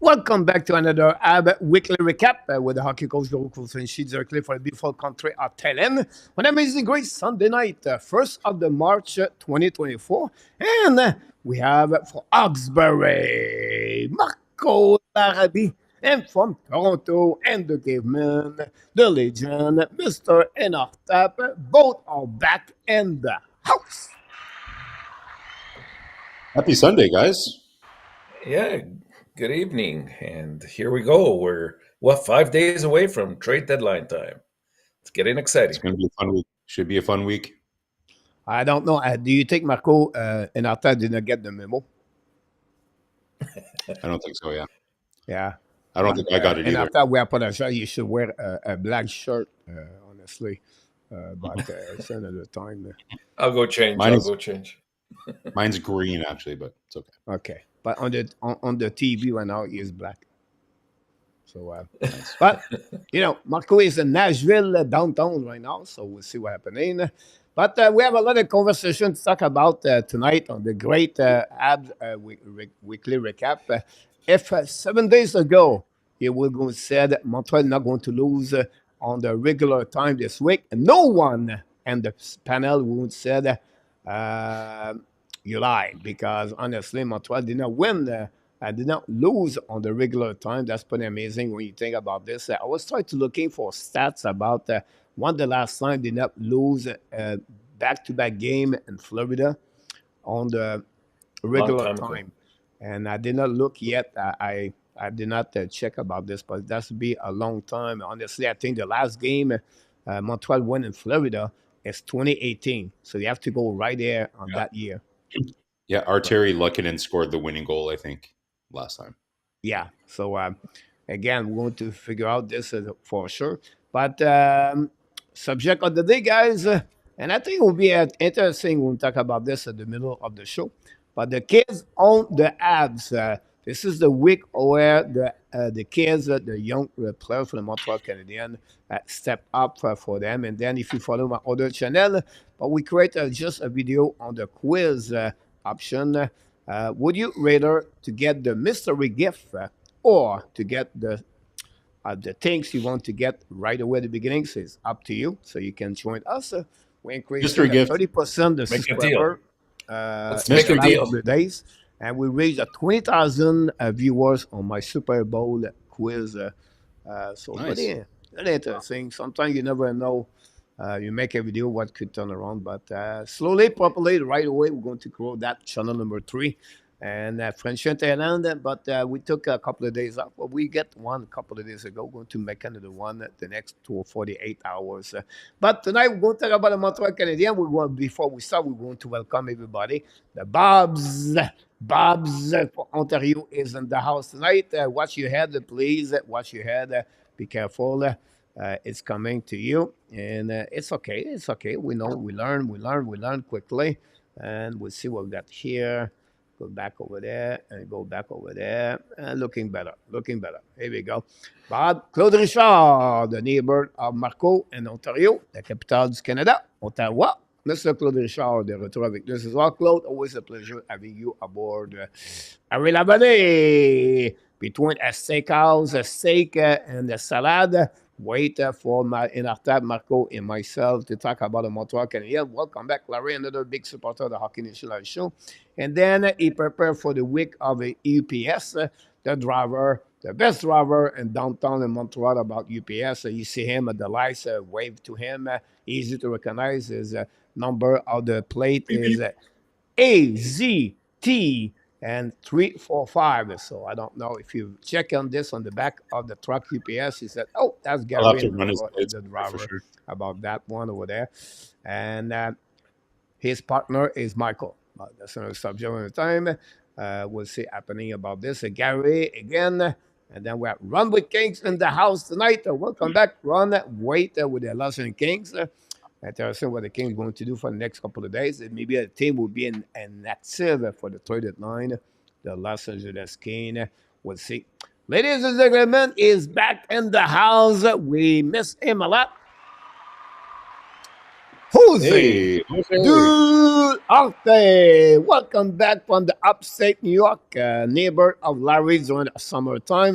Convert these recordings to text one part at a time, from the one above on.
Welcome back to another Habs Weekly Recap with the hockey coach Guhly and sheets directly for the beautiful country of Thailand. On an amazing great Sunday night, 1st of the March 2024. And we have for Hawkesbury, Marko Larabi. And from Toronto and the caveman, the legend, Mr. Enortap. Both are back in the house. Happy Sunday, guys. Yeah, good evening. And here we go. We're, 5 days away from trade deadline time. It's getting exciting. It's going to be a fun week. Should be a fun week. I don't know. Do you think Marko Enortap did not get the memo? I don't think so, yeah. Yeah. I don't think I got it and either. after we apologize, you should wear a black shirt, honestly. But it's another time. I'll go change. Mine's green, actually, but it's okay. Okay. But on the TV right now, he is black. So, but, Marko is in Nashville, downtown right now, so we'll see what happens. But we have a lot of conversation to talk about tonight on the great Habs Weekly Recap. If 7 days ago, you were going to say that Montreal not going to lose on the regular time this week, no one in the panel would say you lied, because honestly, Montreal did not win, did not lose on the regular time. That's pretty amazing when you think about this. I was trying to looking for stats about when the last time did not lose back-to-back game in Florida on the regular time. And I did not look yet. I did not check about this, but that's be a long time. Honestly, I think the last game Montreal won in Florida is 2018. So you have to go right there on that year. Yeah, Arturi Lukkinen scored the winning goal, I think, last time. Yeah. So, again, we're going to figure out this for sure. But subject of the day, guys, and I think it will be interesting when we talk about this at the middle of the show. But the kids on the Habs. This is the week where the kids, the young players for the Montreal Canadiens, step up for them. And then if you follow my other channel, but we create just a video on the quiz option. Would you rather to get the mystery gift or to get the things you want to get right away at the beginning? So it's up to you. So you can join us. We increase 30% the subscriber. Let's make a deal. The days, and we reached 20,000 viewers on my Super Bowl quiz. So nice. Really interesting. Sometimes you never know. You make a video, what could turn around, but slowly, properly, right away, we're going to grow that channel number 3. And French and Thailand, but we took a couple of days off. Well, we get one a couple of days ago. Going to make another one the next 48 hours. But tonight we're going to talk about the Montreal Canadiens. Before we start, we're going to welcome everybody. The Bobs for Ontario is in the house tonight. Watch your head, please. Watch your head. Be careful. It's coming to you, and it's okay. It's okay. We know. We learn quickly, and we'll see what we got here. Go back over there and go back over there. Looking better. Here we go. Bob, Claude Richard, the neighbor of Marko in Ontario, la capitale du Canada, Ottawa. Mr. Claude Richard, de retour avec nous ce soir. Claude, always a pleasure having you aboard. Harry Lavallée, between a steakhouse, a steak, and a salad. Wait for my Enortap, Marko, and myself to talk about the Montreal Canadiens. Welcome back, Larry, another big supporter of the Hockey Nation Live show. And then he prepared for the week of the UPS, the best driver in downtown in Montreal about UPS. You see him at the lights, wave to him. Easy to recognize. His number of the plate is AZT. And 345. So I don't know if you check on this on the back of the truck UPS. He said, "Oh, that's Gary, the driver." Sure. About that one over there, and his partner is Michael. That's another subject of the time. We'll see happening about this. Gary again, and then we have Run with Kings in the house tonight. Welcome back, Run. Wait with the Los Angeles Kings. Interesting what the Kings going to do for the next couple of days. Maybe a team will be inactive for the trade deadline. The Los Angeles Kings. We'll see. Ladies and gentlemen, is back in the house. We miss him a lot. Jose Hey, Jose. Duarte. Welcome back from the upstate New York, neighbor of Larry during the summertime.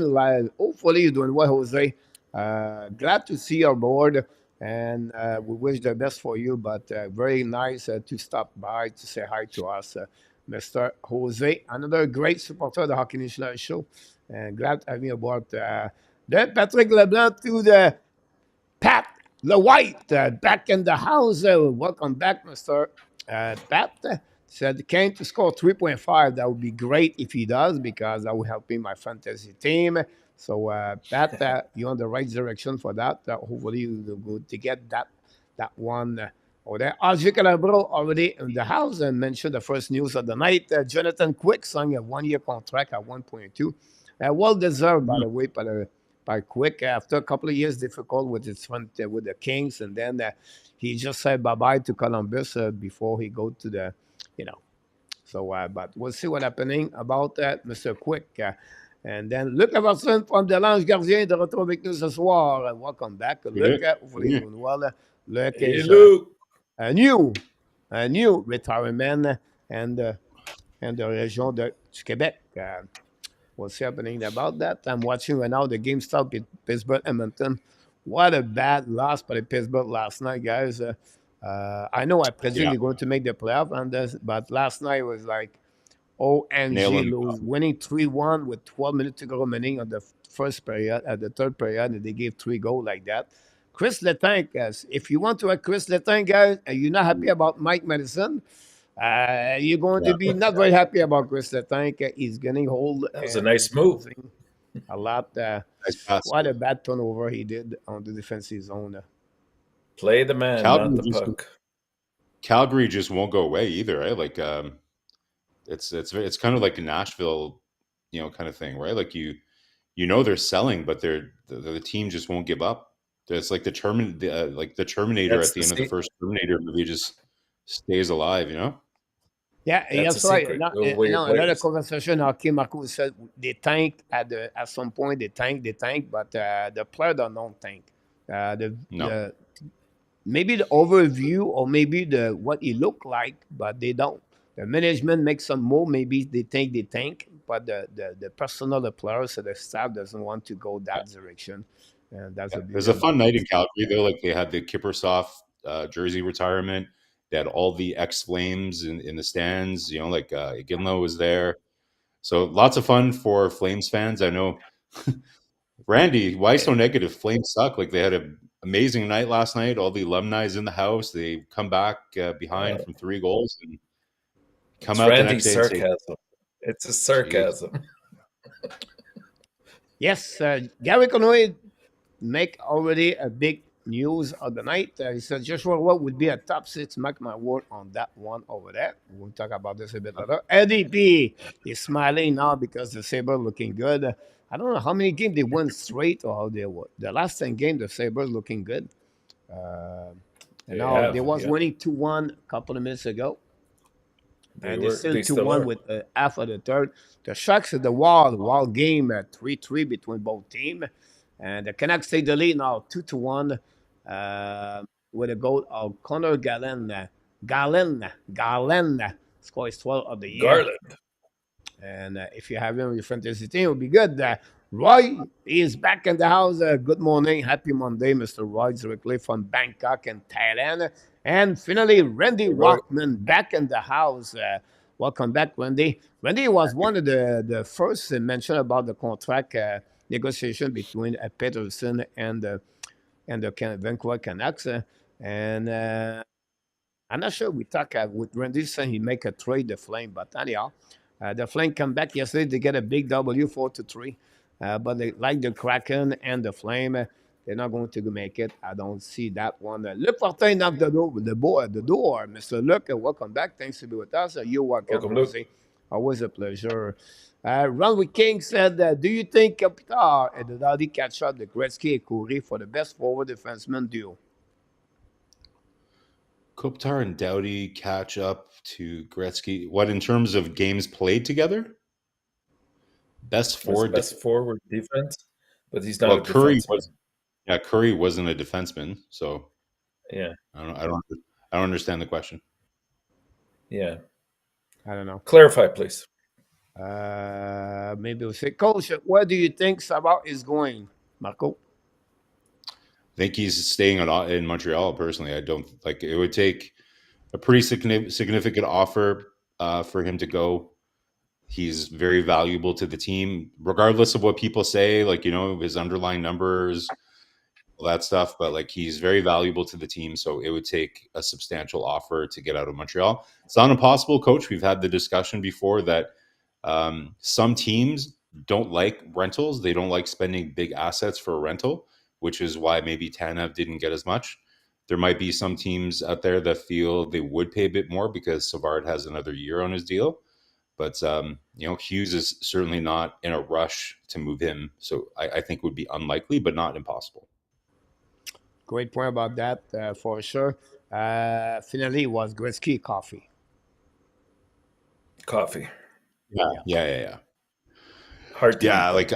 Hopefully, you're doing well, Jose. Glad to see you aboard, and we wish the best for you. But very nice to stop by to say hi to us, Mr. Jose. Another great supporter of the Hockey National Show, and glad to have you aboard. The Patrick Leblanc to the Pat the White back in the house. Welcome back, Mr. Pat. Said Kane to score 3.5. That would be great if he does because that will help me my fantasy team. So, Pat, you're on the right direction for that. Hopefully, you'll go to get that one. Over there. Audrey Calabro already in the house and mentioned the first news of the night. Jonathan Quick signed a 1 year contract at 1.2. Well deserved, by the way, by Quick after a couple of years difficult with his front with the Kings, and then he just said bye bye to Columbus before he go to the, you know. So, but we'll see what happening about that, Mr. Quick. And then Luc Everson from the Lange Gardien de retour avec nous ce soir. Welcome back, Yeah, Luc. Hopefully yeah. doing well. Luc Hey, is Luke. a new a new retirement and the région du Québec. What's happening about that? I'm watching right now the game start with Pittsburgh Edmonton. What a bad loss by the Pittsburgh last night, guys. I know I predict Yeah. they're going to make the playoff, but last night was like Nail OMG in the lose, winning 3-1 with 12 minutes to go remaining on the first period, at the third period, and they gave 3 goals like that. Chris Letang, guys, if you want to have Chris Letang, guys, and you're not happy about Mike Madison, you're going to Yeah. be not very happy about Chris Letang. He's getting old That was a and nice move. losing a lot. Nice pass. What a bad turnover he did on the defensive zone. Play the man, not Calgary the just puck. Calgary just won't go away either, right? Like it's kind of like a Nashville, kind of thing, right? Like they're selling, but the team just won't give up. It's like the Terminator That's at the the end of the first Terminator movie just stays alive, Yeah, that's a that's right. secret. Now, Go away your another players. conversation, hockey, Marko said they tank at some point. They tank, but the player don't tank. No. Maybe the overview or maybe the what he look like, but they don't. The management makes some move. Maybe they think they tank, but the personal, the players, the staff doesn't want to go that direction, and that's Yeah. the It was beauty a about fun it. night in Calgary though. Like they had the Kippersoft jersey retirement. They had all the ex Flames in the stands. Like Iginla was there. So lots of fun for Flames fans. I know. Randy, why so negative? Flames suck. Like they had an amazing night last night. All the alumni is in the house. They come back behind Uh, from 3 goals and come it's out the next Randy's day and say, sarcasm. It's a "Jeez, sarcasm. Yes, Gary Conway make already a big news of the night. He said Joshua Roy would be a top six. Mark my word on that one over there. We'll talk about this a bit later. Eddie P is smiling now because the Sabres looking good. I don't know how many games they won straight or how they were. The last 10 games, the Sabres looking good. Uh, and They now they have, was yeah. winning 2-1 a couple of minutes ago. And they're still They still 2-1 are. with half of the third. The Sharks at the wall game at 3-3 between both teams. And the Canucks take the lead now 2-1 with a goal of Connor Gallen. Garland scores 12 of the year. Garland. And if you have him on your fantasy team, it would be good. Roy is back in the house. Good morning. Happy Monday, Mr. Roy, directly from Bangkok and Thailand. And finally, Randy Hey, Roy. Walkman back in the house. Welcome back, Randy. Randy was one of the first mentioned about the contract negotiation between Peterson and the Vancouver Canucks. And I'm not sure we talk with Randy saying he make a trade the Flame, but anyhow, the Flame come back yesterday to get a big W 4-3. But they, like the Kraken and the Flame, they're not going to make it. I don't see that one. Luc Fortin knocked the door. Mr. Luc, welcome back. Thanks to be with us. You're welcome, Welcome, Luke. Jose. Always a pleasure. Ronald King said, "Do you think Kopitar and the Daddy catch up the Gretzky and Coury for the best forward defenseman duo?" Kopitar and Doughty catch up to Gretzky. What in terms of games played together? Best His forward. best forward defense, but he's not a Well, defenseman. Curry wasn't a defenseman, so Yeah. I don't. I don't understand the question. Yeah. I don't know. Clarify, please. Maybe we'll say, Coach, where do you think Savard is going, Marco? I think he's staying in Montreal. Personally, I don't like it would take a pretty significant offer for him to go. He's very valuable to the team, regardless of what people say. Like his underlying numbers, all that stuff. But like he's very valuable to the team, so it would take a substantial offer to get out of Montreal. It's not impossible, Coach. We've had the discussion before that some teams don't like rentals. They don't like spending big assets for a rental, which is why maybe Tanev didn't get as much. There might be some teams out there that feel they would pay a bit more because Savard has another year on his deal. But Hughes is certainly not in a rush to move him, so I think it would be unlikely, but not impossible. Great point about that, for sure. Finally, it was Gretzky coffee. Coffee. Yeah. Hard to Yeah, eat, like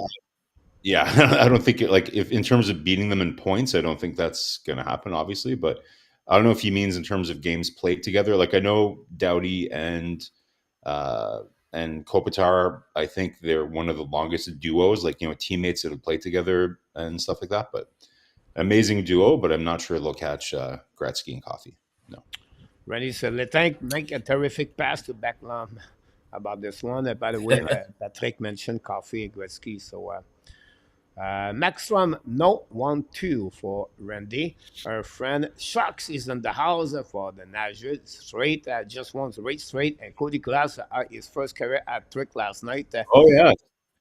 I don't think if in terms of beating them in points, I don't think that's going to happen, obviously. But I don't know if he means in terms of games played together. Like I know Doughty and Kopitar, I think they're one of the longest duos, like teammates that have played together and stuff like that. But amazing duo, but I'm not sure they'll catch Gretzky and Coffee. No. Randy said, Letang make a terrific pass to Backlund about this one. By the way, Patrick mentioned Coffee and Gretzky, so Maxstrom, no 1-2 for Randy. Our friend Sharks is in the house for the Nashville straight. Just won straight straight. And Cody Glass his first career at trick last night. Oh yeah,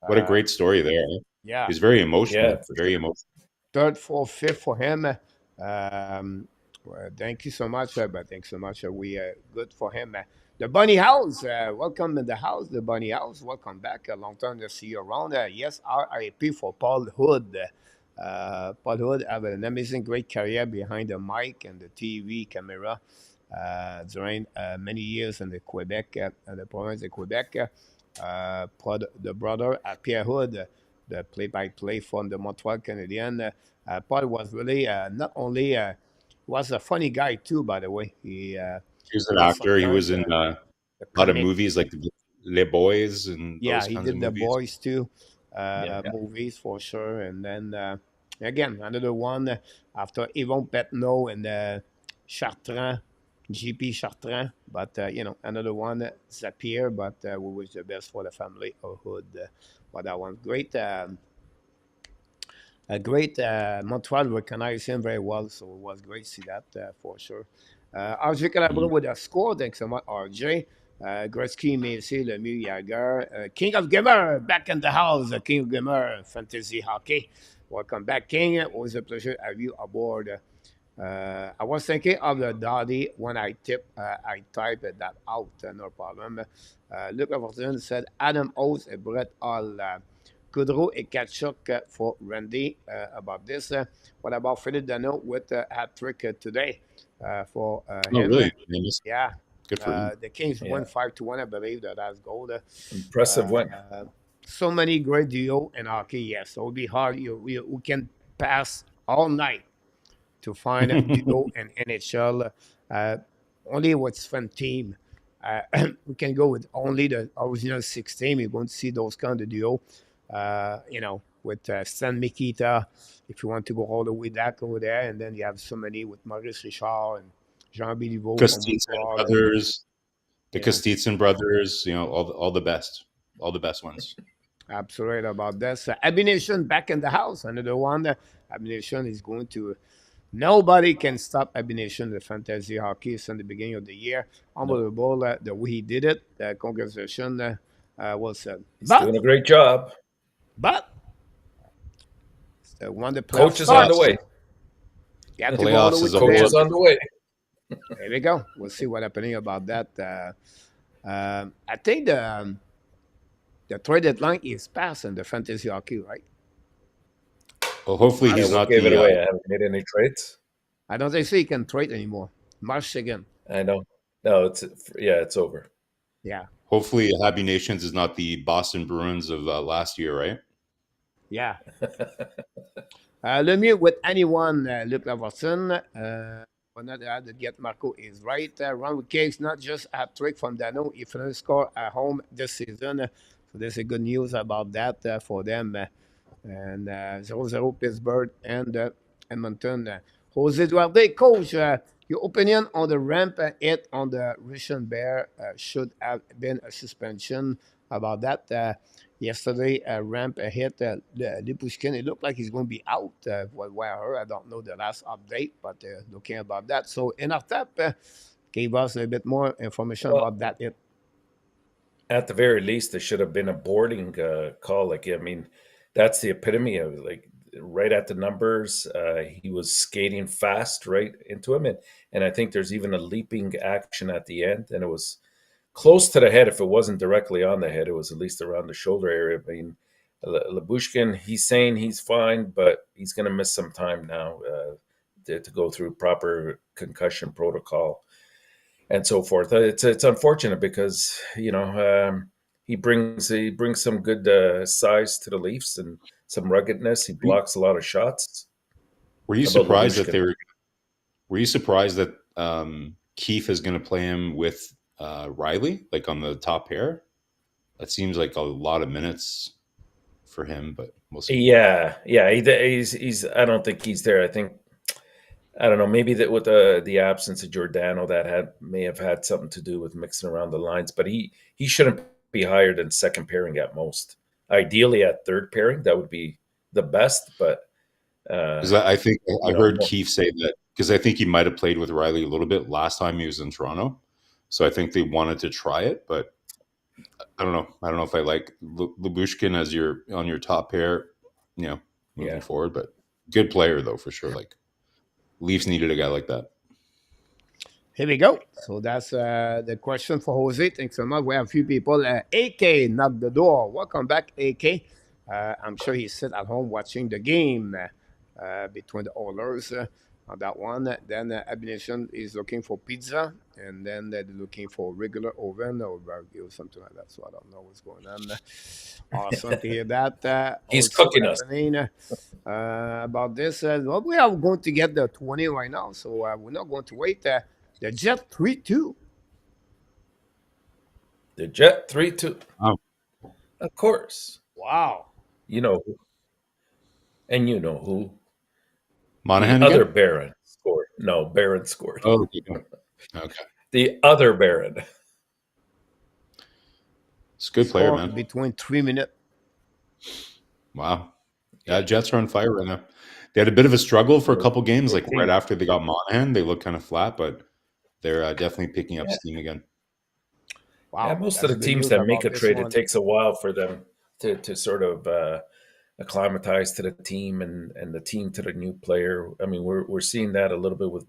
what a great story there. Yeah, he's very emotional. Yeah, very emotional. Third, fourth, fifth for him. Thank you so much. But thanks so much. We good for him. The Bunny House, welcome in the house. The Bunny House, welcome back. A long time to see you around. Yes, RIP for Paul Hood. Paul Hood have an amazing, great career behind the mic and the TV camera during many years in the Quebec, the province of Quebec. The brother Pierre Hood, the play-by-play from the Montreal Canadiens. Paul was really not only was a funny guy too, by the way. He was an actor. He was in a lot of movies like Les Boys and those he kinds did of the movies. Boys too, movies for sure. And then again another one after Yvon Petneau and Chartrand, GP Chartrand. But another one Zapier. But we wish the best for the family of Hood. But that one's great. A great Montreal recognized him very well, so it was great to see that for sure. RJ Calabro with a score, thanks so much, RJ. Gretzky, Messi, Lemieux, Jagger. King of Gamer, back in the house. King of Gamer, Fantasy Hockey. Welcome back, King. Always a pleasure to have you aboard. I was thinking of the Dottie when I typed that out, no problem. Luc Lafortune said Adam Oates and Brett Hall. Goudreau and Kachuk for Randy about this. What about Philippe Dano with a hat trick today for him? Really? Yeah. Good for him. The Kings won 5-1, I believe. That's gold. Impressive win. So many great duo in hockey. Yes, so it would be hard. We can pass all night to find a duo in NHL. Only what's fun team. We can go with only the original 6 team. You're going to see those kind of duo. With Stan Mikita, if you want to go all the way back over there, and then you have so many with Maurice Richard and Jean Béliveau, Kostitsin brothers, the Kostitsin brothers, all the best ones. Absolutely about this. Abination back in the house. Another one. Abination is going to. Nobody can stop Abination, the fantasy hockey in the beginning of the year. Unbelievable the way he did it. Congratulations, well said. He's doing a great job. But when the coach is on the way. Yeah, playoffs is coach is on the way. There we go. We'll see what's happening about that. I think the trade deadline is passed in the fantasy hockey, right? Well, hopefully he's not gave it away. I haven't made any trades. I don't think he can trade anymore. March 2nd. I know. No, it's over. Yeah. Hopefully Happy Nations is not the Boston Bruins of last year, right? Yeah. Lemieux with anyone, Luc Lafortune. on the other hand, to get Marko is right. Ron with Cakes, not just a trick from Dano. He finished score at home this season. So there's a good news about that for them. And 0-0 Pittsburgh and Edmonton. Jose Duarte, coach, your opinion on the ramp hit on the Russian Bear should have been a suspension about that. Yesterday, ramp hit Lipushkin. It looked like he's going to be out. What I heard, I don't know the last update, but looking about that. So Enortap gave us a bit more information Well, about that hit. at the very least, there should have been a boarding call. Like, I mean, that's the epitome of like right at the numbers. He was skating fast right into him, and I think there's even a leaping action at the end, and it was close to the head. If it wasn't directly on the head, it was at least around the shoulder area. I mean, Labushkin, he's saying he's fine, but he's going to miss some time now to go through proper concussion protocol and so forth. It's unfortunate because he brings some good size to the Leafs and some ruggedness. He blocks a lot of shots. Were you About surprised that Labushkin, Were you surprised that Keefe is going to play him with Riley, like on the top pair? That seems like a lot of minutes for him, but we'll see. yeah, he's. I don't think he's there. I don't know. Maybe that with the absence of Giordano, may have had something to do with mixing around the lines. But he shouldn't be higher than second pairing at most. Ideally, at third pairing, that would be the best. But Because I think I you know, heard Keefe say that because I think he might have played with Riley a little bit last time he was in Toronto, so I think they wanted to try it, but I don't know. I don't know if I like Labushkin as on your top pair, moving yeah. forward. But good player though for sure. Like Leafs needed a guy like that. Here we go. So that's the question for Jose. Thanks so much. We have a few people. AK knocked the door. Welcome back, AK. I'm sure he's sit at home watching the game between the Oilers on that one. Then Abination is looking for pizza, and then they're looking for regular oven or barbecue, something like that. So I don't know what's going on. Awesome to hear that. He's Also cooking us. happening about this. Well, we are going to get the 20 right now, so we're not going to wait. The Jet 3-2. The Jet 3-2. Oh, Of course, Wow. you know, and you know who the Monahan other again? Baron scored. No, Baron scored. Oh, okay. The other Baron. It's a good player, Score man. between 3 minutes. Wow. Yeah, Jets are on fire right now. They had a bit of a struggle for a couple games, like right 13. after they got Monahan. They looked kind of flat, but they're definitely picking up Yeah. steam again. Yeah, Wow. most of That's the good teams news that make about a this trade, it one. takes a while for them to sort of acclimatize to the team and the team to the new player. I mean, we're seeing that a little bit with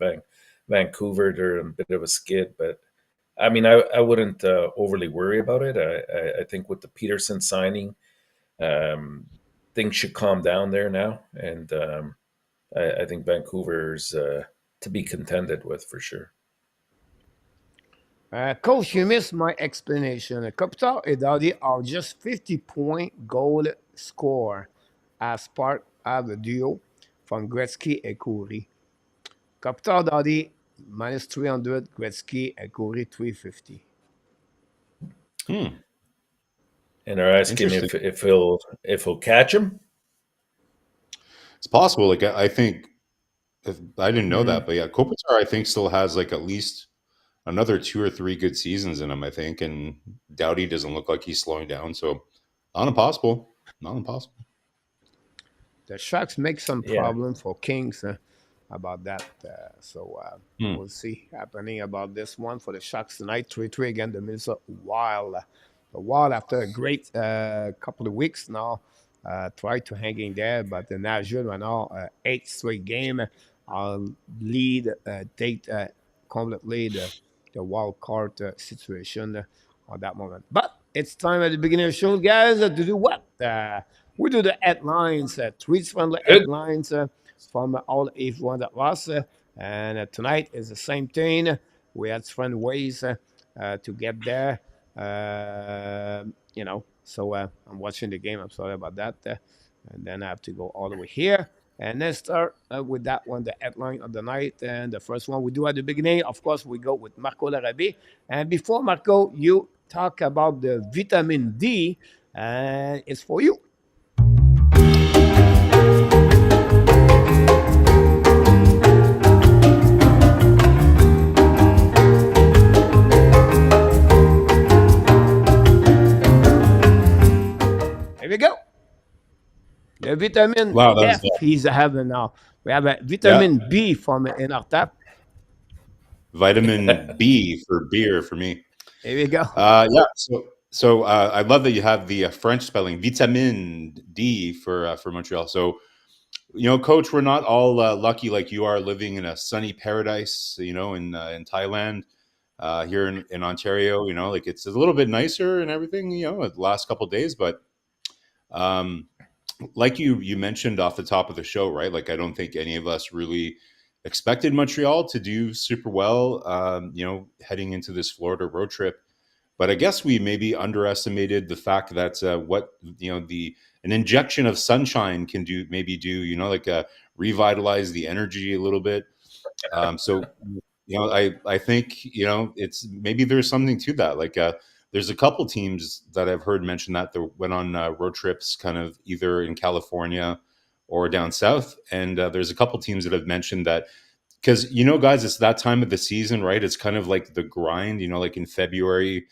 Vancouver. They're in a bit of a skid, but I mean, I wouldn't overly worry about it. I think with the Peterson signing, things should calm down there now, and I think Vancouver's to be contended with for sure. Coach, you missed my explanation. Kopitar and Dowdy are just 50-point goal score as part of the duo from Gretzky and Guhly. Kopitar Dowdy minus 300, Gretzky and Guhly 350. Hmm. And they're asking Interesting. if he'll catch him. It's possible. Like I think I didn't know Mm, that, but yeah, Kopitar I think still has like at least another 2 or 3 good seasons in him. I think, and Doughty doesn't look like he's slowing down. So not impossible. Not impossible. The Sharks make some yeah, problem for Kings about that. So Hmm. we'll see happening about this one for the Sharks tonight. 3-3 again, the Minnesota Wild. The Wild, after a great couple of weeks now, tried to hang in there, but the Nashville right now, 8th straight game, lead, take completely the wild card situation on that moment. But it's time at the beginning of the show, guys, to do what? We do the headlines, tweets from the good. headlines from all everyone that was. And tonight is the same thing. We had different ways to get there. So I'm watching the game. I'm sorry about that. And then I have to go all the way here. And let's start with that one, the headline of the night. And the first one we do at the beginning, of course, we go with Marco Larabé. And before Marco, you talk about the vitamin D, and it's for you. Here we go. The vitamin Wow, that was F he's having now. We have a yeah. vitamin B from Enortap. Vitamin B for beer for me. Here we go. Yeah. So I love that you have the French spelling, vitamin D for Montreal. So Coach, we're not all lucky like you are, living in a sunny paradise. In Thailand, here in Ontario. Like it's a little bit nicer and everything. The last couple of days, but um, like you mentioned off the top of the show, right? Like I don't think any of us really expected Montreal to do super well. Heading into this Florida road trip. But I guess we maybe underestimated the fact that what the an injection of sunshine can do, like revitalize the energy a little bit. So I think it's maybe there's something to that. Like there's a couple teams that I've heard mention that went on road trips, kind of either in California or down south, and there's a couple teams that have mentioned that because guys, it's that time of the season, right? It's kind of like the grind, like in February,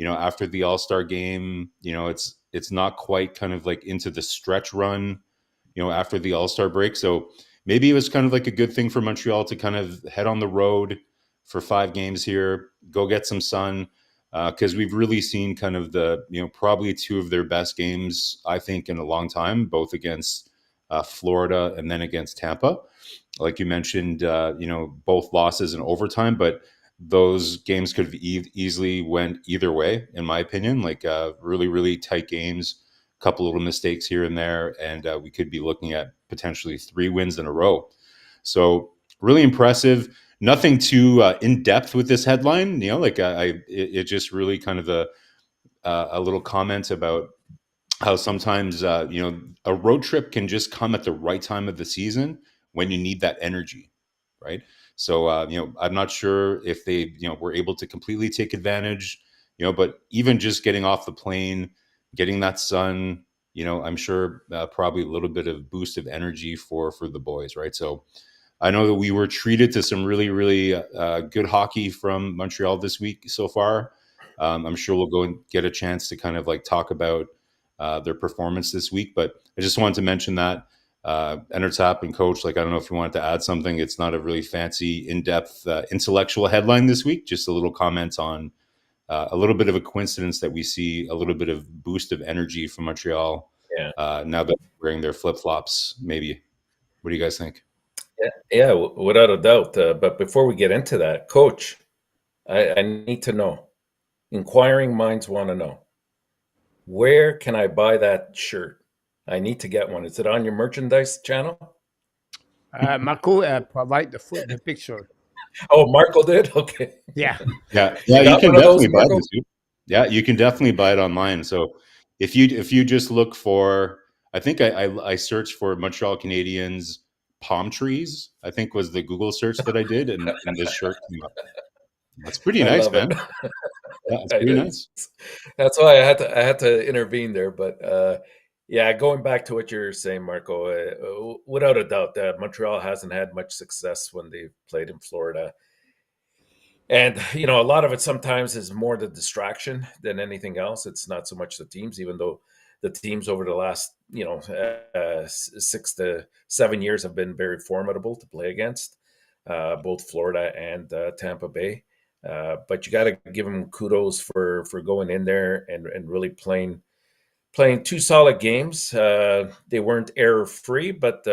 after the All-Star game, it's not quite kind of like into the stretch run, after the All-Star break. So maybe it was kind of like a good thing for Montreal to kind of head on the road for 5 games here, go get some sun, because we've really seen kind of the probably two of their best games, I think, in a long time, both against Florida and then against Tampa. Like you mentioned, both losses in overtime, but those games could have easily went either way, in my opinion. Like really, really tight games, a couple little mistakes here and there, and we could be looking at potentially 3 wins in a row. So really impressive. Nothing too in depth with this headline. Like it just really kind of a little comment about how sometimes a road trip can just come at the right time of the season when you need that energy, right? So I'm not sure if they were able to completely take advantage, but even just getting off the plane, getting that sun, I'm sure probably a little bit of boost of energy for the boys, right? So I know that we were treated to some really, really good hockey from Montreal this week so far. I'm sure we'll go and get a chance to kind of like talk about their performance this week. But I just wanted to mention that Enortap and Coach, like I don't know if you wanted to add something. It's not a really fancy, in-depth, intellectual headline this week. Just a little comment on a little bit of a coincidence that we see a little bit of boost of energy from Montreal Yeah. now that they're wearing their flip-flops. Maybe. What do you guys think? Yeah, without a doubt. But before we get into that, Coach, I need to know. Inquiring minds want to know. Where can I buy that shirt? I need to get one. Is it on your merchandise channel? Marco provide the picture. Oh, Marco did? Okay. Yeah. Yeah, You you got can one of those, definitely buy Marco? this. Yeah, you can definitely buy it online. So if you just look for, I think I searched for Montreal Canadiens palm trees. I think was the Google search that I did, and this shirt came up. That's pretty I nice, love it. man. Yeah, it's It pretty is. nice. That's why I had to intervene there. But yeah, going back to what you're saying, Marco, without a doubt, Montreal hasn't had much success when they played in Florida. And a lot of it sometimes is more the distraction than anything else. It's not so much the teams, even though the teams over the last 6 to 7 years have been very formidable to play against, both Florida and Tampa Bay. But you got to give them kudos for going in there and really playing 2 solid games. They weren't error free, but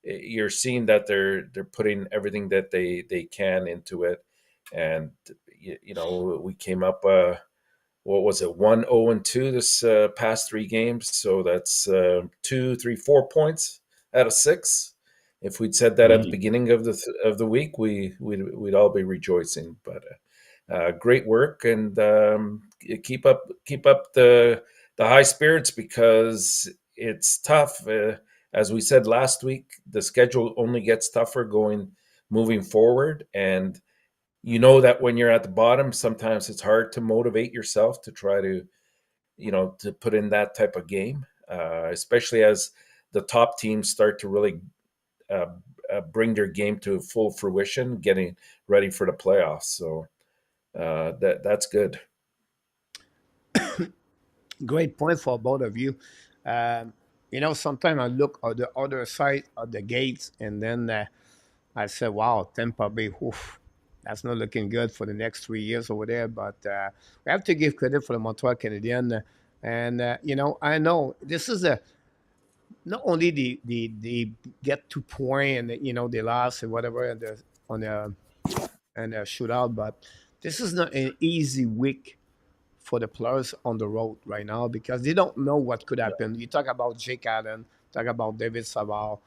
you're seeing that they're putting everything that they can into it. And we came up. What was it? 1-0-2 this past 3 games. So that's 2, 3, 4 points out of 6. If we'd said that at the Mm. beginning of the week, we'd all be rejoicing. But great work, and keep up the high spirits, because it's tough. as we said last week, the schedule only gets tougher moving forward. And you know that when you're at the bottom, sometimes it's hard to motivate yourself to try to, to put in that type of game, especially as the top teams start to really uh, bring their game to full fruition, getting ready for the playoffs. So that's good. Great point for both of you. Sometimes I look at the other side of the gates, and then I said, "Wow, Tampa Bay, oof, that's not looking good for the next 3 years over there." But we have to give credit for the Montreal Canadiens, and I know this is a not only the get 2 point and they lost or whatever on the and a shootout, but this is not an easy week for the players on the road right now because they don't know what could happen. You talk about Jake Allen, talk about David Savard,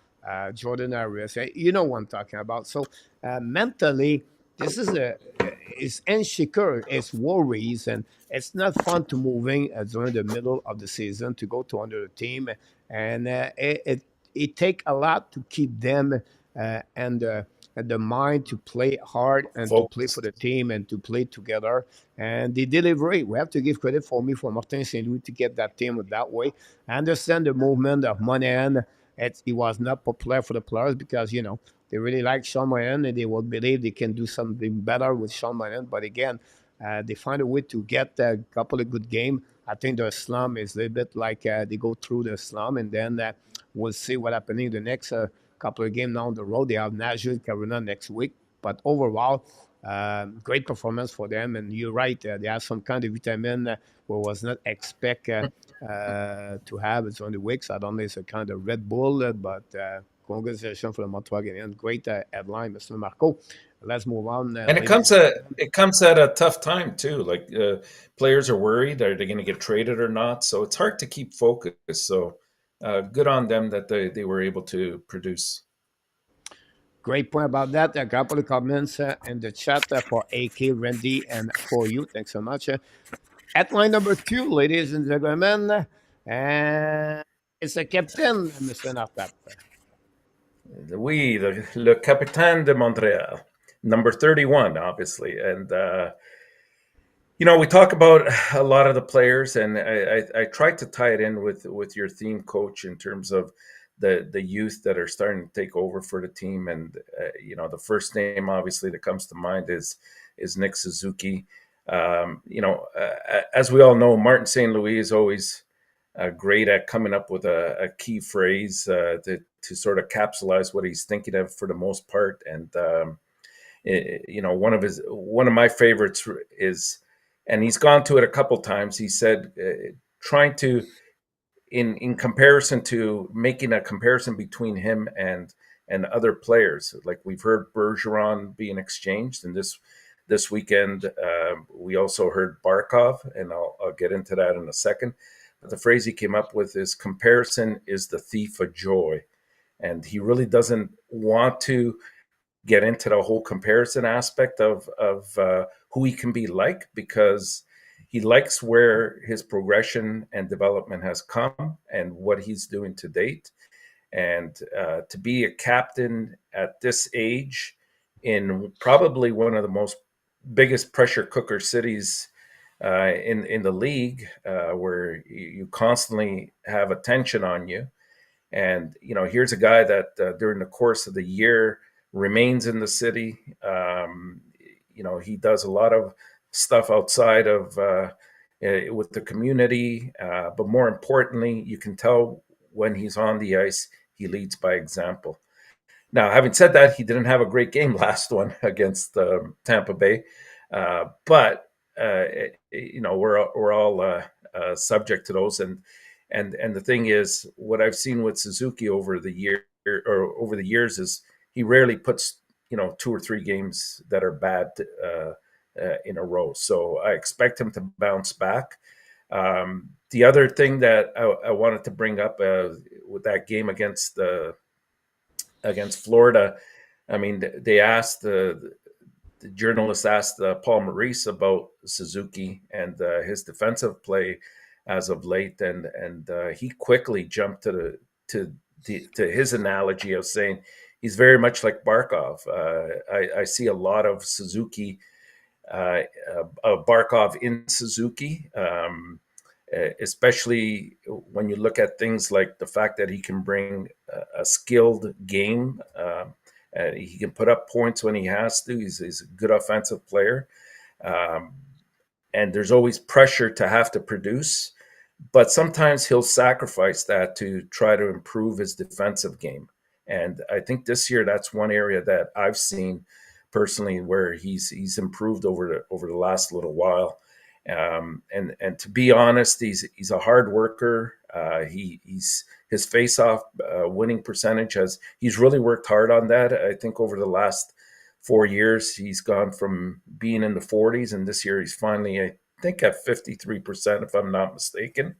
Jordan Harris. You know what I'm talking about. So mentally, this is it's insecure, it's worries, and it's not fun to moving during the middle of the season to go to another team, and it take a lot to keep them and the mind to play hard and to play for Focused. the team and to play together. And the delivery, we have to give credit for Martin St. Louis to get that team that way. I understand the movement of Monahan. It was not popular for the players because, they really like Sean Monahan and they would believe they can do something better with Sean Monahan. But again, they find a way to get a couple of good games. I think the slum is a little bit like they go through the slum and then we'll see what happening the next couple of games down the road. They have Nashville, Carolina next week. But overall, great performance for them. And you're right, they have some kind of vitamin we was not expect to have it on the weeks. I don't know, it's a kind of Red Bull, but congratulations for the Montreal Canadiens. Great headline, Mr. Marko. Let's move on, And it ladies comes and at gentlemen. it comes at a tough time too. Like players are worried, are they going to get traded or not? So it's hard to keep focused. So good on them that they were able to produce. Great point about that. A couple of comments in the chat for AK, Randy, and for you. Thanks so much. At line number 2, ladies and gentlemen, and it's a captain, Mr. Enortap. Oui, le Capitaine de Montréal, number 31, obviously. And, we talk about a lot of the players, and I tried to tie it in with your theme, coach, in terms of the youth that are starting to take over for the team. And, the first name, obviously, that comes to mind is Nick Suzuki. As we all know, Martin St. Louis is always great at coming up with a key phrase to sort of capsulize what he's thinking of for the most part. And one of my favorites is, and he's gone to it a couple times. He said, trying to in comparison to making a comparison between him and other players, like we've heard Bergeron being exchanged, and this weekend we also heard Barkov, and I'll get into that in a second. But the phrase he came up with is comparison is the thief of joy. And he really doesn't want to get into the whole comparison aspect of who he can be like, because he likes where his progression and development has come and what he's doing to date. And to be a captain at this age in probably one of the most biggest pressure cooker cities in the league, where you constantly have attention on you. And here's a guy that during the course of the year remains in the city. He does a lot of stuff outside of with the community, but more importantly, you can tell when he's on the ice, he leads by example. Now, having said that, he didn't have a great game last one against Tampa Bay, but we're all subject to those. And the thing is, what I've seen with Suzuki over the years is he rarely puts 2 or 3 games that are bad in a row. So I expect him to bounce back. The other thing that I wanted to bring up with that game against Florida, I mean, they asked the journalist asked Paul Maurice about Suzuki and his defensive play as of late, and he quickly jumped to to his analogy of saying he's very much like Barkov. I see a lot of Suzuki, Barkov in Suzuki, especially when you look at things like the fact that he can bring a skilled game. He can put up points when he has to. He's a good offensive player. Um, and there's always pressure to have to produce, but sometimes he'll sacrifice that to try to improve his defensive game. And I think this year that's one area that I've seen personally where he's improved over the last little while. And to be honest, he's a hard worker. He's his face-off winning percentage he's really worked hard on that. I think over the last 4 years he's gone from being in the 40s, and this year he's finally, I think, at 53%, if I'm not mistaken.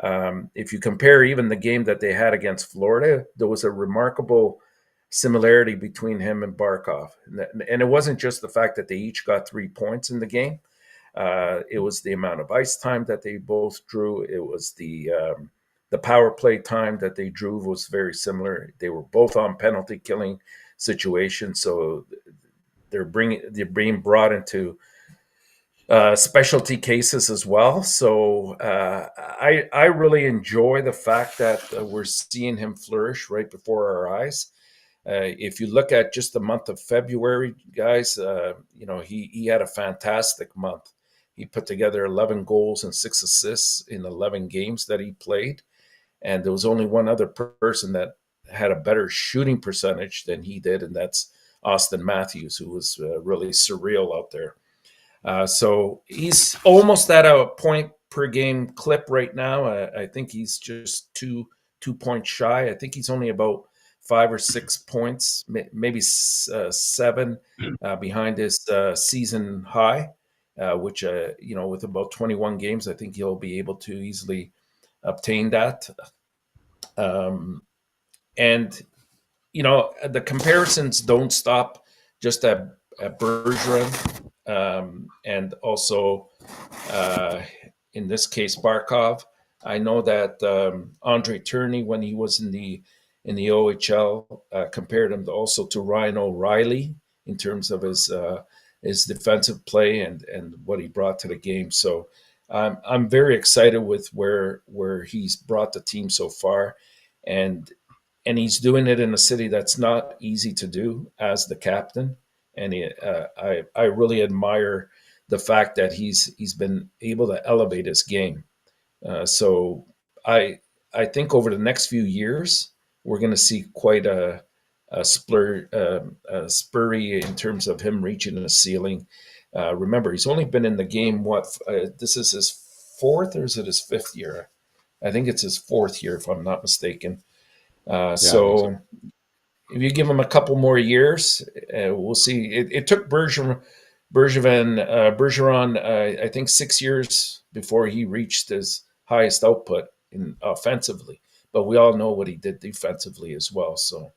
If you compare even the game that they had against Florida, there was a remarkable similarity between him and Barkov. And it wasn't just the fact that they each got 3 points in the game. It was the amount of ice time that they both drew. It was the power play time that they drew was very similar. They were both on penalty killing situations, so they're being brought into specialty cases as well. So I really enjoy the fact that we're seeing him flourish right before our eyes. If you look at just the month of February, guys, he had a fantastic month. He put together 11 goals and 6 assists in 11 games that he played. And there was only one other person that had a better shooting percentage than he did, and that's Austin Matthews, who was really surreal out there. So he's almost at a point per game clip right now. I think he's just two points shy. I think he's only about 5 or 6 points, maybe 7 behind his season high, which, with about 21 games, I think he'll be able to easily obtain that. And, the comparisons don't stop just at Bergeron, and also, in this case, Barkov. I know that Andre Tourney, when he was in the OHL, compared him also to Ryan O'Reilly in terms of his defensive play and what he brought to the game. So I'm very excited with where he's brought the team so far, and he's doing it in a city that's not easy to do as the captain. And I really admire the fact that he's been able to elevate his game. So I think over the next few years we're going to see quite a spurry in terms of him reaching the ceiling. Remember, he's only been in the game. This is his 4th, or is it his 5th year? I think it's his 4th year, if I'm not mistaken. So if you give him a couple more years, we'll see. It took Bergeron, I think 6 years before he reached his highest output offensively. But we all know what he did defensively as well. So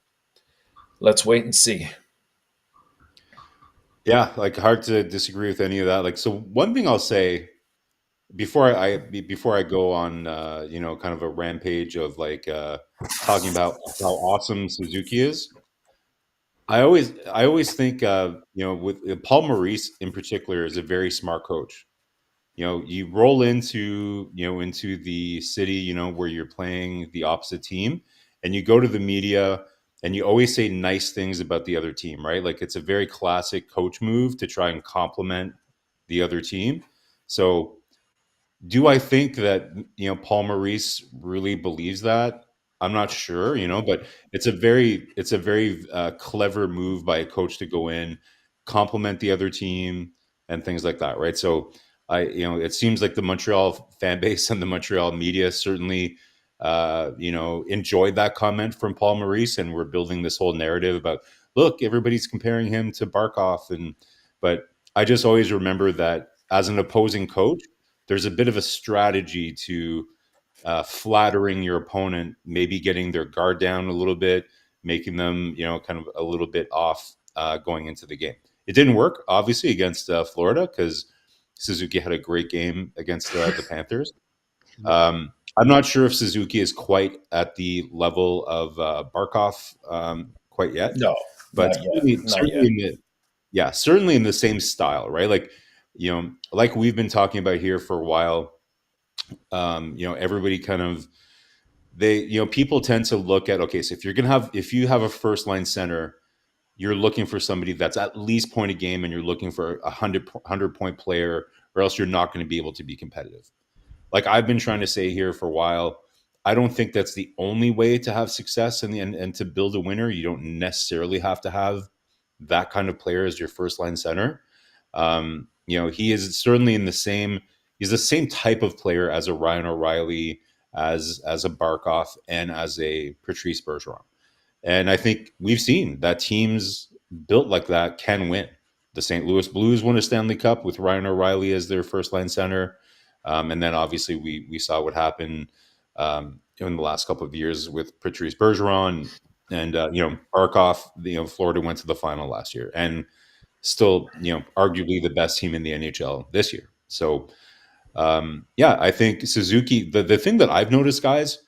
let's wait and see. Yeah, like hard to disagree with any of that. Like, so one thing I'll say before I go on, kind of a rampage of talking about how awesome Suzuki is. I always think, with Paul Maurice in particular is a very smart coach. You roll into the city, where you're playing the opposite team, and you go to the media and you always say nice things about the other team, right? Like, it's a very classic coach move to try and compliment the other team. So do I think that Paul Maurice really believes that? I'm not sure, but it's a very clever move by a coach to go in, compliment the other team, and things like that, right? So it seems like the Montreal fan base and the Montreal media certainly, enjoyed that comment from Paul Maurice, and we're building this whole narrative about, look, everybody's comparing him to Barkov, but I just always remember that as an opposing coach, there's a bit of a strategy to flattering your opponent, maybe getting their guard down a little bit, making them, kind of a little bit off going into the game. It didn't work, obviously, against Florida, because Suzuki had a great game against the Panthers. I'm not sure if Suzuki is quite at the level of Barkov quite yet, No, but not yet. Not certainly yet. in the, yeah, certainly in the same style, right? Like, like we've been talking about here for a while. Everybody kind of people tend to look at, okay, so if you have a first line center, you're looking for somebody that's at least point a game, and you're looking for a hundred point player, or else you're not going to be able to be competitive. Like I've been trying to say here for a while, I don't think that's the only way to have success and to build a winner. You don't necessarily have to have that kind of player as your first line center. He is certainly in the same. He's the same type of player as a Ryan O'Reilly, as a Barkov, and as a Patrice Bergeron. And I think we've seen that teams built like that can win. The St. Louis Blues won a Stanley Cup with Ryan O'Reilly as their first line center. And then obviously we saw what happened in the last couple of years with Patrice Bergeron and Barkov. Florida went to the final last year, and still arguably the best team in the NHL this year. So yeah, I think Suzuki. The thing that I've noticed, guys,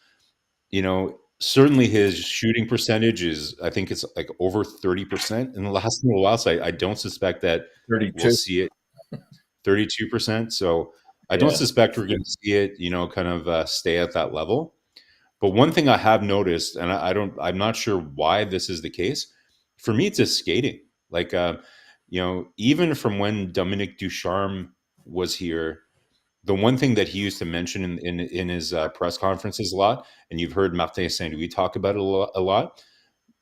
certainly his shooting percentage is, I think it's like over 30% in the last little while. So I don't suspect that we'll 32. see it 32%. So I don't Yeah. suspect we're going to see it, kind of stay at that level. But one thing I have noticed, and I'm not sure why this is the case. For me, it's his skating. Like, even from when Dominic Ducharme was here, the one thing that he used to mention in his press conferences a lot, and you've heard Martin Saint Louis talk about it a lot,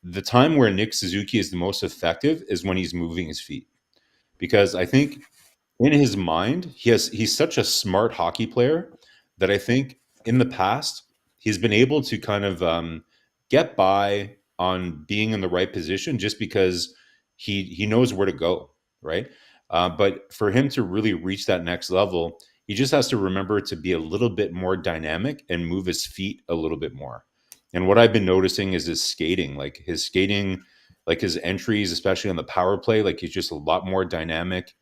the time where Nick Suzuki is the most effective is when he's moving his feet. Because I think in his mind, he's such a smart hockey player that I think in the past he's been able to kind of get by on being in the right position just because he knows where to go, right? But for him to really reach that next level, he just has to remember to be a little bit more dynamic and move his feet a little bit more. And what I've been noticing is his skating, like his entries, especially on the power play, like he's just a lot more dynamic.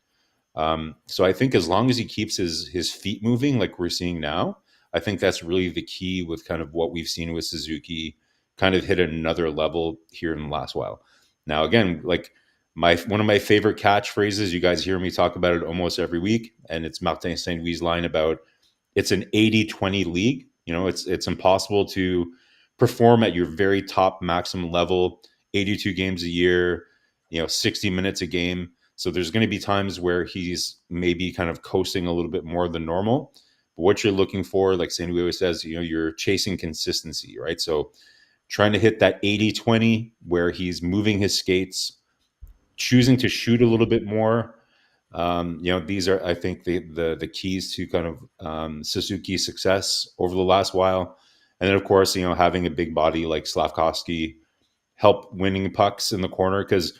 So I think as long as he keeps his feet moving like we're seeing now, I think that's really the key with kind of what we've seen with Suzuki kind of hit another level here in the last while. Now again, like my one of my favorite catchphrases, you guys hear me talk about it almost every week, and it's Martin Saint Louis' line about it's an 80-20 league. It's impossible to perform at your very top maximum level 82 games a year, 60 minutes a game. So there's going to be times where he's maybe kind of coasting a little bit more than normal. But what you're looking for, like Sandy always says, you're chasing consistency, right? So trying to hit that 80-20 where he's moving his skates, choosing to shoot a little bit more. These are, I think, the keys to kind of Suzuki's success over the last while. And then, of course, having a big body like Slavkovsky help winning pucks in the corner, because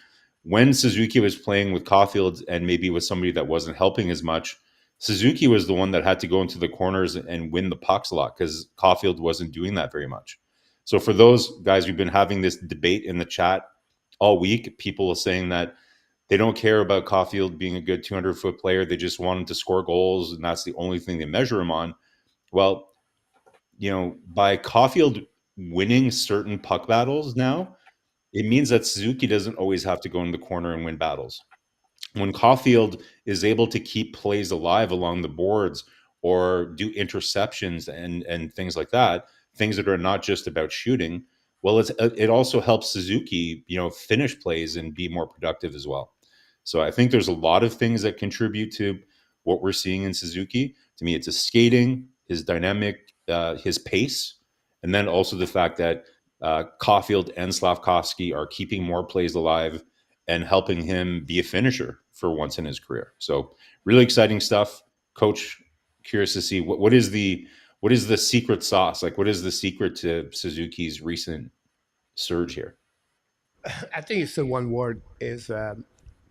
when Suzuki was playing with Caulfield and maybe with somebody that wasn't helping as much, Suzuki was the one that had to go into the corners and win the pucks a lot because Caulfield wasn't doing that very much. So for those guys, we've been having this debate in the chat all week. People are saying that they don't care about Caulfield being a good 200-foot player. They just want him to score goals, and that's the only thing they measure him on. Well, by Caulfield winning certain puck battles now, it means that Suzuki doesn't always have to go in the corner and win battles. When Caulfield is able to keep plays alive along the boards or do interceptions and things like that, things that are not just about shooting, well, it also helps Suzuki, finish plays and be more productive as well. So I think there's a lot of things that contribute to what we're seeing in Suzuki. To me, it's his skating, his dynamic, his pace, and then also the fact that Caulfield and Slavkovsky are keeping more plays alive and helping him be a finisher for once in his career. So really exciting stuff. Coach, curious to see what is the secret sauce? Like what is the secret to Suzuki's recent surge here? I think it's the one word is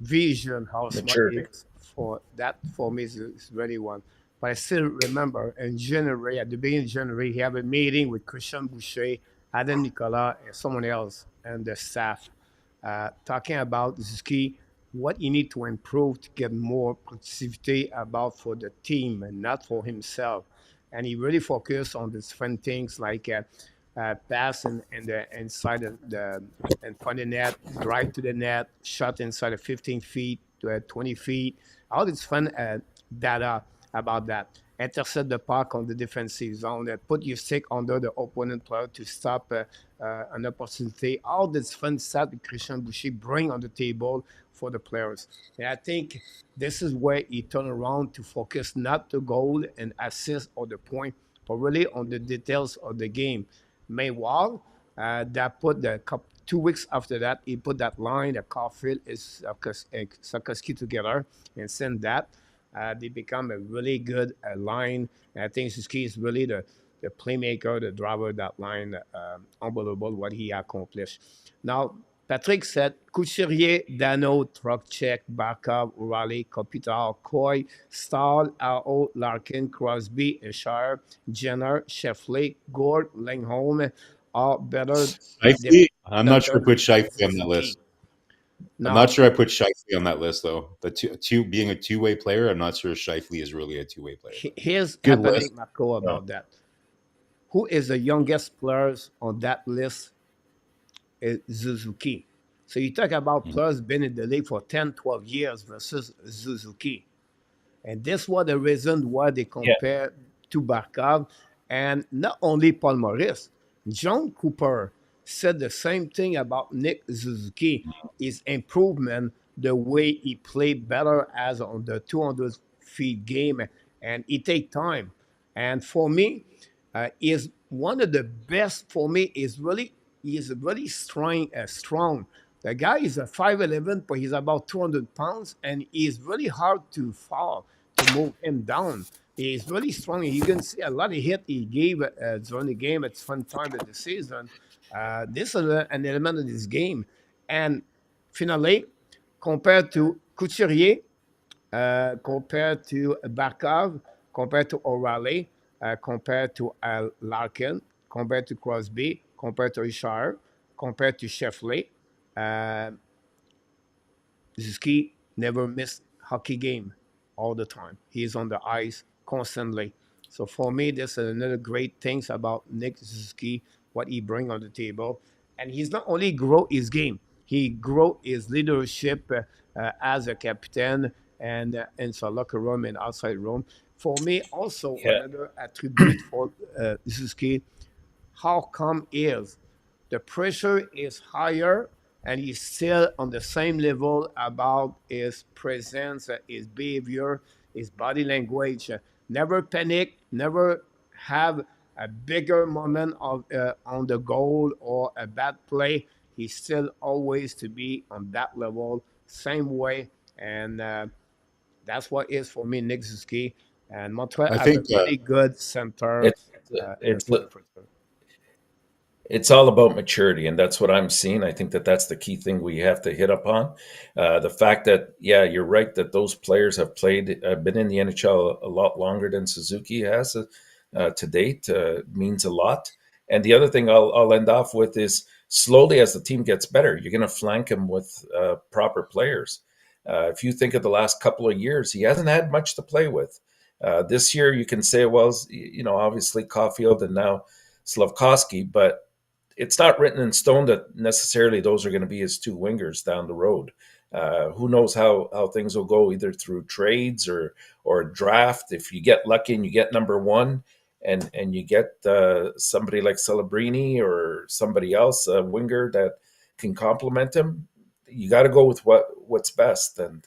vision, how smart he Maturity. is. For that, for me, is really one. But I still remember in January, at the beginning of January, he had a meeting with Christian Boucher, Adam Nicolas, and someone else, and the staff, talking about this is key, what he need to improve to get more productivity about for the team and not for himself. and he really focused on the different things like pass in the inside the in front of the net, drive to the net, shot inside of 15 feet to 20 feet. All this fun data about that. Intercept the puck on the defensive zone, put your stick under the opponent player to stop an opportunity. All this fun stuff that Christian Boucher bring on the table for the players. And I think this is where he turn around to focus not the goal and assist or the point, but really on the details of the game. Meanwhile, that put the 2 weeks after that, he put that line that Caulfield is Sakoski together and send that. They become a really good line. And I think Suzuki is really the playmaker, the driver of that line. Unbelievable what he accomplished. Now, Patrick said Couturier, Dano, Trocheck, Barkov, O'Reilly, Kopitar, Coy, Stahl, Ao, Larkin, Crosby, Ishar, Jenner, Sheffley, Gord, Langholm are better Shifley, I'm not sure I defender put than Shifley on that Suzuki. list. I'm not Now, sure I put Shifley on that list though. The two being a two-way player, I'm not sure Shifley is really a two-way player. But here's good happening, list. Marko, No. about that. Who is the youngest players on that list is Suzuki. So you talk about Mhm. players been in the league for 10, 12 years versus Suzuki. And this was the reason why they Yeah. compare to Barkov. And not only Paul Maurice, John Cooper said the same thing about Nick Suzuki. His improvement, the way he played better as on the 200 feet game, and it take time. And for me, is one of the best for me. He is really strong. Strong. The guy is a 5'11", but he's about 200 pounds, and he's really hard to fall to move him down. He's really strong. You can see a lot of hit he gave during the game at fun time of the season. This is an element of this game. And finally, compared to Couturier, compared to Barkov, compared to O'Reilly, compared to Larkin, compared to Crosby, compared to Ishar, compared to Sheffley, uh, Suzuki never missed hockey game all the time. He's on the ice constantly. So for me, this is another great things about Nick Suzuki, what he bring on the table. And he's not only grow his game, he grow his leadership as a captain and in the locker room and outside room. For me, also Yeah. another attribute for Suzuki, how come is the pressure is higher and he's still on the same level about his presence, his behavior, his body language. Never panic, never have a bigger moment of on the goal or a bad play. He's still always to be on that level, same way, and that's what is for me Nick Suzuki. And Montreal I have a think really good center It's in the it's center for sure. it's all about maturity, and that's what I'm seeing. I think that that's the key thing we have to hit upon. The fact that, yeah, you're right that those players have played, been in the NHL a lot longer than Suzuki has to date, means a lot. And the other thing I'll end off with is slowly as the team gets better, you're going to flank him with proper players. If you think of the last couple of years, he hasn't had much to play with. This year, you can say, well, obviously Caulfield and now Slavkovsky, but it's not written in stone that necessarily those are going to be his two wingers down the road. Who knows how things will go either through trades or a draft. If you get lucky and you get number one, and you get somebody like Celebrini or somebody else, a winger that can complement him, you got to go with what's best. And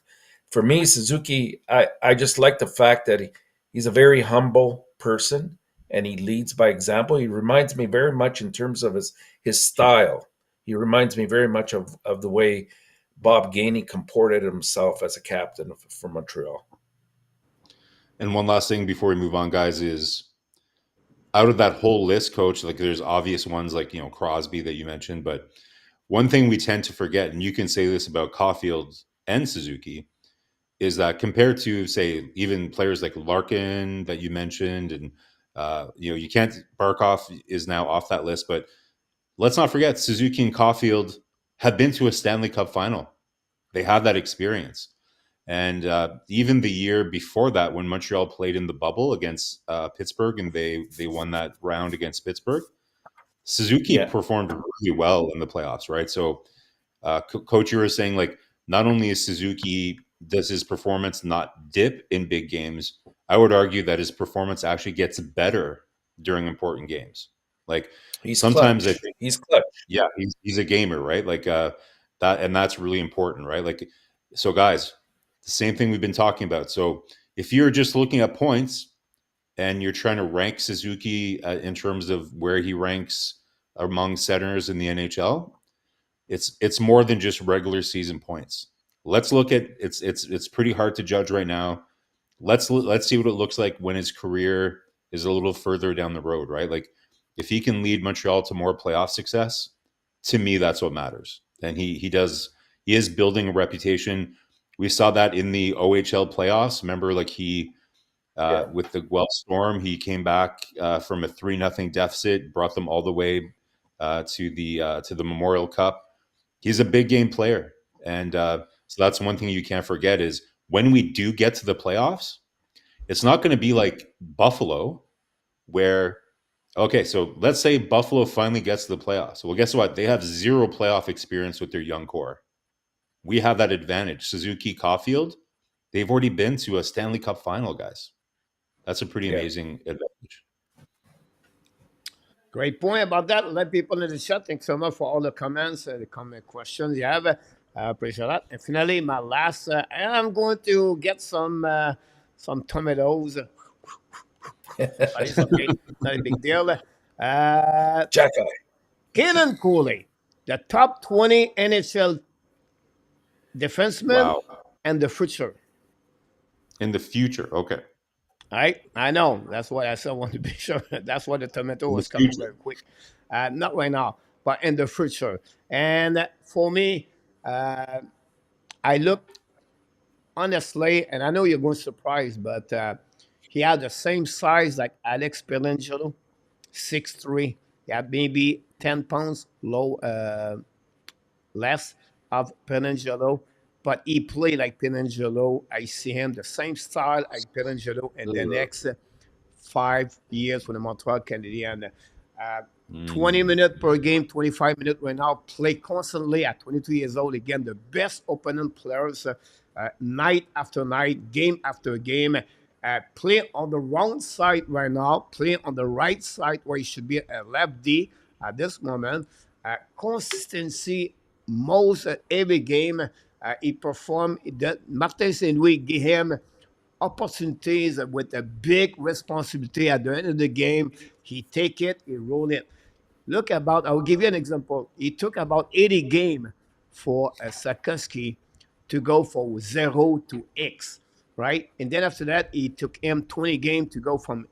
for me, Suzuki, I just like the fact that he's a very humble person and he leads by example. He reminds me very much in terms of his style. He reminds me very much of the way Bob Gainey comported himself as a captain for Montreal. And one last thing before we move on, guys, is out of that whole list, coach, like there's obvious ones like, Crosby that you mentioned, but one thing we tend to forget, and you can say this about Caulfield and Suzuki, is that compared to, say, even players like Larkin that you mentioned, and you can't. Barkov is now off that list, but let's not forget Suzuki and Caulfield have been to a Stanley Cup final. They have that experience, And even the year before that, when Montreal played in the bubble against Pittsburgh, and they won that round against Pittsburgh, Suzuki Yeah, performed really well in the playoffs, right? So, Coach, you were saying like not only is Suzuki does his performance not dip in big games, I would argue that his performance actually gets better during important games. Like he's sometimes I clutch. think, He's clutch. yeah, he's a gamer, right? Like that, and that's really important, right? Like, so guys, the same thing we've been talking about. So if you're just looking at points and you're trying to rank Suzuki in terms of where he ranks among centers in the NHL, it's more than just regular season points. Let's look at it's pretty hard to judge right now. Let's see what it looks like when his career is a little further down the road, right? Like if he can lead Montreal to more playoff success, to me that's what matters. And he does he is building a reputation. We saw that in the OHL playoffs. Remember, like he Yeah, with the Guelph Storm, he came back from a 3-0 deficit, brought them all the way to the Memorial Cup. He's a big game player, and so that's one thing you can't forget is when we do get to the playoffs, it's not going to be like Buffalo, where okay, so let's say Buffalo finally gets to the playoffs. Well, guess what? They have zero playoff experience with their young core. We have that advantage. Suzuki, Caulfield, they've already been to a Stanley Cup final, guys. That's a pretty yeah. amazing advantage. Great point about that. Let people in the chat. Thanks so much for all the comments, the comment questions you have. I appreciate that. And finally, my last, and I'm going to get some tomatoes, but it's okay. Not a big deal. Jack eye. Kaden Cooley, the top 20 NHL defenseman Wow. and the future. In the future, okay. I know. That's why I said I want to be sure. That's why the tomato In the was coming future. very quick. Not right now, but in the future. And for me, uh, I look honestly, and I know you're going to surprise, but he had the same size like Alex Pelangelo, 6'3". He had maybe 10 pounds less of Pelangelo, but he played like Pelangelo. I see him the same style like Pelangelo in the next 5 years for the Montreal Canadiens. Uh, 20 Mm. minutes per game, 25 minutes right now, play constantly at 22 years old. Again, the best opponent players night after night, game after game. Play on the wrong side right now, play on the right side where he should be a left D at this moment. Consistency most every game. He performed. Martin St. Louis gave him opportunities with a big responsibility at the end of the game. He take it, he roll it. Look about, I'll give you an example. He took about 80 game for Sakoski to go from 0 to X, right? And then after that, it took him 20 game to go from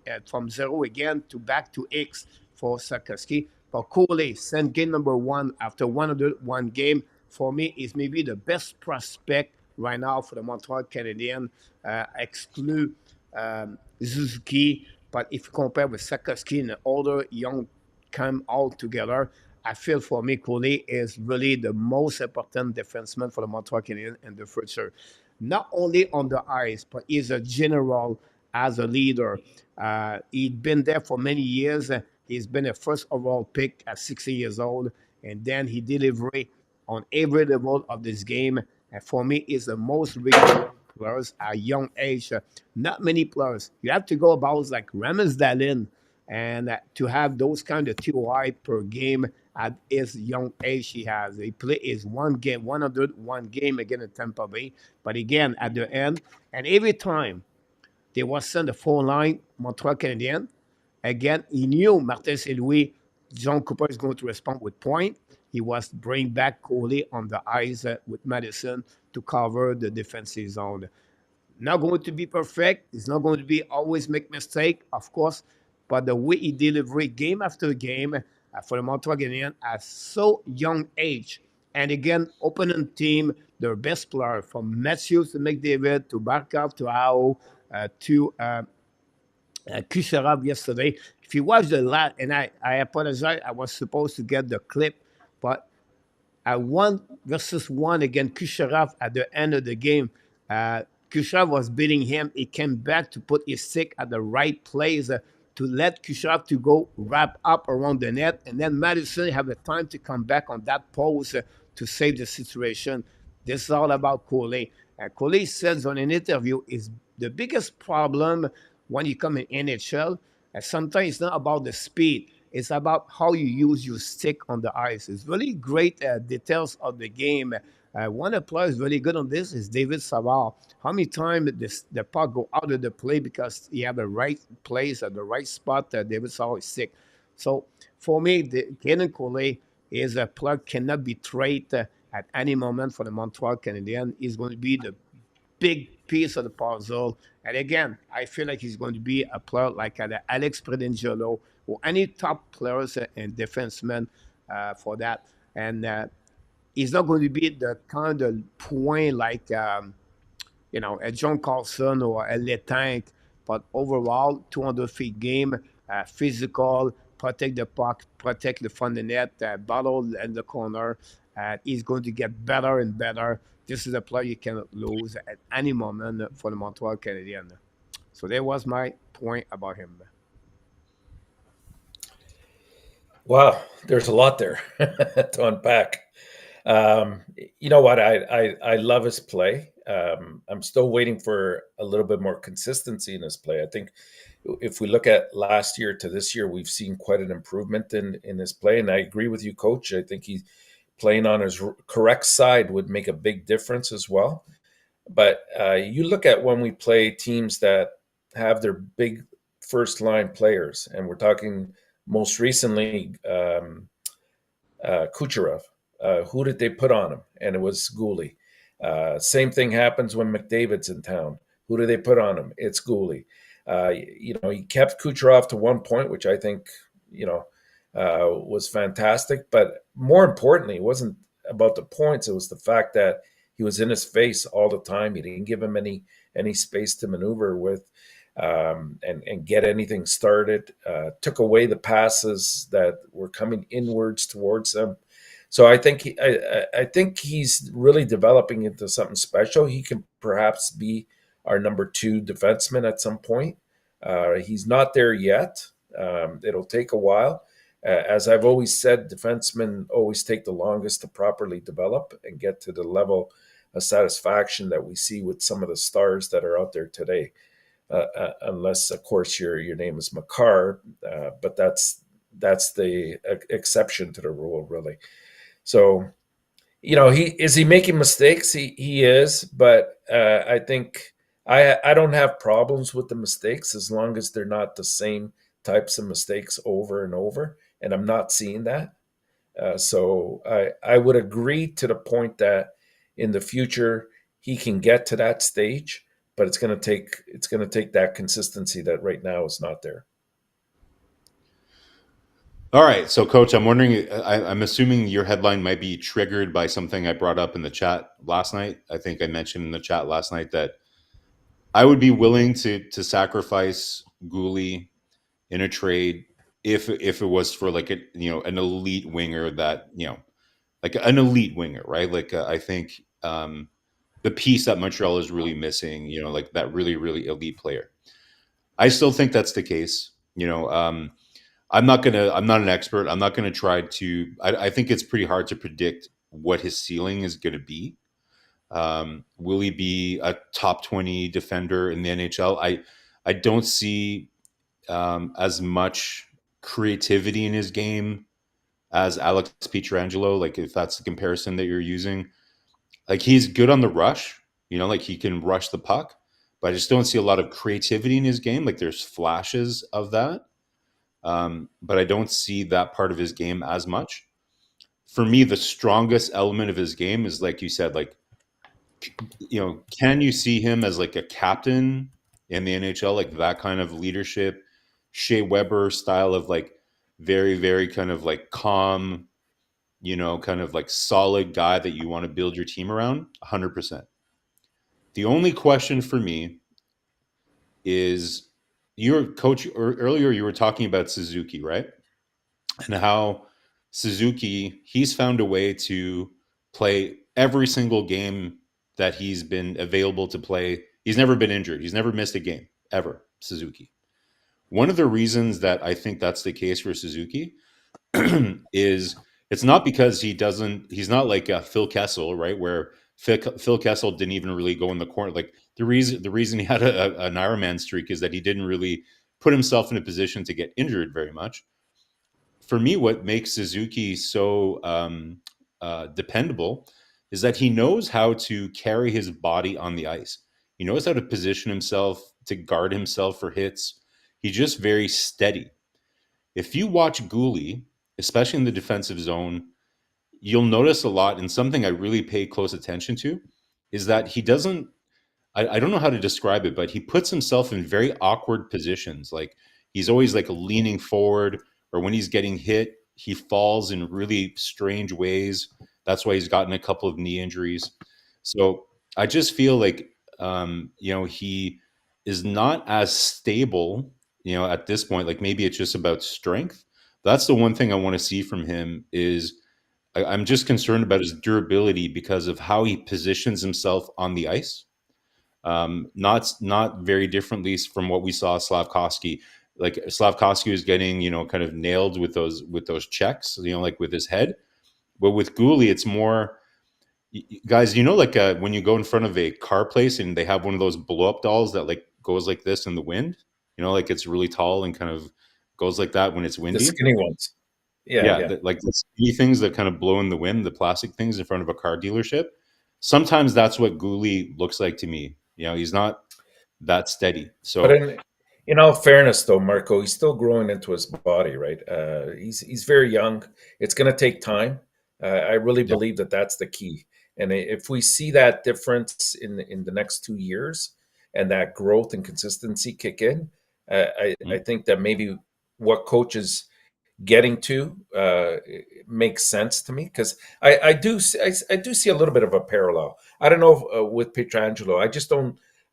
0 again to back to X for Sakoski. But Coley, sent game number 1 after 101 game, for me, is maybe the best prospect right now for the Montreal Canadiens, exclude Suzuki. But if you compare with Sakoski and the older young come all together, I feel for me, Cooley is really the most important defenseman for the Montreal Canadiens in the future. Not only on the ice, but he's a general as a leader. He'd been there for many years. He's been a first overall pick at 60 years old, and then he delivered on every level of this game. And for me, is the most regular players at young age. Not many players. You have to go about like Ramis Dalin and to have those kind of TOI per game at his young age he has. He play is one game, 101 game again in Tampa Bay. But again, at the end, and every time they was sent the phone line, Montreal Canadien, again, he knew Martin St. Louis, John Cooper is going to respond with point. He was bring back Coley on the ice with Madison to cover the defensive zone. Not going to be perfect. He's not going to be always make mistake, of course, but the way he delivered game after game for the Montreal Canadiens at so young age, and again, opponent team, their best player from Matthews to McDavid to Barkov to Ao to Kucherov yesterday. If you watch the last, and I apologize, I was supposed to get the clip, but at 1 versus 1 against Kucherov at the end of the game, Kucherov was beating him. He came back to put his stick at the right place to let Kucherov to go wrap up around the net, and then Madison have the time to come back on that pose to save the situation. This is all about Guhly. Guhly says on an interview is the biggest problem when you come in NHL. Sometimes it's not about the speed. It's about how you use your stick on the ice. It's really great details of the game. One of the players really good on this is David Savard. How many times the puck go out of the play because he have the right place at the right spot? David Savard is sick. So for me, the Kaden Guhly is a player cannot be traded at any moment for the Montreal Canadiens. He's going to be the big piece of the puzzle. And again, I feel like he's going to be a player like Alex Predangelo or any top players and defensemen for that. And he's not going to be the kind of point like a John Carlson or a Letank, but overall 200 feet game, physical, protect the puck, protect the front of the net, battle in the corner. He's going to get better and better. This is a player you cannot lose at any moment for the Montreal Canadiens. So that was my point about him. Wow, there's a lot there to unpack. You know what? I love his play. I'm still waiting for a little bit more consistency in his play. I think if we look at last year to this year, we've seen quite an improvement in his play. And I agree with you, Coach. I think he's playing on his correct side would make a big difference as well. But you look at when we play teams that have their big first line players, and we're talking most recently Kucherov. Who did they put on him? And it was Guhly. Same thing happens when McDavid's in town. Who do they put on him? It's Guhly. He kept Kucherov to one point, which I think, was fantastic. But more importantly, it wasn't about the points. It was the fact that he was in his face all the time. He didn't give him any space to maneuver with and get anything started. Took away the passes that were coming inwards towards them. So I think I think he's really developing into something special. He can perhaps be our number 2 defenseman at some point. He's not there yet. It'll take a while. As I've always said, defensemen always take the longest to properly develop and get to the level of satisfaction that we see with some of the stars that are out there today. Unless, of course, your name is Makar, but that's the exception to the rule, really. So, he making mistakes? He is, but I think I don't have problems with the mistakes as long as they're not the same types of mistakes over and over, and I'm not seeing that. So I would agree to the point that in the future he can get to that stage, but it's going to take that consistency that right now is not there. All right, so Coach, I'm wondering. I'm assuming your headline might be triggered by something I brought up in the chat last night. I think I mentioned in the chat last night that I would be willing to sacrifice Guhly in a trade if it was for like an elite winger that like an elite winger, right? Like I think the piece that Montreal is really missing, like that really really elite player. I still think that's the case. I'm not an expert. I'm not gonna try to. I think it's pretty hard to predict what his ceiling is gonna be. Will he be a top 20 defender in the NHL? I don't see as much creativity in his game as Alex Pietrangelo. Like if that's the comparison that you're using, like he's good on the rush. Like he can rush the puck, but I just don't see a lot of creativity in his game. Like there's flashes of that. But I don't see that part of his game as much. For me, the strongest element of his game is, like you said, like, can you see him as like a captain in the NHL, like that kind of leadership, Shea Weber style of like very, very kind of like calm, kind of like solid guy that you want to build your team around? 100%. The only question for me is, your coach earlier, you were talking about Suzuki, right? And how Suzuki, he's found a way to play every single game that he's been available to play. He's never been injured. He's never missed a game ever, Suzuki. One of the reasons that I think that's the case for Suzuki is it's not because he's not like Phil Kessel, right? Where Phil Kessel didn't even really go in the corner. Like the reason he had an Ironman streak is that he didn't really put himself in a position to get injured very much. For me, what makes Suzuki so dependable is that he knows how to carry his body on the ice. He knows how to position himself to guard himself for hits. He's just very steady. If you watch Guhly, especially in the defensive zone, you'll notice a lot, and something I really pay close attention to is that he doesn't, I don't know how to describe it, but he puts himself in very awkward positions. Like he's always like leaning forward, or when he's getting hit, he falls in really strange ways. That's why he's gotten a couple of knee injuries. So I just feel like, he is not as stable, at this point. Like maybe it's just about strength. That's the one thing I want to see from him is I'm just concerned about his durability because of how he positions himself on the ice. Not very differently from what we saw Slavkovsky. Like Slavkovsky was getting, kind of nailed with those checks, like with his head. But with Guhly, it's more, guys, like when you go in front of a car place and they have one of those blow up dolls that like goes like this in the wind, like it's really tall and kind of goes like that when it's The windy. skinny ones. Yeah, Yeah, yeah. like the skinny things that kind of blow in the wind, the plastic things in front of a car dealership. Sometimes that's what Guhly looks like to me. He's not that steady. But So in all fairness, though, Marco, he's still growing into his body, right? He's very young. It's going to take time. I really yeah. believe that that's the key. And if we see that difference in the next 2 years, and that growth and consistency kick in, I Mhm. think that maybe what coach is getting to makes sense to me, because I do see a little bit of a parallel. I don't know if, with Pietrangelo.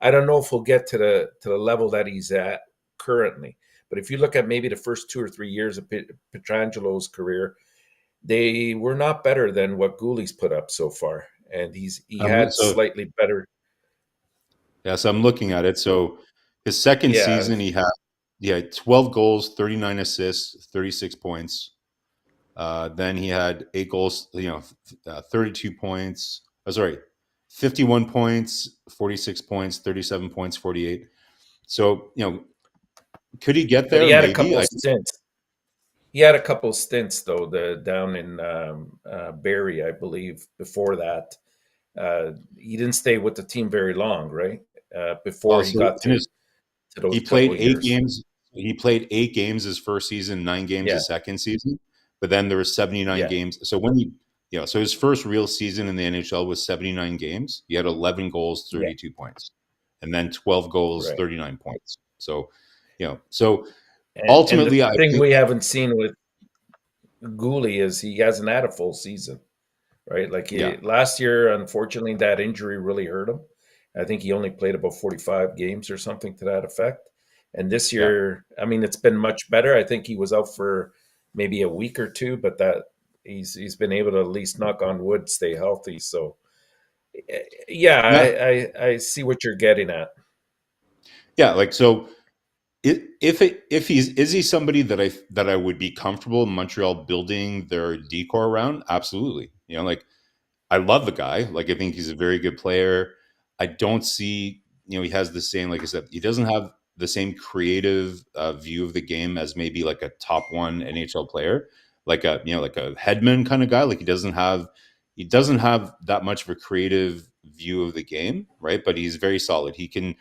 I don't know if he'll get to the level that he's at currently. But if you look at maybe the first 2 or 3 years of Pietrangelo's career, they were not better than what Guhly's put up so far, and he had So slightly better. yeah, so I'm looking at it. So his second Yeah, season, he had 12 goals, 39 assists, 36 points. Then he had 8 goals, 32 points. Oh, sorry, 51 points, 46 points, 37 points, 48. So, could he get but he there? had a Maybe. couple stints. He had a couple stints though, down in Barrie, I believe. Before that, he didn't stay with the team very long, right? Before he So got to he those played couple of eight years. games. He played 8 games his first season, 9 games Yeah, his second season. But then there were 79 yeah, games. So so his first real season in the NHL was 79 games. He had 11 goals, yeah, 32 points, and then 12 goals, right. 39 points. So, so And the ultimately, I thing think, we haven't seen with Guhly is he hasn't had a full season, right? Like yeah, last year, unfortunately, that injury really hurt him. I think he only played about 45 games or something to that effect. And this yeah. year, I mean, it's been much better. I think he was out for maybe a week or two, but that he's been able to at least, knock on wood, stay healthy. So yeah, Yeah, I see what you're getting at. yeah. Like so, if he somebody that I would be comfortable in Montreal building their decor around? Absolutely. Like I love the guy. Like I think he's a very good player. I don't see, he has the same, like I said, he doesn't have the same creative view of the game as maybe like a top one NHL player, like a Hedman kind of guy. Like he doesn't have that much of a creative view of the game, right? But he's very solid. He can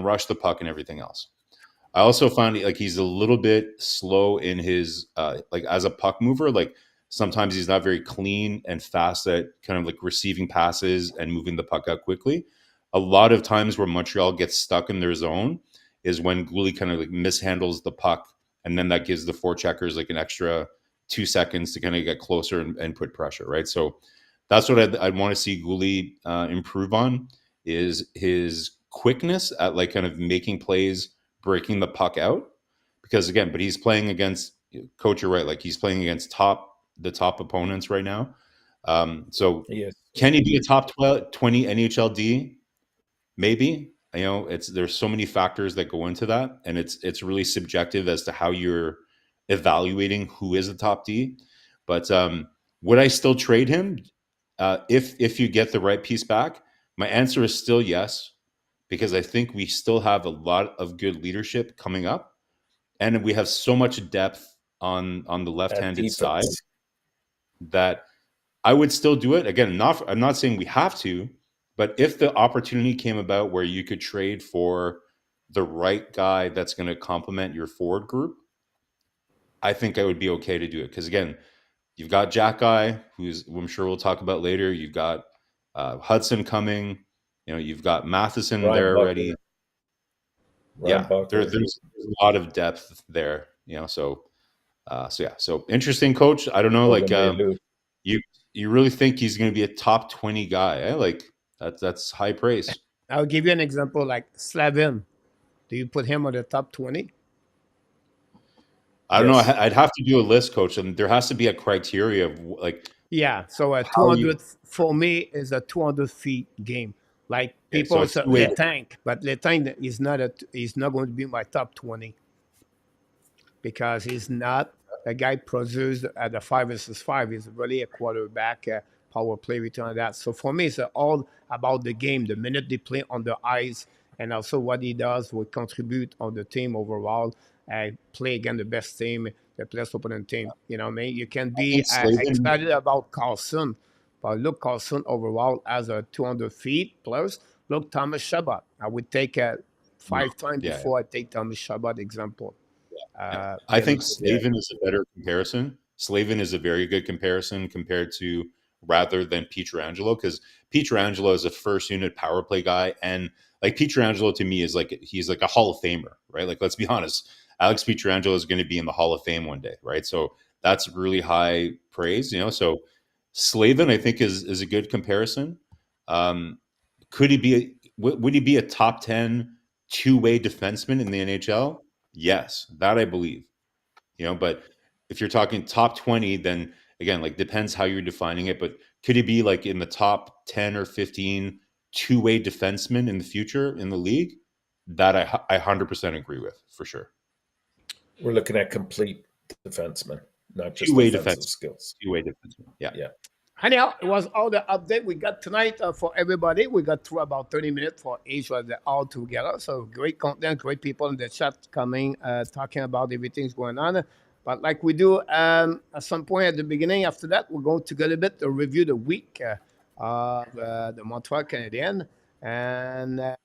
rush the puck and everything else. I also found like he's a little bit slow in his like as a puck mover. Like sometimes he's not very clean and fast at kind of like receiving passes and moving the puck out quickly. A lot of times where Montreal gets stuck in their zone is when Guhly kind of like mishandles the puck, and then that gives the forecheckers like an extra 2 seconds to kind of get closer and put pressure, right? So that's what I'd want to see Guhly improve on is his quickness at like kind of making plays, breaking the puck out. Because again, but he's playing against, coach, you're right, like he's playing against the top opponents right now. So Yes. can he be a top 20 NHLD? Maybe. There's so many factors that go into that, and it's really subjective as to how you're evaluating who is a top D. But would I still trade him if you get the right piece back? My answer is still yes, because I think we still have a lot of good leadership coming up, and we have so much depth on the At left-handed side defense. that I would still do it. Again, I'm not saying we have to, but if the opportunity came about where you could trade for the right guy that's going to complement your forward group, I think I would be okay to do it. Because again, you've got Jack Guy, who I'm sure we'll talk about later. You've got Hudson coming. You've got Matheson Ryan there already. Buckler. Ryan Yeah, Buckler. there's a lot of depth there. So interesting coach. I don't know, like Logan Mailloux. you you really think he's going to be a top 20 guy? Eh? Like that's high praise. I'll give you an example like Slavin. Do you put him on the top 20? I don't know. Yes. I'd have to do a list, coach, and there has to be a criteria of like Yeah, so a how you. 200 for me is a 200 feet game. Like Okay, so people a say two-way. Letang, but Letang is not going to be my top 20 because he's not a guy produced at the 5 versus 5. He's really a quarterback, power play return that. So for me, it's all about the game, the minute they play on the ice, and also what he does will contribute on the team overall. Play against the best team, the best opponent team. You know what I mean? You can I be think Slavin. excited about Carlson, but look, Carlson overall as a 200 feet plus. Look, Thomas Shabbat. I would take No, 5 times yeah, before I take Thomas Shabbat example. yeah. I Than think Yeah. Slavin is a better comparison. Slavin is a very good comparison compared to rather than Pietrangelo, because Pietrangelo is a first unit power play guy, and like Pietrangelo to me is like he's like a Hall of Famer, right? Like let's be honest, Alex Pietrangelo is going to be in the Hall of Fame one day, right? So that's really high praise. So Slavin, I think, is a good comparison. Um, could he be? Would he be a top 10 two-way defenseman in the NHL? Yes, that I believe. But if you're talking top 20, then again, like depends how you're defining it. But could he be like in the top 10 or 15 two-way defensemen in the future in the league? That I 100% agree with for sure. We're looking at complete defensemen, not just Two-way offensive defense, skills. two-way defenseman. Yeah. Yeah. Anyhow, it was all the update we got tonight for everybody. We got through about 30 minutes for each of the all together. So great content, great people in the chat coming, talking about everything's going on. But like we do at some point at the beginning, after that, we're going to get a bit to review the week of the Montreal Canadiens. And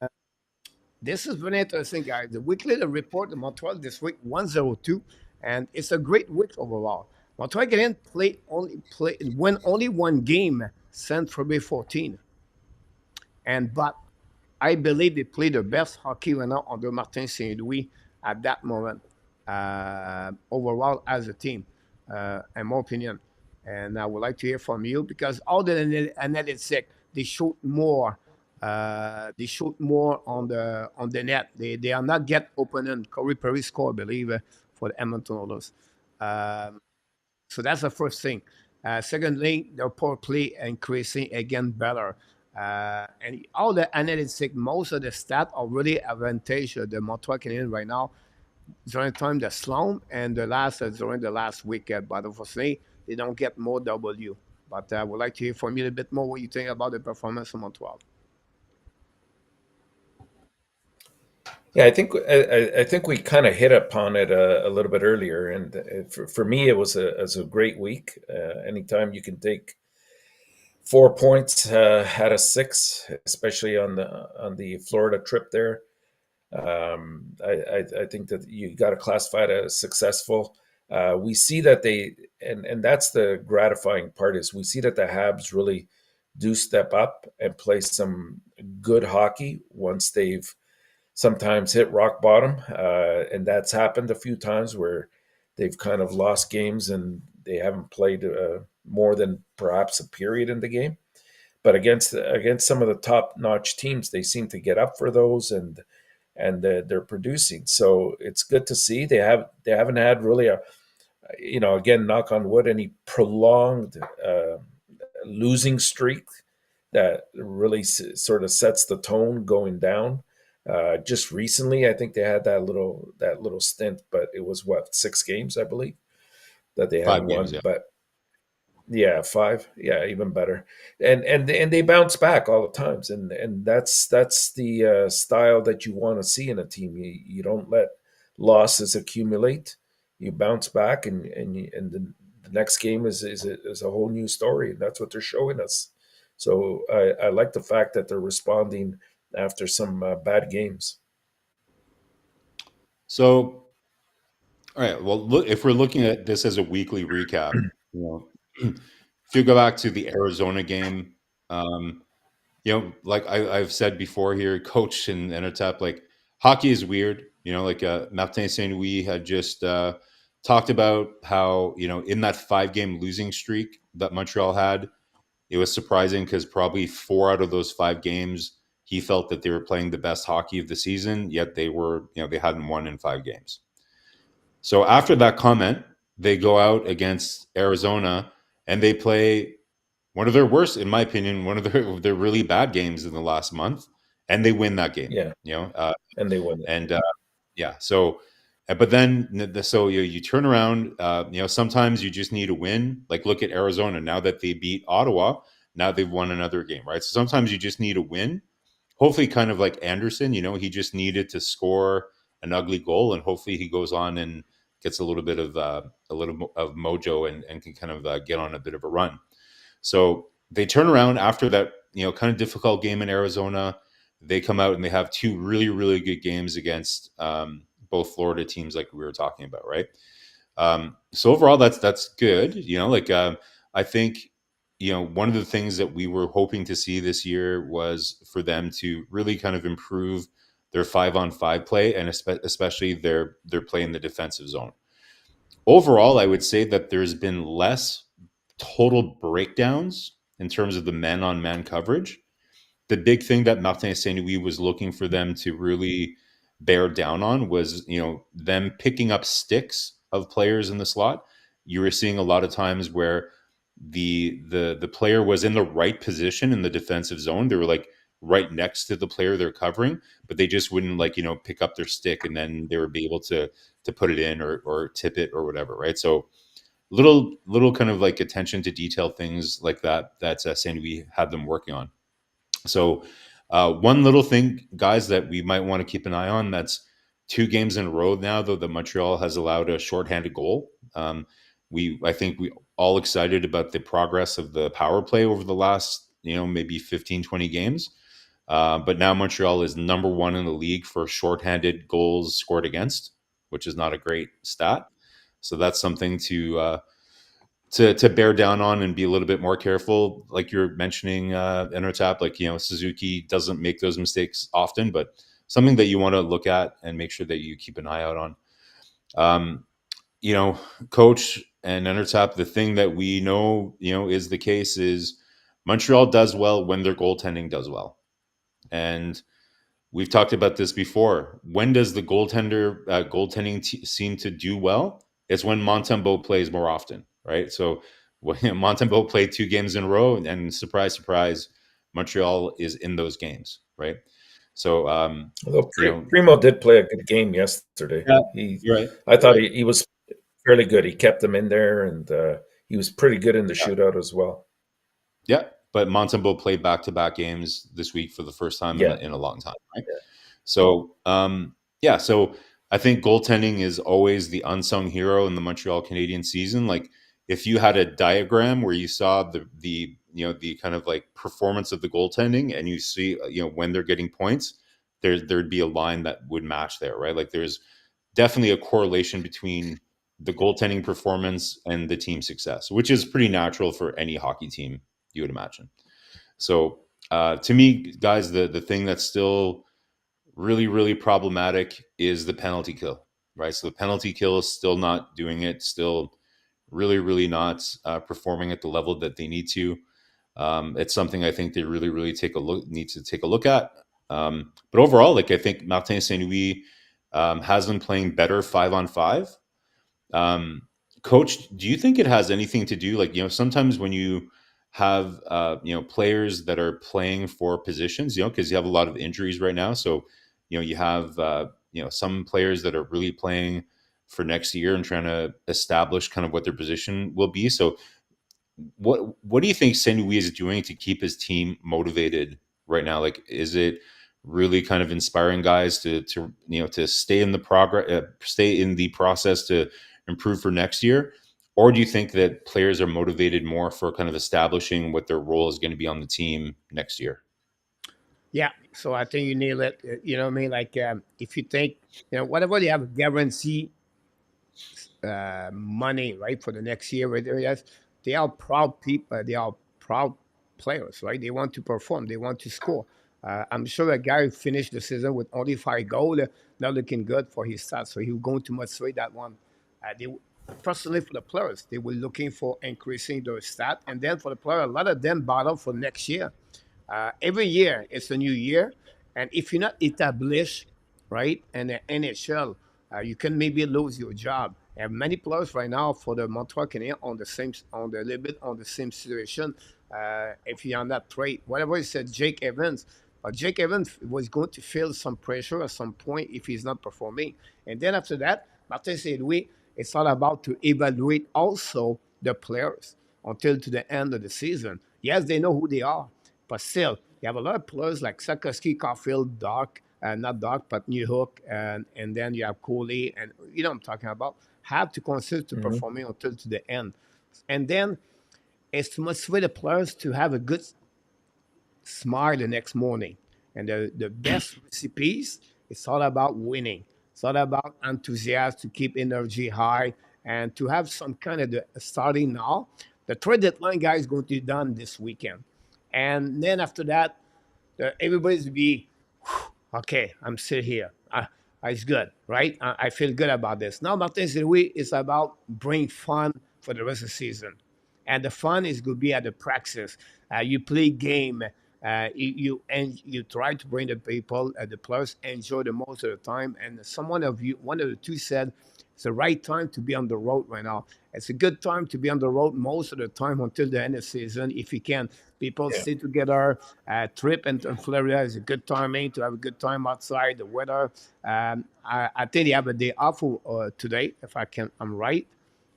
this is very interesting, guys. The weekly the report in Montreal this week 102, and it's a great week overall. Montreal Canadiens win only one game since February 14, but I believe they played the best hockey right now under Martin Saint Louis at that moment overall as a team, in my opinion. And I would like to hear from you because all the analytics they shoot more. They shoot more on the net. They are not get open and Corey Perry score, I believe, for the Edmonton Oilers. So that's the first thing. Secondly, their power play increasing again better. And all the analytics, most of the stats are really advantage the Montreal Canadiens right now. During the time the slump and during the last week, but unfortunately they don't get more W. But I would like to hear from you a bit more what you think about the performance of Montreal. Yeah, I think we kind of hit upon it a little bit earlier, and for me, it was a great week. Anytime you can take 4 points out of 6, especially on the Florida trip there, I think that you got to classify it as successful. We see that and that's the gratifying part is we see that the Habs really do step up and play some good hockey once they've sometimes hit rock bottom, and that's happened a few times where they've kind of lost games and they haven't played more than perhaps a period in the game. But against some of the top-notch teams, they seem to get up for those and they're producing. So it's good to see. They haven't had really again, knock on wood, any prolonged losing streak that really sort of sets the tone going down. Just recently, I think they had that little stint, but it was what, 6 games, I believe, that they hadn't 5 games, won. yeah. But yeah, 5. Yeah, even better. And they bounce back all the times, and that's the style that you want to see in a team. You don't let losses accumulate. You bounce back, and the next game is a whole new story, and that's what they're showing us. So I like the fact that they're responding after some bad games. So, all right. Well, look, if we're looking at this as a weekly recap, you know, if you go back to the Arizona game, um, like I've said before here, coach and Enortap, like hockey is weird. Like Martin Saint Louis had just talked about how, in that 5 game losing streak that Montreal had, it was surprising because probably 4 out of those 5 games, he felt that they were playing the best hockey of the season, yet they hadn't won in 5 games. So after that comment, they go out against Arizona and they play one of their worst, in my opinion, one of their really bad games in the last month, and they win that game. Yeah, and they win it. And yeah, so but then so you turn around. Sometimes you just need a win. Like look at Arizona now that they beat Ottawa. Now they've won another game, right? So sometimes you just need a win. Hopefully, kind of like Anderson, he just needed to score an ugly goal, and hopefully he goes on and gets a little bit of of mojo and can kind of get on a bit of a run. So they turn around after that, kind of difficult game in Arizona. They come out and they have 2 really, really good games against both Florida teams, like we were talking about, right? So overall, that's good. I think one of the things that we were hoping to see this year was for them to really kind of improve their 5-on-5 play and especially their play in the defensive zone. Overall, I would say that there's been less total breakdowns in terms of the man-on-man coverage. The big thing that Martin Saint-Louis was looking for them to really bear down on was, them picking up sticks of players in the slot. You were seeing a lot of times where the player was in the right position in the defensive zone. They were like right next to the player they're covering, but they just wouldn't pick up their stick and then they would be able to put it in or tip it or whatever, right? So little kind of like attention to detail things like that Saint Louis had them working on. So one little thing, guys, that we might want to keep an eye on, that's 2 games in a row now, though, that Montreal has allowed a shorthanded goal. I think we all excited about the progress of the power play over the last, maybe 15, 20 games. But now Montreal is number 1 in the league for shorthanded goals scored against, which is not a great stat. So that's something to bear down on and be a little bit more careful. Like you're mentioning, Enortap, Suzuki doesn't make those mistakes often, but something that you want to look at and make sure that you keep an eye out on. Coach and Enortap, the thing that we know, is the case is Montreal does well when their goaltending does well. And we've talked about this before. When does the goaltending seem to do well? It's when Montembeault plays more often, right? So when Montembeault played 2 games in a row, and surprise, surprise, Montreal is in those games, right? So, Although Primo did play a good game yesterday. yeah, you're right. I thought he was fairly good. He kept them in there, and he was pretty good in the shootout as well. Yeah, but Montembeault played back-to-back games this week for the first time in a long time, right? Yeah. So, so I think goaltending is always the unsung hero in the Montreal Canadiens season. Like if you had a diagram where you saw the kind of like performance of the goaltending and you see, when they're getting points, there'd be a line that would match there, right? Like there's definitely a correlation between the goaltending performance and the team success, which is pretty natural for any hockey team, you would imagine. So to me, guys, the thing that's still really, really problematic is the penalty kill, right? So the penalty kill is still not doing it, still really, really not performing at the level that they need to. It's something I think they really, really need to take a look at. But overall, I think Martin Saint Louis has been playing better 5-on-5. Coach, do you think it has anything to do, sometimes when you have players that are playing for positions, because you have a lot of injuries right now. So you have some players that are really playing for next year and trying to establish kind of what their position will be. So what do you think St. Louis is doing to keep his team motivated right now? Like, is it really kind of inspiring guys to stay in the stay in the process to improve for next year? Or do you think that players are motivated more for kind of establishing what their role is going to be on the team next year? Yeah, so I think you nail it. You know what I mean? Like, if you think, whatever they have a guarantee money, right, for the next year, right? Yes, they are proud people. They are proud players, right? They want to perform. They want to score. I'm sure a guy who finished the season with only 5 goals, not looking good for his stats. So he was going to motivate that one. They personally for the players, they were looking for increasing their stat, and then for the player, a lot of them battle for next year. Every year it's a new year, and if you're not established, right, in the NHL, you can maybe lose your job. And many players right now for the Montreal Canadiens on the little bit on the same situation. If you're on that trade, whatever he said, Jake Evans. But Jake Evans was going to feel some pressure at some point if he's not performing. And then after that, Martin said, it's all about to evaluate also the players until to the end of the season. Yes, they know who they are, but still, you have a lot of players like Sakoski, Caulfield, Doc, not Doc, but New Hook, and then you have Guhly, and you know what I'm talking about. Have to consider to Mhm. performing until to the end, and then it's to motivate the players to have a good smile the next morning. And the best recipes, it's all about winning. It's all about enthusiasm to keep energy high and to have some kind of starting now. The trade deadline guy is going to be done this weekend. And then after that, everybody's be, okay, I'm still here. It's good, right? I feel good about this. Now, Martin Louis is about bring fun for the rest of the season. And the fun is going to be at the practice. You play game. And you try to bring the people, the players, enjoy the most of the time. And one of the two said, it's the right time to be on the road right now. It's a good time to be on the road most of the time until the end of the season, if you can. People Yeah. stay together. Trip in Florida is a good timing to have a good time outside. The weather. I think they have a day off today, if I'm right.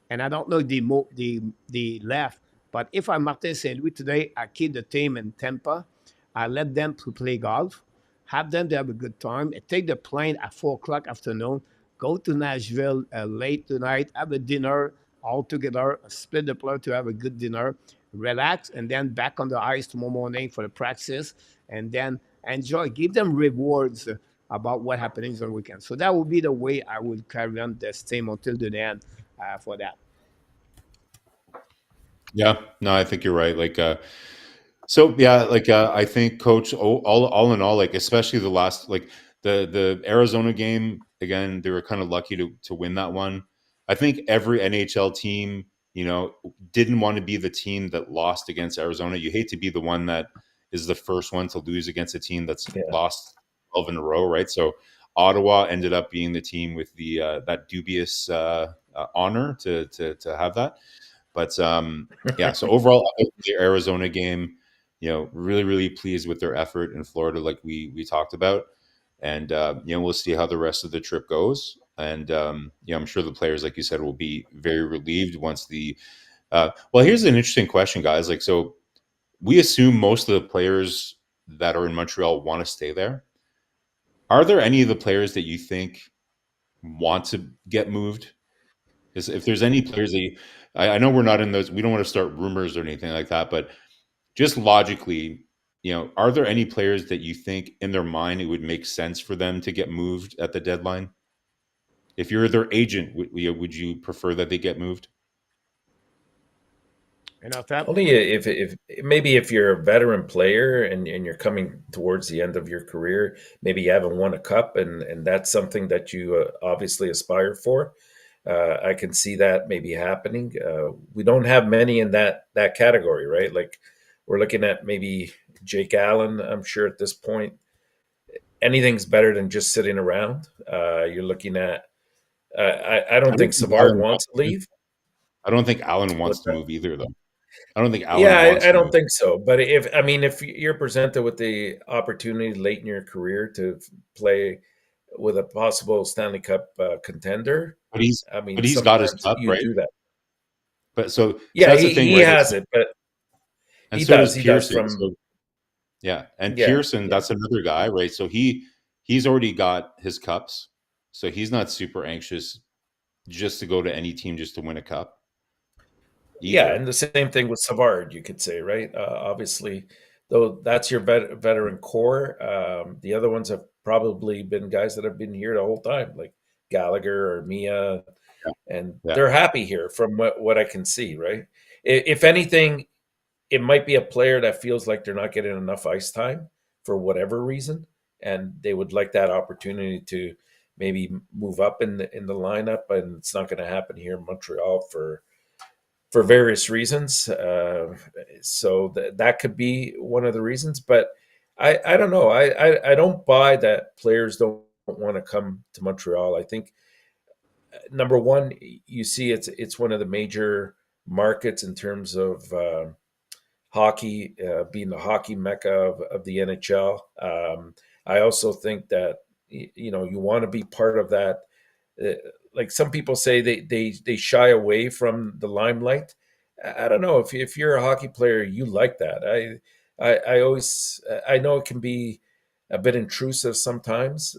And I don't know if they left. But if I'm Martin St. Louis today, I keep the team in Tampa. I let them to play golf, have them to have a good time. I take the plane at 4 o'clock afternoon, go to Nashville late tonight, have a dinner all together, split the plane to have a good dinner, relax, and then back on the ice tomorrow morning for the practice, and then enjoy. Give them rewards about what happens on the weekend. So that would be the way I would carry on this team until the end for that. Yeah, no, I think you're right. So yeah, I think coach all in all, like especially the last the Arizona game again, they were kind of lucky to win that one. I think every NHL team, didn't want to be the team that lost against Arizona. You hate to be the one that is the first one to lose against a team that's Yeah. lost 12 in a row, right? So Ottawa ended up being the team with the that dubious honor to have that. But yeah, so overall, the Arizona game, really, really pleased with their effort in Florida, like we talked about, and we'll see how the rest of the trip goes. And I'm sure the players, like you said, will be very relieved once the. Well, here's an interesting question, guys. Like, so we assume most of the players that are in Montreal want to stay there. Are there any of the players that you think want to get moved? If there's any players that I know we're not in those, we don't want to start rumors or anything like that, but just logically, are there any players that you think in their mind it would make sense for them to get moved at the deadline? If you're their agent, would you prefer that they get moved? And after that, Only if maybe if you're a veteran player and you're coming towards the end of your career, maybe you haven't won a cup and that's something that you obviously aspire for. I can see that maybe happening. We don't have many in that category, right? Like we're looking at maybe Jake Allen. I'm sure at this point, anything's better than just sitting around. You're looking at. I I don't think don't think Savard Allen wants wants to to. leave. I don't think Allen wants What's to that? move either, though. I don't think Yeah, Allen wants I don't to. think so. But if you're presented with the opportunity late in your career to play with a possible Stanley Cup contender, But he's I mean, but he's got his sometimes cup, you right? do that. But so Yeah, that's the he, thing, he right? Like, has it, but and he so does does. He does Pearson. from So yeah, and yeah, Pearson, yeah. that's another guy, right? So he's already got his cups, so he's not super anxious just to go to any team just to win a cup Yeah, either. and the same thing with Savard, you could say, right? Obviously, though that's your veteran core. The other ones have probably been guys that have been here the whole time, like Gallagher or Mia, Yeah, and yeah. they're happy here from what I can see, right? If anything, it might be a player that feels like they're not getting enough ice time for whatever reason, and they would like that opportunity to maybe move up in the lineup, and it's not going to happen here in Montreal for various reasons. So that could be one of the reasons, but I don't know. I don't buy that players don't want to come to Montreal. I think number one, you see it's one of the major markets in terms of hockey, being the hockey mecca of the NHL. I also think that you want to be part of that. Uh, like some people say, they shy away from the limelight. I don't know if you're a hockey player, you like that. I always I know it can be a bit intrusive sometimes,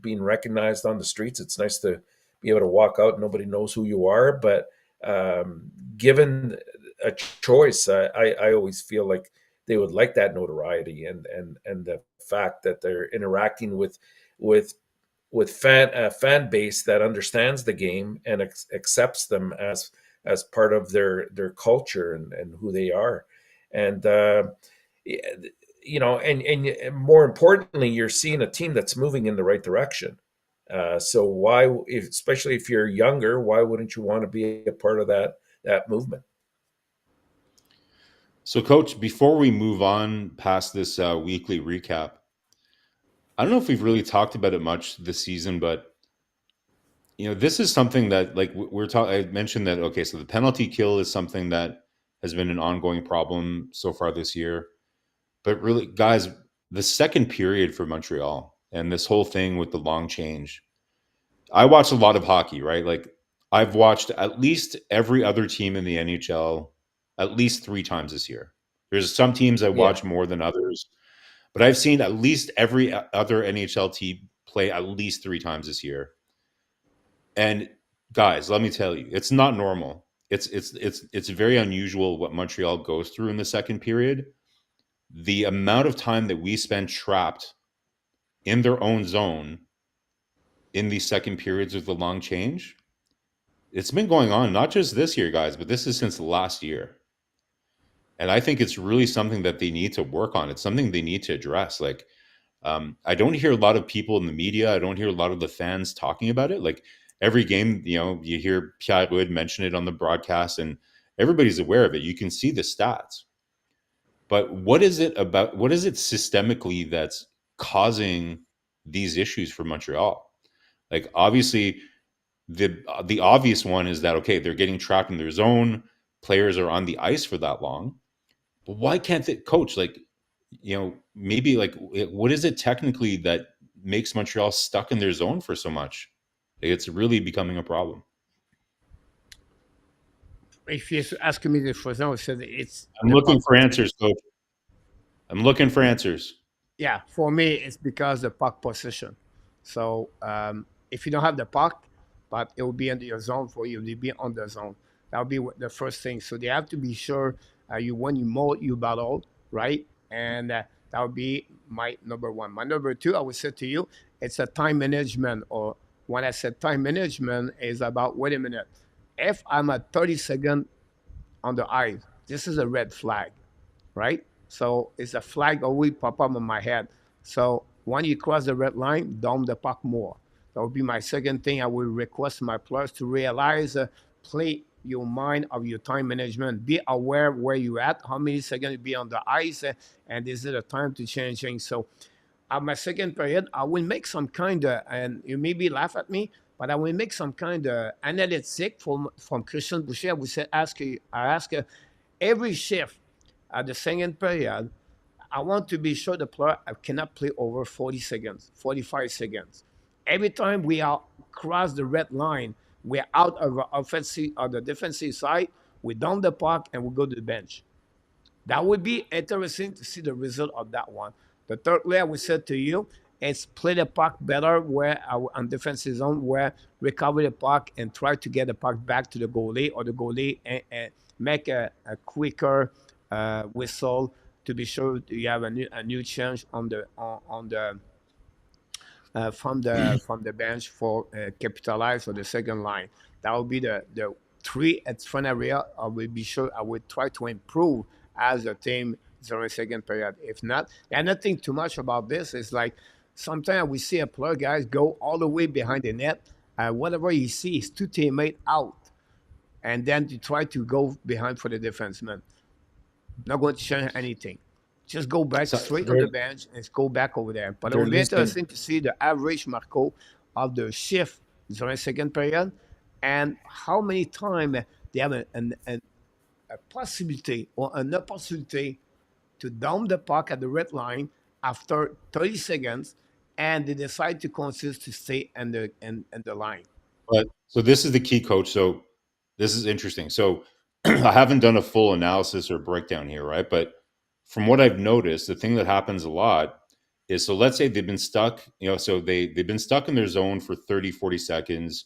being recognized on the streets. It's nice to be able to walk out and nobody knows who you are, but given a choice, I always feel like they would like that notoriety and the fact that they're interacting with fan base that understands the game and accepts them as part of their culture and who they are, and and more importantly, you're seeing a team that's moving in the right direction. So why, especially if you're younger, why wouldn't you want to be a part of that movement? So, Coach, before we move on past this weekly recap, I don't know if we've really talked about it much this season, but this is something that, like, we're talking. I mentioned that. Okay, so the penalty kill is something that has been an ongoing problem so far this year. But really, guys, the second period for Montreal and this whole thing with the long change. I watch a lot of hockey, right? Like, I've watched at least every other team in the NHL at least 3 times this year. There's some teams I Yeah, watch more than others, but I've seen at least every other NHL team play at least 3 times this year. And guys, let me tell you, it's not normal. It's very unusual what Montreal goes through in the second period. The amount of time that we spend trapped in their own zone in these second periods of the long change, it's been going on not just this year, guys, but this is since last year. And I think it's really something that they need to work on. It's something they need to address. Like, I don't hear a lot of people in the media. I don't hear a lot of the fans talking about it. Like, every game, you hear Pierre Wood mention it on the broadcast, and everybody's aware of it. You can see the stats. But what is it about? What is it systemically that's causing these issues for Montreal? Like, obviously, the obvious one is that, okay, they're getting trapped in their zone. Players are on the ice for that long. But why can't the coach, like, maybe, like, what is it technically that makes Montreal stuck in their zone for so much? It's really becoming a problem. If you're asking me the first, I would say that it's I'm the looking puck for possession. answers, coach. I'm looking for answers. Yeah, for me, it's because the puck position. So if you don't have the puck, but it will be in your zone for you, you'll be on the zone. That would be the first thing. So they have to be sure you when you mold, you battle, right? And that would be my number one. My number two, I would say to you, it's a time management. Or when I said time management, is about wait a minute. If I'm at 30 seconds on the ice, this is a red flag, right? So it's a flag always pop up on my head. So when you cross the red line, down the puck more. That would be my second thing. I will request my players to realize, play your mind of your time management. Be aware where you're at, how many seconds you be on the ice, and is it a time to change things. So at my second period, I will make some kind of, and you maybe laugh at me, but I will make some kind of analytic from Christian Boucher. I will say, I ask, every shift at the second period, I want to be sure the player cannot play over 40 seconds, 45 seconds. Every time we are cross the red line, we're out of the offensive or the defensive side, we down the puck and we go to the bench. That would be interesting to see the result of that one. The third layer we said to you is play the puck better where on defensive zone, where recover the puck and try to get the puck back to the goalie, or the goalie and make a quicker whistle to be sure you have a new change on the from the bench for capitalize for the second line. That will be the three at front area. I will be sure I will try to improve as a team during second period. If not, and nothing too much about this. It's like sometimes we see a player guys go all the way behind the net. Whatever you see is two teammates out, and then you try to go behind for the defenseman. Not going to change anything. Just go back So straight on the bench and go back over there. But it they're will be losing. interesting to see the average Marko of the shift during second period, and how many times they have a possibility or an opportunity to down the puck at the red line after 30 seconds, and they decide to consist to stay in the line. But so this is the key, coach. So this is interesting. So I haven't done a full analysis or breakdown here, right? But from what I've noticed, the thing that happens a lot is, so let's say they've been stuck, so they've been stuck in their zone for 30, 40 seconds.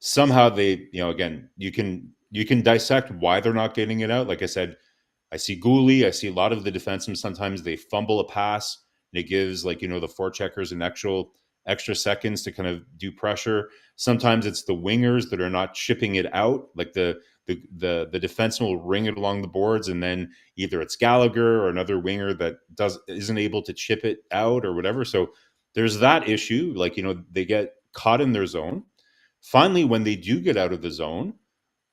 Somehow they, again, you can dissect why they're not getting it out. Like I said, I see Guhly. I see a lot of the defensemen. Sometimes they fumble a pass, and it gives, like, the forecheckers an extra seconds to kind of do pressure. Sometimes it's the wingers that are not shipping it out. Like the defenseman will ring it along the boards, and then either it's Gallagher or another winger that isn't able to chip it out or whatever. So there's that issue. Like, they get caught in their zone. Finally, when they do get out of the zone,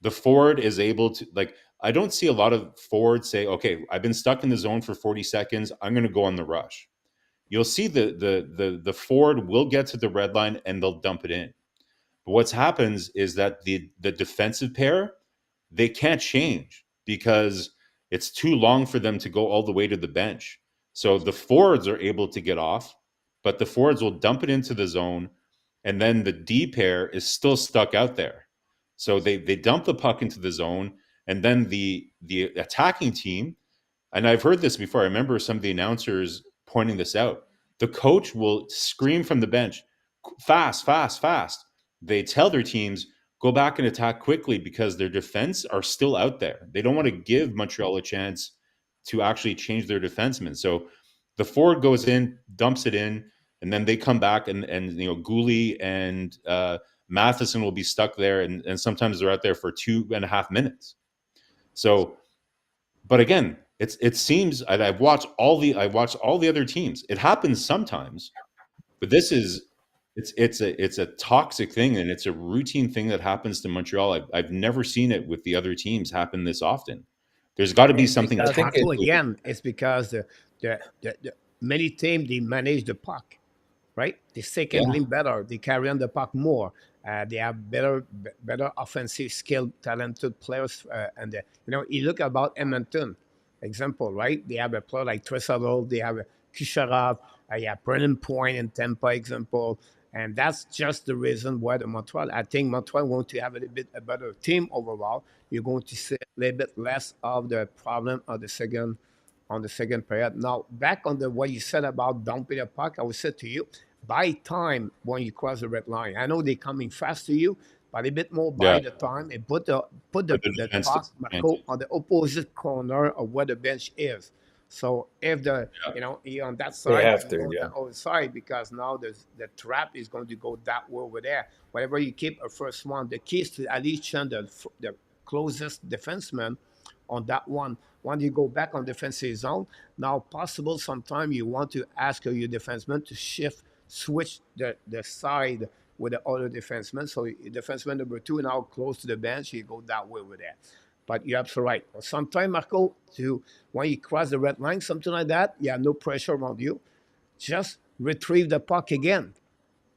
the forward is able to, like, I don't see a lot of forwards say, okay, I've been stuck in the zone for 40 seconds, I'm going to go on the rush. You'll see the forward will get to the red line and they'll dump it in. But what happens is that the defensive pair, they can't change because it's too long for them to go all the way to the bench. So the forwards are able to get off, but the forwards will dump it into the zone, and then the D pair is still stuck out there. So they dump the puck into the zone, and then the attacking team, and I've heard this before. I remember some of the announcers pointing this out. The coach will scream from the bench, fast, fast, fast. They tell their teams, go back and attack quickly because their defense are still out there. They don't want to give Montreal a chance to actually change their defensemen. So the forward goes in, dumps it in, and then they come back, and Guhly and Matheson will be stuck there, and sometimes they're out there for 2.5 minutes. So, but again, it seems, and I've watched all the other teams. It happens sometimes, but this is it's a toxic thing, and it's a routine thing that happens to Montreal. I've never seen it with the other teams happen this often. There's got to be It's something I because think it. Marco tactically. again. It's because the many teams they manage the puck, right? They stay Yeah, handling better. They carry on the puck more. They have better offensive skill, talented players. And you look about Edmonton, example, right? They have a player like Tresarol. They have a Kucherov. You have Brennan Point in Tampa, example. And that's just the reason why the Montreal. I think Montreal want to have a little bit a better team overall. You're going to see a little bit less of the problem of the second on the second period. Now, back on the what you said about dumping the puck, I would say to you, buy time when you cross the red line. I know they're coming fast to you, but a bit more yeah. buy the time and put the For the defense to puck, take Marco, advantage. on the opposite corner of where the bench is. So if Yeah. you're on that They side, have you to, go on yeah. the other side because now the trap is going to go that way over there. Whatever you keep a first one, the key is to at least change the closest defenseman on that one. When you go back on defensive zone, now possible sometime you want to ask your defenseman to switch the side with the other defenseman. So defenseman number two now close to the bench, you go that way with that. But you're absolutely right. Sometimes, Marco, to when you cross the red line, something like that, you have no pressure around you. Just retrieve the puck again,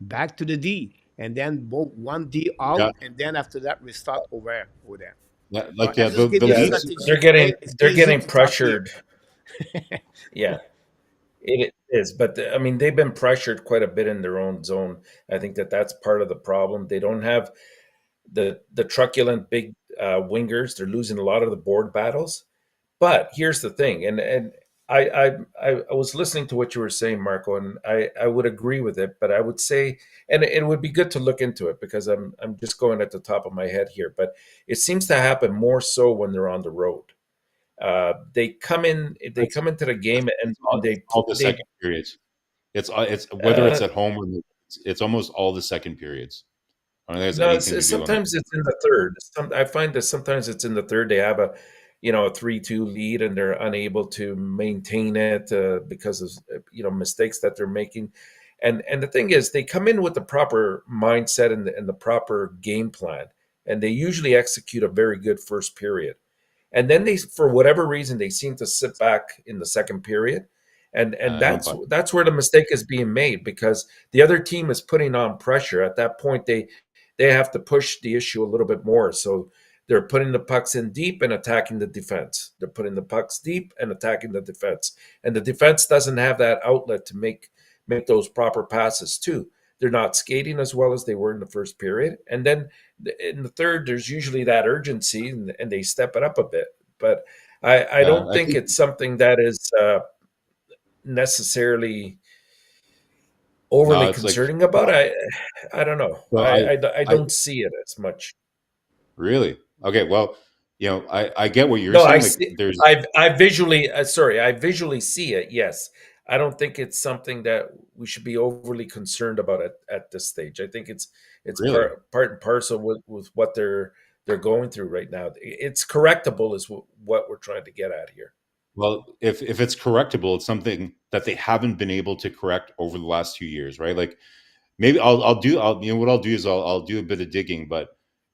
back to the D, and then both one D Yeah. out, and then after that restart over there. Well, I just give The you a Yeah, Leafs. strategy. they're Okay, getting it's they're easy getting to talk here. pressured. Yeah, it is. But I mean, they've been pressured quite a bit in their own zone. I think that's part of the problem. They don't have the truculent big wingers. They're losing a lot of the board battles. But here's the thing, and I was listening to what you were saying, Marco, and I would agree with it. But I would say, and it would be good to look into it because I'm just going at the top of my head here. But it seems to happen more so when they're on the road. They It's, come into the game and it's all the they second periods. It's whether it's uh, at home or it's almost all the second periods. I don't think it has no, anything to do on the. sometimes it's in the third. I find that sometimes it's in the third. They have a 3-2 lead, and they're unable to maintain it because of mistakes that they're making. And the thing is, they come in with the proper mindset and the proper game plan, and they usually execute a very good first period. And then they, for whatever reason, they seem to sit back in the second period, and I don't buy. that's where the mistake is being made because the other team is putting on pressure. At that point, they have to push the issue a little bit more. So they're putting the pucks in deep and attacking the defense. They're putting the pucks deep and attacking the defense, and the defense doesn't have that outlet to make those proper passes too. They're not skating as well as they were in the first period, and then in the third, there's usually that urgency, and they step it up a bit. But I don't I think think it's something that is necessarily no. overly It's like concerning about. I don't know. so I I don't see it as much. really okay. Well, I get what you're No, I saying. Like see. there's I visually. Sorry, I visually see it. Yes, I don't think it's something that we should be overly concerned about at this stage. I think it's really. part and parcel with what they're going through right now. It's correctable, is what we're trying to get at here. Well, if it's correctable, it's something that they haven't been able to correct over the last 2 years, right? Like maybe I'll what I'll do is I'll do a bit of digging, but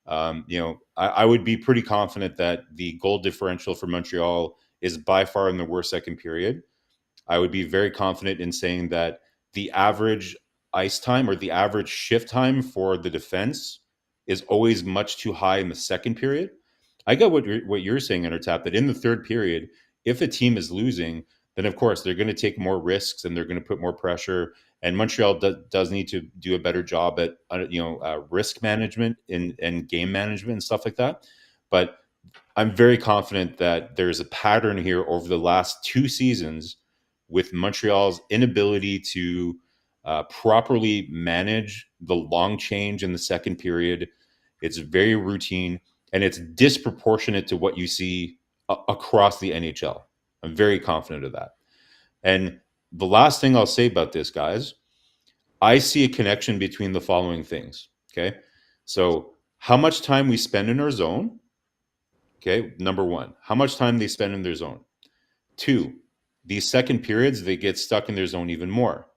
I would be pretty confident that the goal differential for Montreal is by far in the worst second period. I would be very confident in saying that the average ice time or the average shift time for the defense is always much too high in the second period. I get what you're saying, Enortap, that in the third period, if a team is losing, then of course they're going to take more risks and they're going to put more pressure. And Montreal does need to do a better job at risk management and game management and stuff like that. But I'm very confident that there's a pattern here over the last 2 seasons with Montreal's inability to properly manage the long change in the second period. It's very routine and it's disproportionate to what you see across the NHL. I'm very confident of that. And the last thing I'll say about this, guys, I see a connection between the following things. Okay. So, how much time we spend in our zone. Okay. Number one, how much time they spend in their zone. Two, these second periods, they get stuck in their zone even more.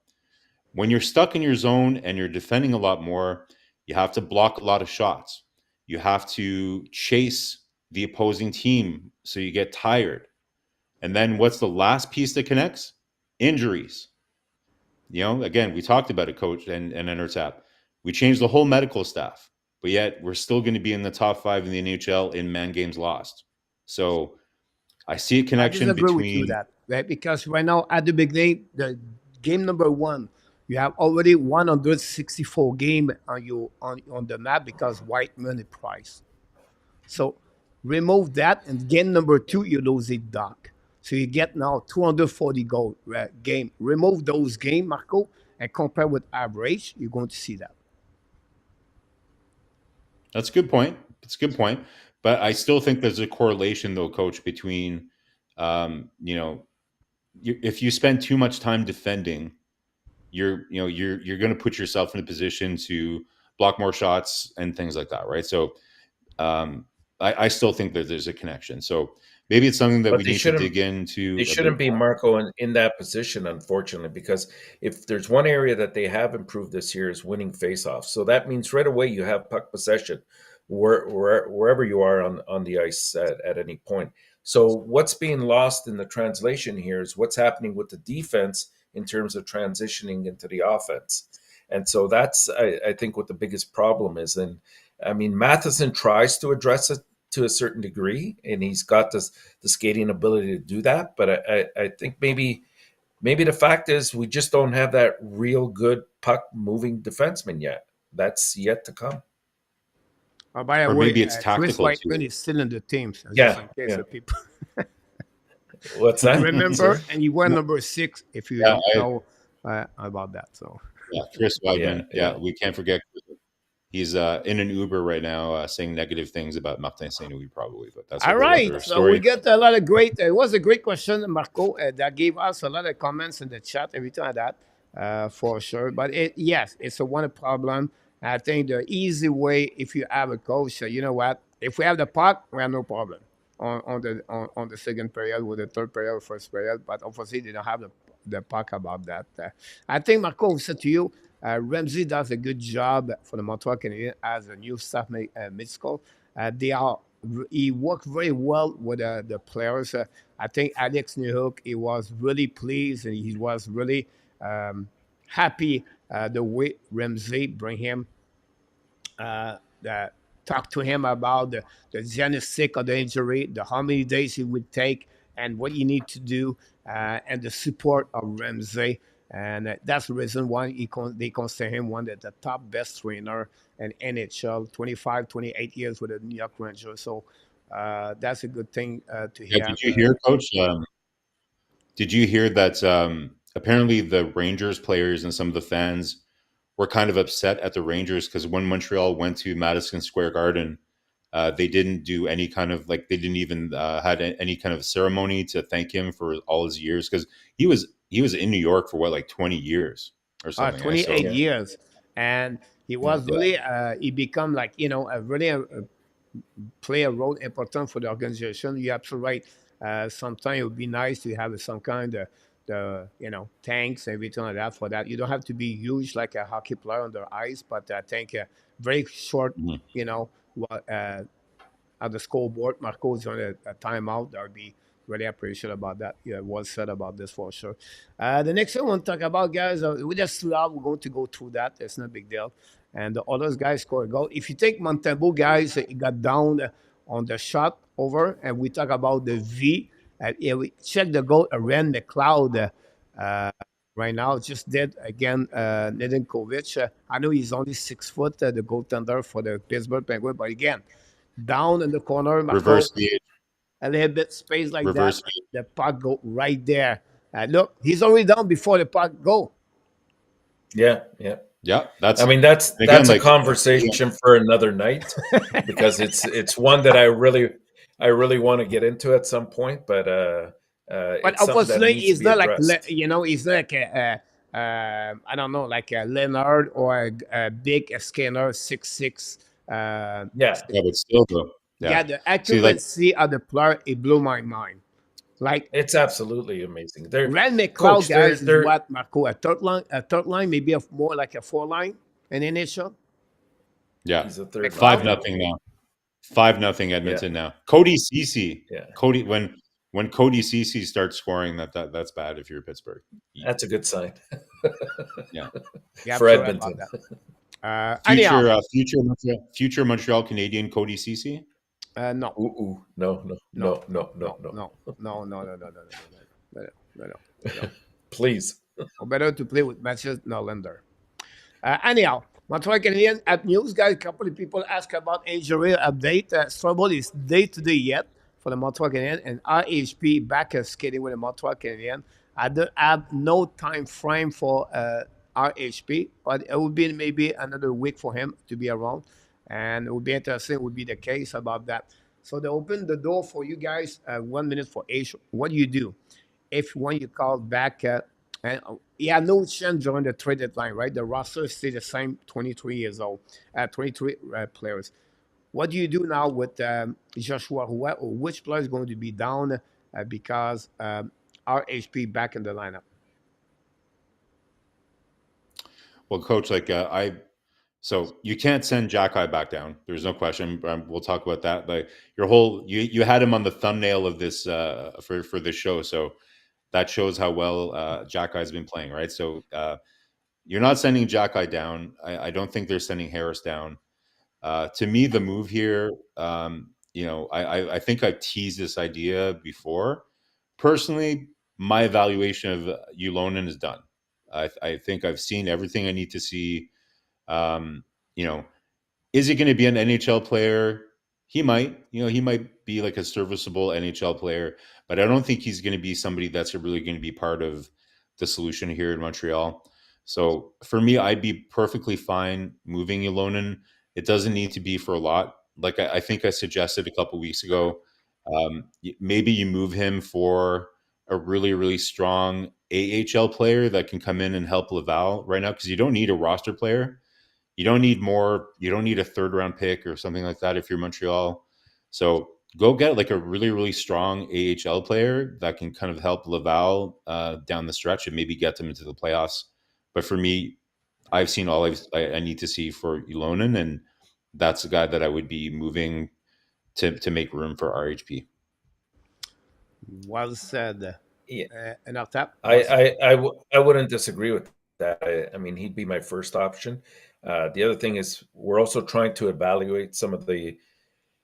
When you're stuck in your zone and you're defending a lot more, you have to block a lot of shots. You have to chase the opposing team so you get tired. And then what's the last piece that connects? Injuries. Again, we talked about it, coach and Enortap. We changed the whole medical staff, but yet we're still going to be in the top five in the NHL in man games lost. So I see a I connection disagree with you between. that, right? Because right now at the beginning, the game number one, you have already 164 game on the map because Whiteman is Price. So remove that, and game number two, you lose it, Doc. So you get now 240 goal game. Remove those game, Marco, and compare with average. You're going to see that. That's a good point. It's a good point. But I still think there's a correlation, though, coach, between, if you spend too much time defending, you're going to put yourself in a position to block more shots and things like that, right? So um, I still think that there's a connection. So maybe it's something that But we need to dig into they a bit shouldn't be, more. Marco, in that position, unfortunately, because if there's one area that they have improved this year is winning faceoffs. So that means right away you have puck possession wherever you are on the ice at any point. So what's being lost in the translation here is what's happening with the defense in terms of transitioning into the offense. And so that's, I think, what the biggest problem is. And I mean, Matheson tries to address it to a certain degree, and he's got the skating ability to do that. But I think maybe the fact is we just don't have that real good puck moving defenseman yet. That's yet to come. By the Or way, maybe it's Chris tactical Whiteman too. is still in the team, so just Yeah, in case yeah. of people. What's that? Remember, and he went number 6. If you Yeah, don't know about that, so yeah, Chris Yeah, Weidman. yeah. Yeah, we can't forget. He's in an Uber right now, saying negative things about Martin Saint Louis, probably, but that's a all whole right. other So we story. get a lot of great. It was a great question, Marco. That gave us a lot of comments in the chat, everything like that, for sure. But yes, it's a one problem. I think the easy way, if you have a coach, you know what? If we have the puck, we have no problem on the second period with the third period or first period. But obviously, they don't have the puck about that. I think Marco said to you, Ramsey does a good job for the Montreal Canadiens as a new staff mid-school. They are he worked very well with the players. I think Alex Newhook, he was really pleased and he was really happy the way Ramsey bring him the, talk to him about the genesis of the injury, the how many days it would take, and what you need to do, and the support of Ramsey. And that's the reason why they consider him one of the top best trainer in NHL, 25, 28 years with the New York Rangers. So that's a good thing to Yeah, hear. did you hear, Coach? Did you hear that apparently the Rangers players and some of the fans were kind of upset at the Rangers because when Montreal went to Madison Square Garden, they didn't do any kind of like they didn't even had any kind of ceremony to thank him for all his years because he was in New York for what, like 20 years or something. Eh? 28 So Yeah, years. And he yeah, was really, he become like, a really play a role important for the organization. You're absolutely right. Sometimes it would be nice to have some kind of tanks and everything like that for that. You don't have to be huge like a hockey player on the ice, but I think very short, mhm. at the scoreboard. Marco is on a timeout. That would be really appreciative about that. Yeah, well said about this for sure. The next thing I want to talk about, guys, we just threw out. We're going to go through that. It's not a big deal. And the others guys score a goal. If you take Montembeau, guys, he got down on the shot over, and we talk about the V. Yeah, we check the goal. Ren McLeod right now just did again. Nedenkovic. I know he's only 6 foot, the goaltender for the Pittsburgh Penguins, but again, down in the corner, Marco, reverse the a little bit space like that. reverse. The puck go right there. Look, he's already down before the puck go. yeah, yeah. Yeah, I that's mean, that's and again a like conversation for another night because it's one that I really want to get into at some point, but But it's something that unfortunately, needs to he's be not like addressed. he's not like I don't know, like a Leonard or a big Skinner 6'6". Yeah, yeah, but still though. Yeah, Yeah. the See, like accuracy of the player, it blew my mind. Like it's absolutely amazing. They're Rand McLeod, coach. guys, is They're what Marco, a third line, maybe a more like a 4 line in initial. yeah, he's a third line. McLeod. 5-0 now. 5-0 Yeah, Edmonton now. Cody Ceci. yeah. Cody when Cody Ceci starts scoring, that's bad if you're Pittsburgh. That's a good sign Yeah. Yeah, for absolutely about Edmonton. that. Anyhow, Future Montreal Canadian Cody Ceci. no, Ooh, no, no, no, no, no, no, no, no, no. no, no, no, no, no, no, no, no, no, no, no. Please. Or better to play with Matches Norlander. Anyhow, Montreal Canadiens at news, guys. A couple of people ask about injury update. Struggle is day to day yet for the Montreal Canadiens, and RHP back skating with the Montreal Canadiens. I don't have no time frame for RHP, but it would be maybe another week for him to be around, and it would be interesting. Would be the case about that. So they open the door for you guys. 1 minute for each. What do you do if when you call back? And yeah, no change during the trade deadline, right? The roster stay the same, 23 years old, 23 players. What do you do now with Joshua? Which player is going to be down because RHP back in the lineup? Well, coach, like so you can't send Jack back down. There's no question. We'll talk about that. Like you had him on the thumbnail of this for this show, so that shows how well Jack has been playing, right? So you're not sending Jack down. I don't think they're sending Harris down. To me, the move here, I think I've teased this idea before. Personally, my evaluation of Ylonen is done. I think I've seen everything I need to see. Um, you know, is he going to be an NHL player? He might. He might be like a serviceable NHL player, but I don't think he's going to be somebody that's really going to be part of the solution here in Montreal. So for me, I'd be perfectly fine moving Ylonen. It doesn't need to be for a lot. Like I think I suggested a couple weeks ago, maybe you move him for a really, really strong AHL player that can come in and help Laval right now, because you don't need a roster player. You don't need more. You don't need a third round pick or something like that if you're Montreal. So go get like a really, really strong AHL player that can kind of help Laval down the stretch and maybe get them into the playoffs. But for me, I've seen all I need to see for Ylonen, and that's the guy that I would be moving to make room for RHP. Well said. Yeah, Enortap. I wouldn't disagree with that. I mean, he'd be my first option. The other thing is we're also trying to evaluate some of the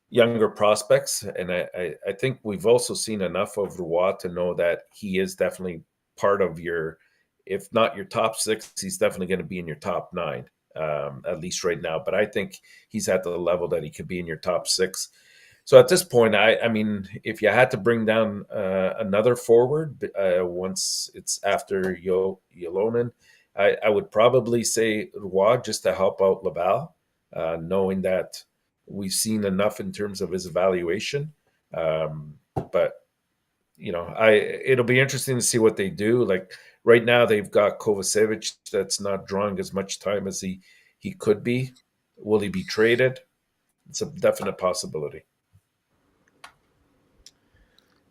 younger prospects, and I think we've also seen enough of Roy to know that he is definitely part of your, if not your top six, he's definitely going to be in your top nine, at least right now. But I think he's at the level that he could be in your top six. So at this point, I mean, if you had to bring down another forward once it's after Ylonen, I would probably say Roy, just to help out Laval, knowing that we've seen enough in terms of his evaluation. But it'll be interesting to see what they do. Like right now, they've got Kovacevic that's not drawing as much time as he could be. Will he be traded? It's a definite possibility.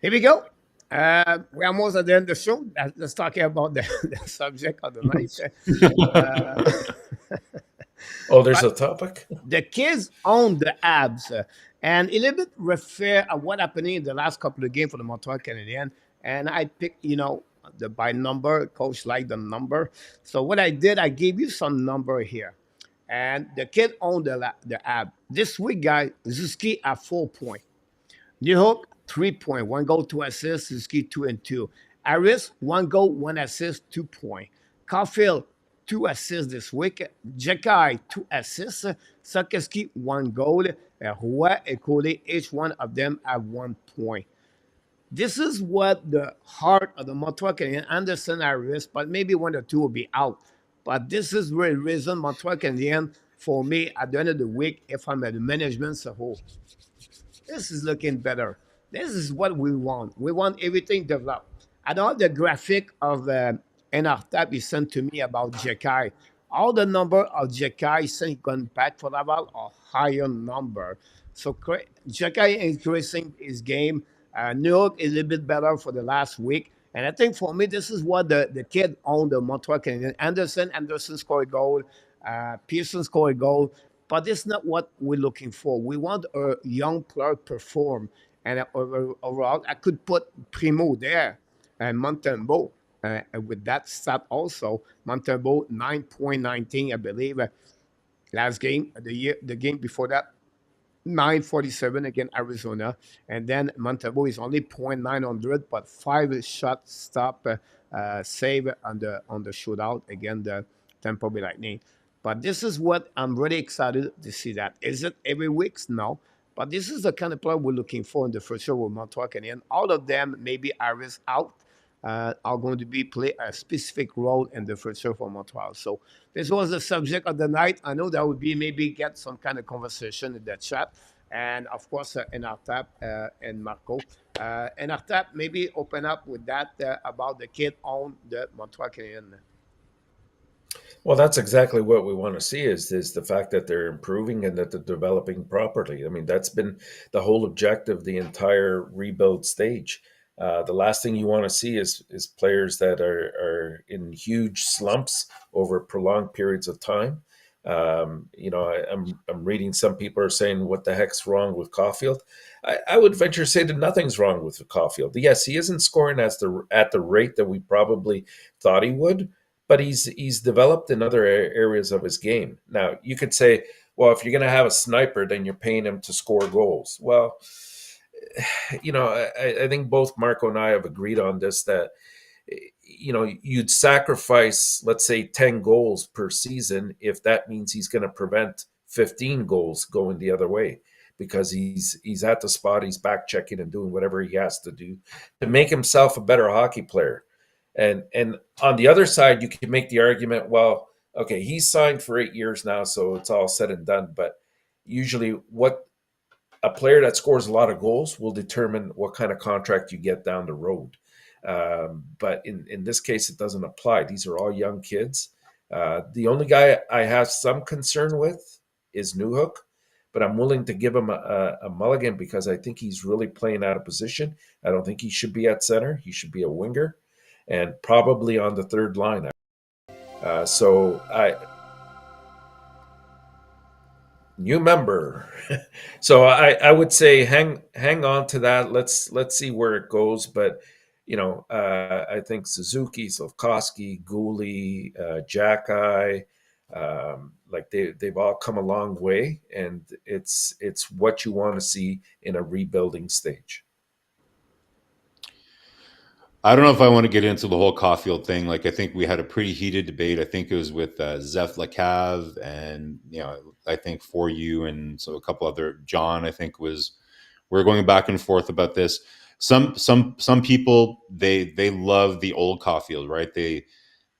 Here we go. We're almost at the end of the show. Let's talk about the subject of the night. Oh, there's a topic? The kids own the Habs. And a little bit refer at what happened in the last couple of games for the Montreal Canadiens. And I picked, the by number. Coach liked the number. So what I did, I gave you some number here. And the kid owned the Habs. This week, guys, Suzuki at 4 points. New Hook, 3 points. 1 goal, 2 assists. Suzuki, 2 and 2. Harris, 1 goal, 1 assist, 2 points. Caulfield, 2 assists this week. Jekai, 2 assists. Sakeski, 1 goal. Roy and Guhly, each one of them have 1 point. This is what the heart of the Montreal Canadiens, Anderson, Harris, but maybe 1 or 2 will be out. But this is the reason Montreal Canadiens, for me, at the end of the week, if I'm at the management, so this is looking better. This is what we want. We want everything developed. I don't have the graphic of Enortap he sent to me about Jekai. All the number of Jekai since gone back for Laval are higher number. So Jekai increasing his game. New York is a little bit better for the last week. And I think for me, this is what the kid on the Montreal Canadiens. Anderson scored a goal. Pearson scored a goal. But this is not what we're looking for. We want a young player perform. And overall, I could put Primo there and Montembeault with that stat also. Montembeault 9.19, I believe. Last game, the game before that, 947 against Arizona. And then Montembeault is only .900, but 5 shot stop save on the shootout against the Tampa Bay Lightning. But this is what I'm really excited to see that. Is it every week? No. But this is the kind of player we're looking for in the future with Montreal Canadiens. All of them, maybe Harris out, are going to play a specific role in the future for Montreal. So this was the subject of the night. I know that would be maybe get some kind of conversation in the chat. And of course, Enortap and Marko. Enortap, maybe open up with that about the kid on the Montreal Canadiens. Well, that's exactly what we want to see is the fact that they're improving and that they're developing properly. I mean, that's been the whole objective, the entire rebuild stage. The last thing you want to see is players that are in huge slumps over prolonged periods of time. I'm reading some people are saying, what the heck's wrong with Caulfield? I would venture to say that nothing's wrong with Caulfield. Yes, he isn't scoring at the rate that we probably thought he would, but he's developed in other areas of his game. Now, you could say, well, if you're going to have a sniper, then you're paying him to score goals. Well, I think both Marko and I have agreed on this, that you'd sacrifice, let's say, 10 goals per season if that means he's going to prevent 15 goals going the other way, because he's at the spot, he's back checking and doing whatever he has to do to make himself a better hockey player. And on the other side, you can make the argument, well, okay, he's signed for 8 years now, so it's all said and done. But usually, what a player that scores a lot of goals will determine what kind of contract you get down the road. But in this case, it doesn't apply. These are all young kids. The only guy I have some concern with is Newhook, but I'm willing to give him a mulligan because I think he's really playing out of position. I don't think he should be at center. He should be a winger and probably on the third line. So new member. So I would say hang on to that. Let's see where it goes. But I think Suzuki, Slafkovsky, Guhly, Jacky, like they've all come a long way, and it's what you want to see in a rebuilding stage. I don't know if I want to get into the whole Caulfield thing. Like, I think we had a pretty heated debate. I think it was with Zeph Lacav and, I think for you and so a couple other, John, I think we're going back and forth about this. Some people, they love the old Caulfield, right? They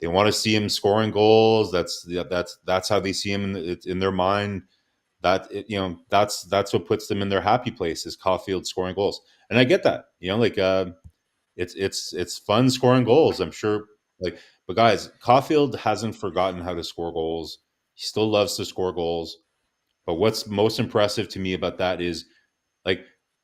want to see him scoring goals. That's how they see him in their mind. That's what puts them in their happy place, is Caulfield scoring goals. And I get that, it's fun scoring goals, I'm sure. But guys, Caulfield hasn't forgotten how to score goals. He still loves to score goals. But what's most impressive to me about that is,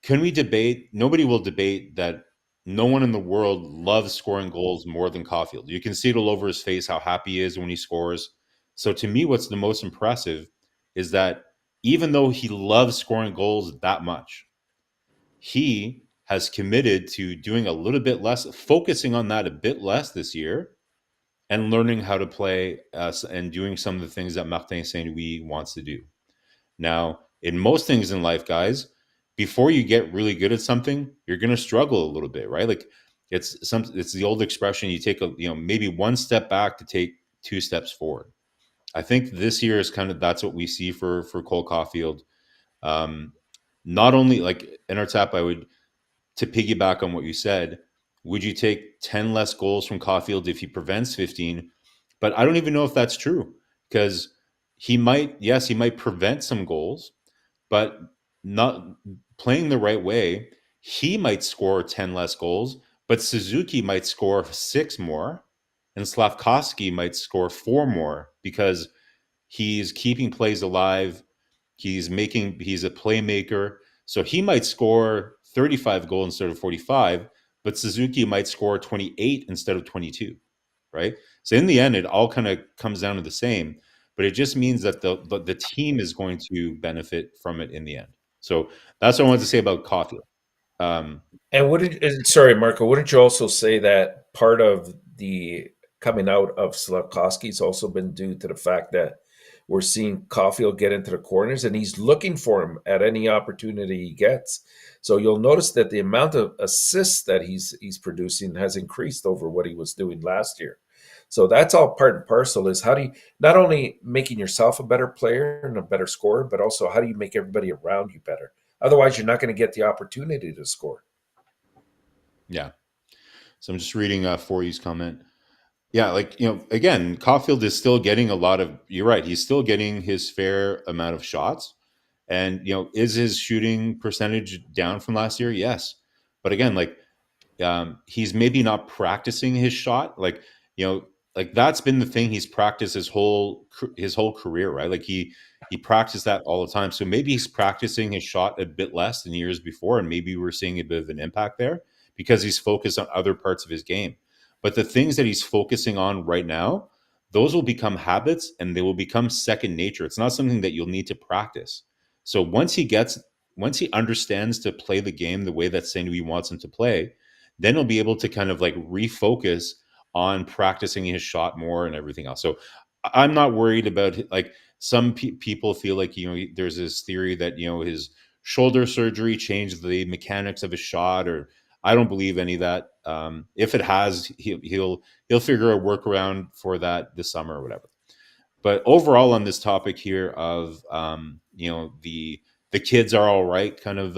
can we debate? Nobody will debate that no one in the world loves scoring goals more than Caulfield. You can see it all over his face how happy he is when he scores. So to me, what's the most impressive is that even though he loves scoring goals that much, he has committed to doing a little bit less, focusing on that a bit less this year, and learning how to play and doing some of the things that Martin Saint-Louis wants to do. Now, in most things in life, guys, before you get really good at something, you're going to struggle a little bit, right? It's the old expression, you take maybe one step back to take 2 steps forward. I think this year is that's what we see for Cole Caulfield. Not only Enortap, to piggyback on what you said, would you take 10 less goals from Caulfield if he prevents 15? But I don't even know if that's true, because he might prevent some goals, but not playing the right way, he might score 10 less goals, but Suzuki might score 6 more, and Slafkovsky might score 4 more, because he's keeping plays alive. He's a playmaker. So he might score 35 goals instead of 45, but Suzuki might score 28 instead of 22, right? So in the end, it all kind of comes down to the same, but it just means that the team is going to benefit from it in the end. So that's what I wanted to say about Caulfield. And sorry, Marko, wouldn't you also say that part of the coming out of Slafkovsky has also been due to the fact that we're seeing Caulfield get into the corners, and he's looking for him at any opportunity he gets. So you'll notice that the amount of assists that he's producing has increased over what he was doing last year. So that's all part and parcel, is how do you not only making yourself a better player and a better scorer, but also how do you make everybody around you better? Otherwise, you're not going to get the opportunity to score. Yeah. So I'm just reading Forey's comment. Yeah, again, Caulfield is still getting a lot of, you're right, he's still getting his fair amount of shots. And, is his shooting percentage down from last year? Yes. But again, he's maybe not practicing his shot. That's been the thing he's practiced his whole career, right? He practiced that all the time. So maybe he's practicing his shot a bit less than years before. And maybe we're seeing a bit of an impact there because he's focused on other parts of his game. But the things that he's focusing on right now, those will become habits and they will become second nature. It's not something that you'll need to practice. So once he understands to play the game the way that Saint-Louis wants him to play, then he'll be able to kind of refocus on practicing his shot more and everything else. So I'm not worried about Some people feel like, there's this theory that, his shoulder surgery changed the mechanics of his shot, or I don't believe any of that. If it has, he'll figure a workaround for that this summer or whatever. But overall, on this topic here of the kids are all right kind of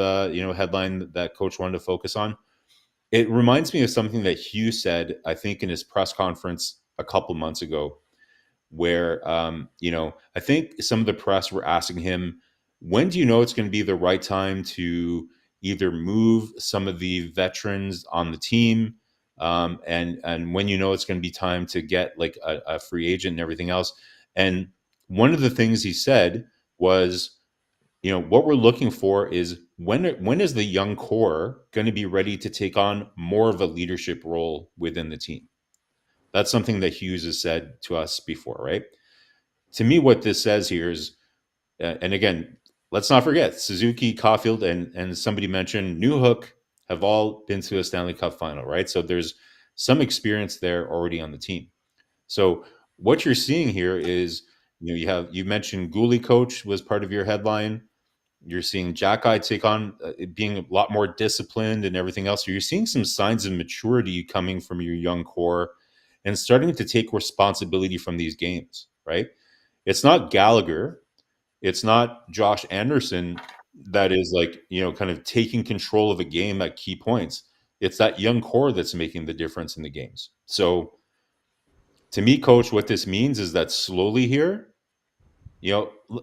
headline that coach wanted to focus on, it reminds me of something that Hughes said, I think, in his press conference a couple months ago, where I think some of the press were asking him, when do you know it's going to be the right time to either move some of the veterans on the team, and when you know it's going to be time to get like a free agent and everything else. And one of the things he said was, what we're looking for is when is the young core going to be ready to take on more of a leadership role within the team. That's something that Hughes has said to us before, right? To me, what this says here is, and again, let's not forget Suzuki, Caulfield, and somebody mentioned Newhook have all been to a Stanley Cup final, right? So there's some experience there already on the team. So what you're seeing here is, you mentioned Guhly coach was part of your headline. You're seeing Jack take on being a lot more disciplined and everything else. So you're seeing some signs of maturity coming from your young core and starting to take responsibility from these games, right? It's not Gallagher. It's not Josh Anderson that is like, kind of taking control of a game at key points. It's that young core that's making the difference in the games. So to me, coach, what this means is that slowly here,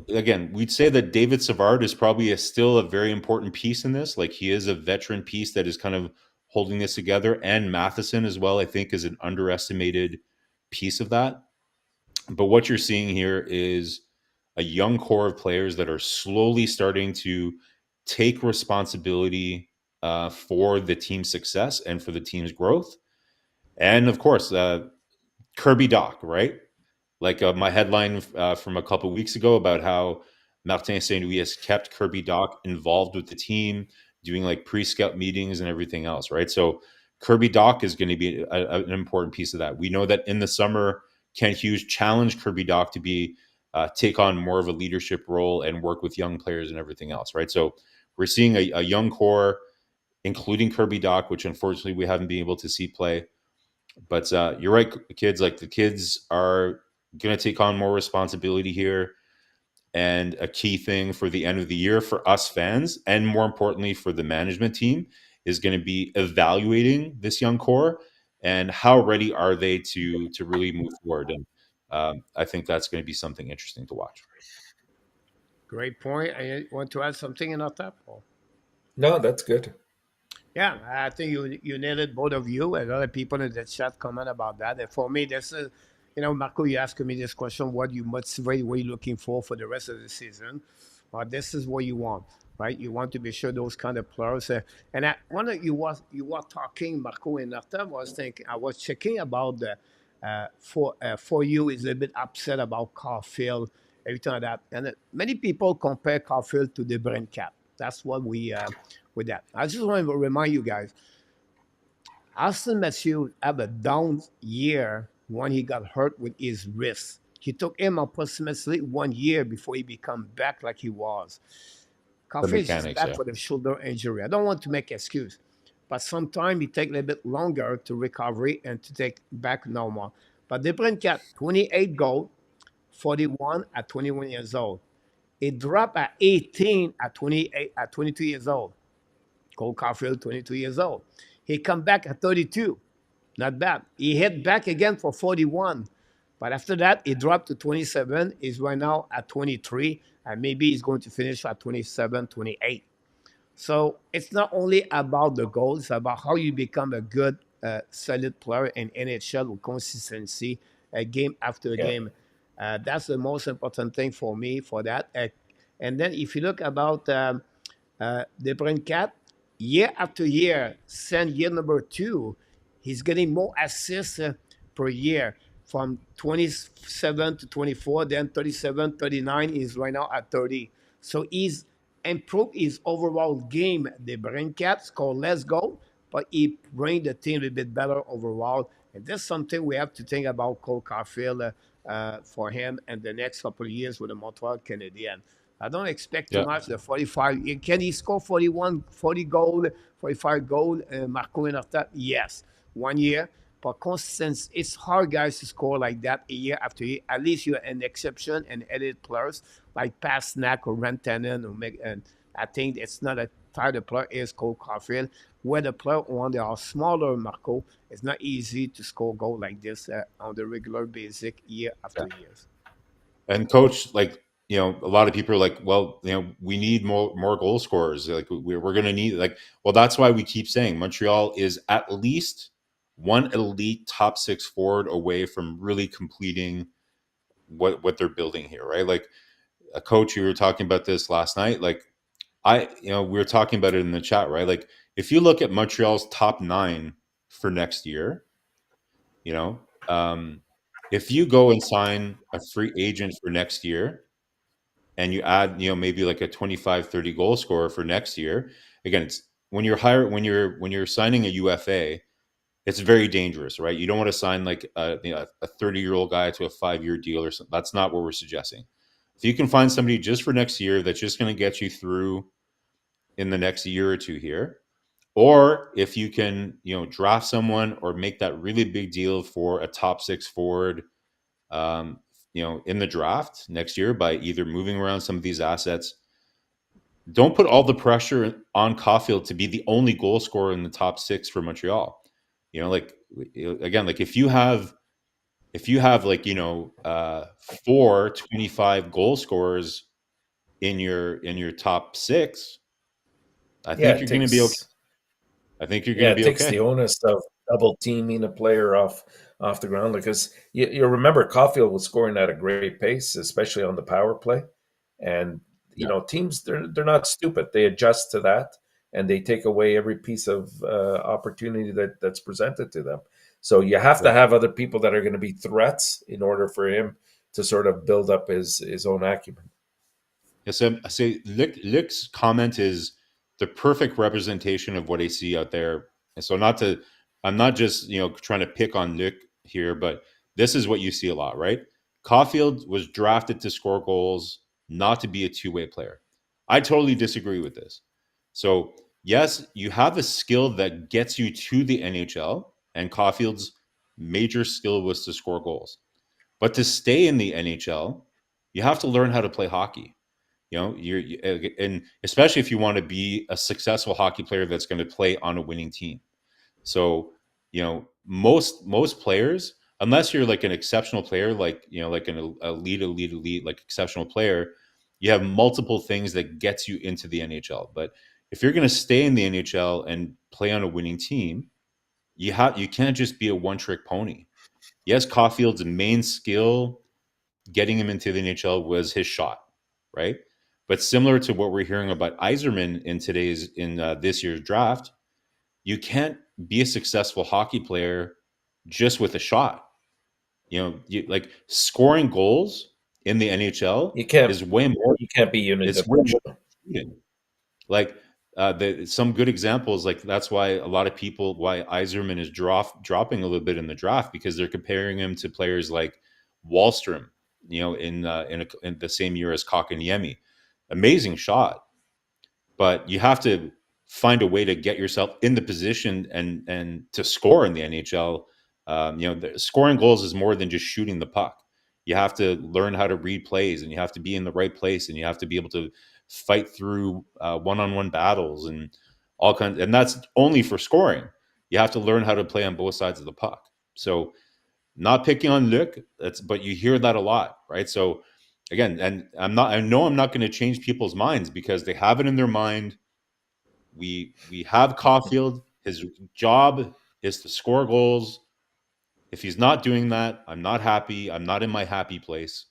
again, we'd say that David Savard is probably still a very important piece in this. Like, he is a veteran piece that is kind of holding this together. And Matheson as well, I think, is an underestimated piece of that. But what you're seeing here is a young core of players that are slowly starting to take responsibility for the team's success and for the team's growth. And of course, Kirby Doc, right? Like my headline from a couple of weeks ago about how Martin St. Louis has kept Kirby Doc involved with the team, doing like pre-scout meetings and everything else, right? So Kirby Doc is going to be an important piece of that. We know that in the summer, Ken Hughes challenged Kirby Doc to be take on more of a leadership role and work with young players and everything else, right? So we're seeing a young core, including Kirby Doc, which unfortunately we haven't been able to see play. But you're right, kids. Like, the kids are going to take on more responsibility here. And a key thing for the end of the year for us fans, and more importantly for the management team, is going to be evaluating this young core and how ready are they to really move forward. And I think that's going to be something interesting to watch. Great point. I want to add something in that. No, that's good. Yeah, I think you nailed it, both of you, and other people in the chat comment about that. And for me, this is, Marco, you asked me this question: what you motivate, what you looking for the rest of the season? Well, this is what you want, right? You want to be sure those kind of players. And one of you were talking, Marco, and after I was checking about the for you is a bit upset about Caulfield, everything like that, and many people compare Caulfield to the Brain Cat. That's what we with that. I just want to remind you guys, Austin Matthews had a down year when he got hurt with his wrist. He took him approximately 1 year before he became back like he was. The Caulfield is mechanics, back yeah. for the shoulder injury. I don't want to make excuse, but sometimes it takes a little bit longer to recovery and to take back normal. But the Cat, 28 goal, 41 at 21 years old. It dropped at 18 at 28 at 22 years old. Cole Caulfield, 22 years old. He come back at 32. Not bad. He hit back again for 41. But after that, he dropped to 27. He's right now at 23. And maybe he's going to finish at 27, 28. So it's not only about the goals, it's about how you become a good, solid player in NHL with consistency, game after Yeah. game. That's the most important thing for me for that. And then if you look about the Brain Cat, year after year, since year number 2, he's getting more assists per year from 27 to 24, then 37, 39. He's right now at 30. So he's improved his overall game. The Brain Cat scored less goal, but he bring the team a bit better overall. And this is something we have to think about Cole Caulfield for him and the next couple of years with the Montreal Canadiens. I don't expect too Yeah. much. The 45, can he score 41, 40 goal, 45 goal, Marko Enortap? Yes. 1 year. But consistency, it's hard, guys, to score like that year after year. At least you're an exception and elite players like Pastnak or Rantanen or and I think it's not a type of player is Cole Caulfield. Where the player when they are smaller, Marco, it's not easy to score goal like this on the regular basic year after years. And coach, like, a lot of people are like, well, we need more goal scorers. Like we're going to need, like, well, that's why we keep saying Montreal is at least one elite top six forward away from really completing what they're building here, right? Like a coach, you were talking about this last night. Like we were talking about it in the chat, right? Like if you look at Montreal's top nine for next year, you know, um, if you go and sign a free agent for next year and you add, maybe like a 25, 30 goal scorer for next year, again, it's when you're signing a UFA, it's very dangerous, right? You don't want to sign like a 30-year-old guy to a 5-year deal or something. That's not what we're suggesting. If you can find somebody just for next year that's just going to get you through in the next year or two here, or if you can, draft someone or make that really big deal for a top six forward, um, in the draft next year by either moving around some of these assets. Don't put all the pressure on Caulfield to be the only goal scorer in the top six for Montreal. Like again, like if you have like four 25 goal scorers in your top six, I Yeah, think it you're going to be okay. takes I think you're going Yeah, to it be takes the okay. onus of double teaming a player off the ground because you remember Caulfield was scoring at a great pace, especially on the power play, and Yeah. teams they're not stupid. They adjust to that and they take away every piece of opportunity that's presented to them. So you have to Yeah. have other people that are going to be threats in order for him to sort of build up his own acumen. Yeah, so I say Luke's comment is the perfect representation of what I see out there. And so I'm not just, trying to pick on Luke here, but this is what you see a lot, right? Caulfield was drafted to score goals, not to be a two-way player. I totally disagree with this. So yes, you have a skill that gets you to the NHL, and Caulfield's major skill was to score goals. But to stay in the NHL, you have to learn how to play hockey. And especially if you want to be a successful hockey player that's going to play on a winning team. So most players, unless you're like an exceptional player, like like an elite like exceptional player, you have multiple things that gets you into the NHL. But if you're going to stay in the NHL and play on a winning team, you can't just be a one trick pony. Yes, Caulfield's main skill getting him into the NHL was his shot, right? But similar to what we're hearing about Yzerman in this year's draft, you can't be a successful hockey player just with a shot. Like scoring goals in the NHL You can't is way more. you can't be It's way more unidimensional. than shooting. Like some good examples, like that's why a lot of people why Yzerman is dropping a little bit in the draft because they're comparing him to players like Wallstrom, in the same year as Kotkaniemi. Amazing shot, but you have to find a way to get yourself in the position and to score in the NHL. Scoring goals is more than just shooting the puck. You have to learn how to read plays, and you have to be in the right place, and you have to be able to fight through one-on-one battles and all kinds. And that's only for scoring. You have to learn how to play on both sides of the puck. So, not picking on Luc, but you hear that a lot, right? So, again, and I know I'm not going to change people's minds because they have it in their mind. We have Caulfield. His job is to score goals. If he's not doing that, I'm not happy. I'm not in my happy place.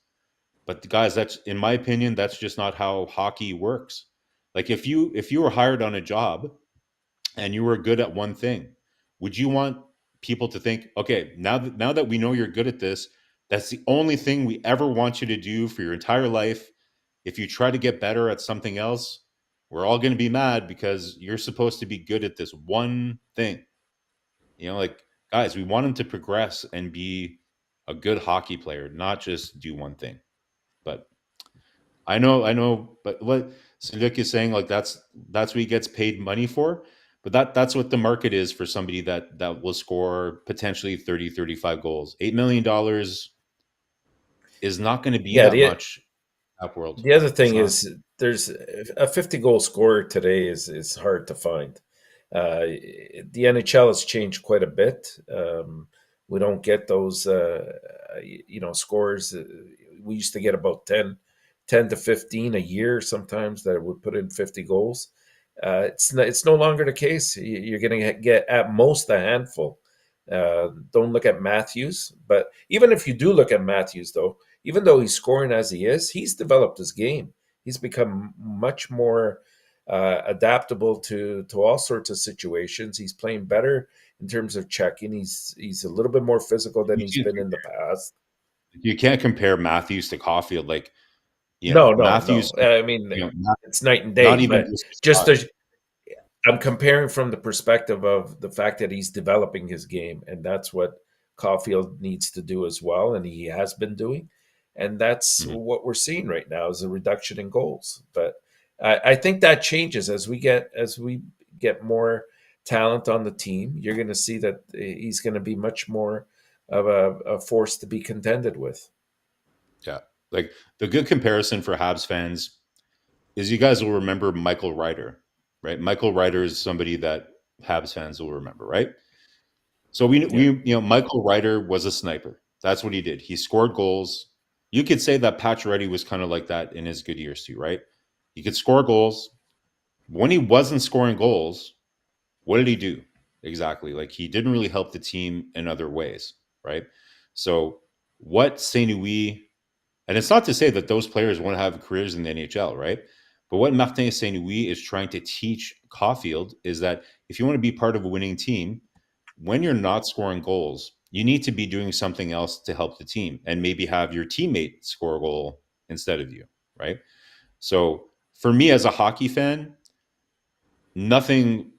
But guys, that's in my opinion, that's just not how hockey works. Like if you were hired on a job and you were good at one thing, would you want people to think, okay, now that we know you're good at this, that's the only thing we ever want you to do for your entire life. If you try to get better at something else, we're all going to be mad because you're supposed to be good at this one thing. Like guys, we want him to progress and be a good hockey player, not just do one thing. But I know, but what Luke is saying, like that's what he gets paid money for. But that's what the market is for somebody that will score potentially 30, 35 goals. $8 million is not going to be Yeah, that much up world. the other It's thing not. is there's a 50 goal scorer today is hard to find. The NHL has changed quite a bit. We don't get those scores. We used to get about 10 to 15 a year sometimes that would put in 50 goals. It's no longer the case. You're going to get at most a handful. Don't look at Matthews, but even if you do look at Matthews, though, even though he's scoring as he is, he's developed his game. He's become much more adaptable to all sorts of situations. He's playing better in terms of checking. He's a little bit more physical than he's been in the past. You can't compare Matthews to Caulfield. Like, No, no, Matthews, no. I mean, not, it's night and not day. even But just his just shot. to, I'm comparing from the perspective of the fact that he's developing his game, and that's what Caulfield needs to do as well, and he has been doing, and that's Mhm. what we're seeing right now is a reduction in goals. But I think that changes as we get more talent on the team. You're going to see that he's going to be much more of a force to be contended with. Yeah. Like the good comparison for Habs fans is you guys will remember Michael Ryder, right? Michael Ryder is somebody that Habs fans will remember, right? So Yeah, Michael Ryder was a sniper. That's what he did. He scored goals. You could say that Pacioretty was kind of like that in his good years too, right? He could score goals. When he wasn't scoring goals, what did he do? Exactly. Like he didn't really help the team in other ways, right? So what Saint Louis, and it's not to say that those players want to have careers in the NHL, right? But what Martin Saint Louis is trying to teach Caulfield is that if you want to be part of a winning team, when you're not scoring goals, you need to be doing something else to help the team and maybe have your teammate score a goal instead of you, right? So for me as a hockey fan, nothing,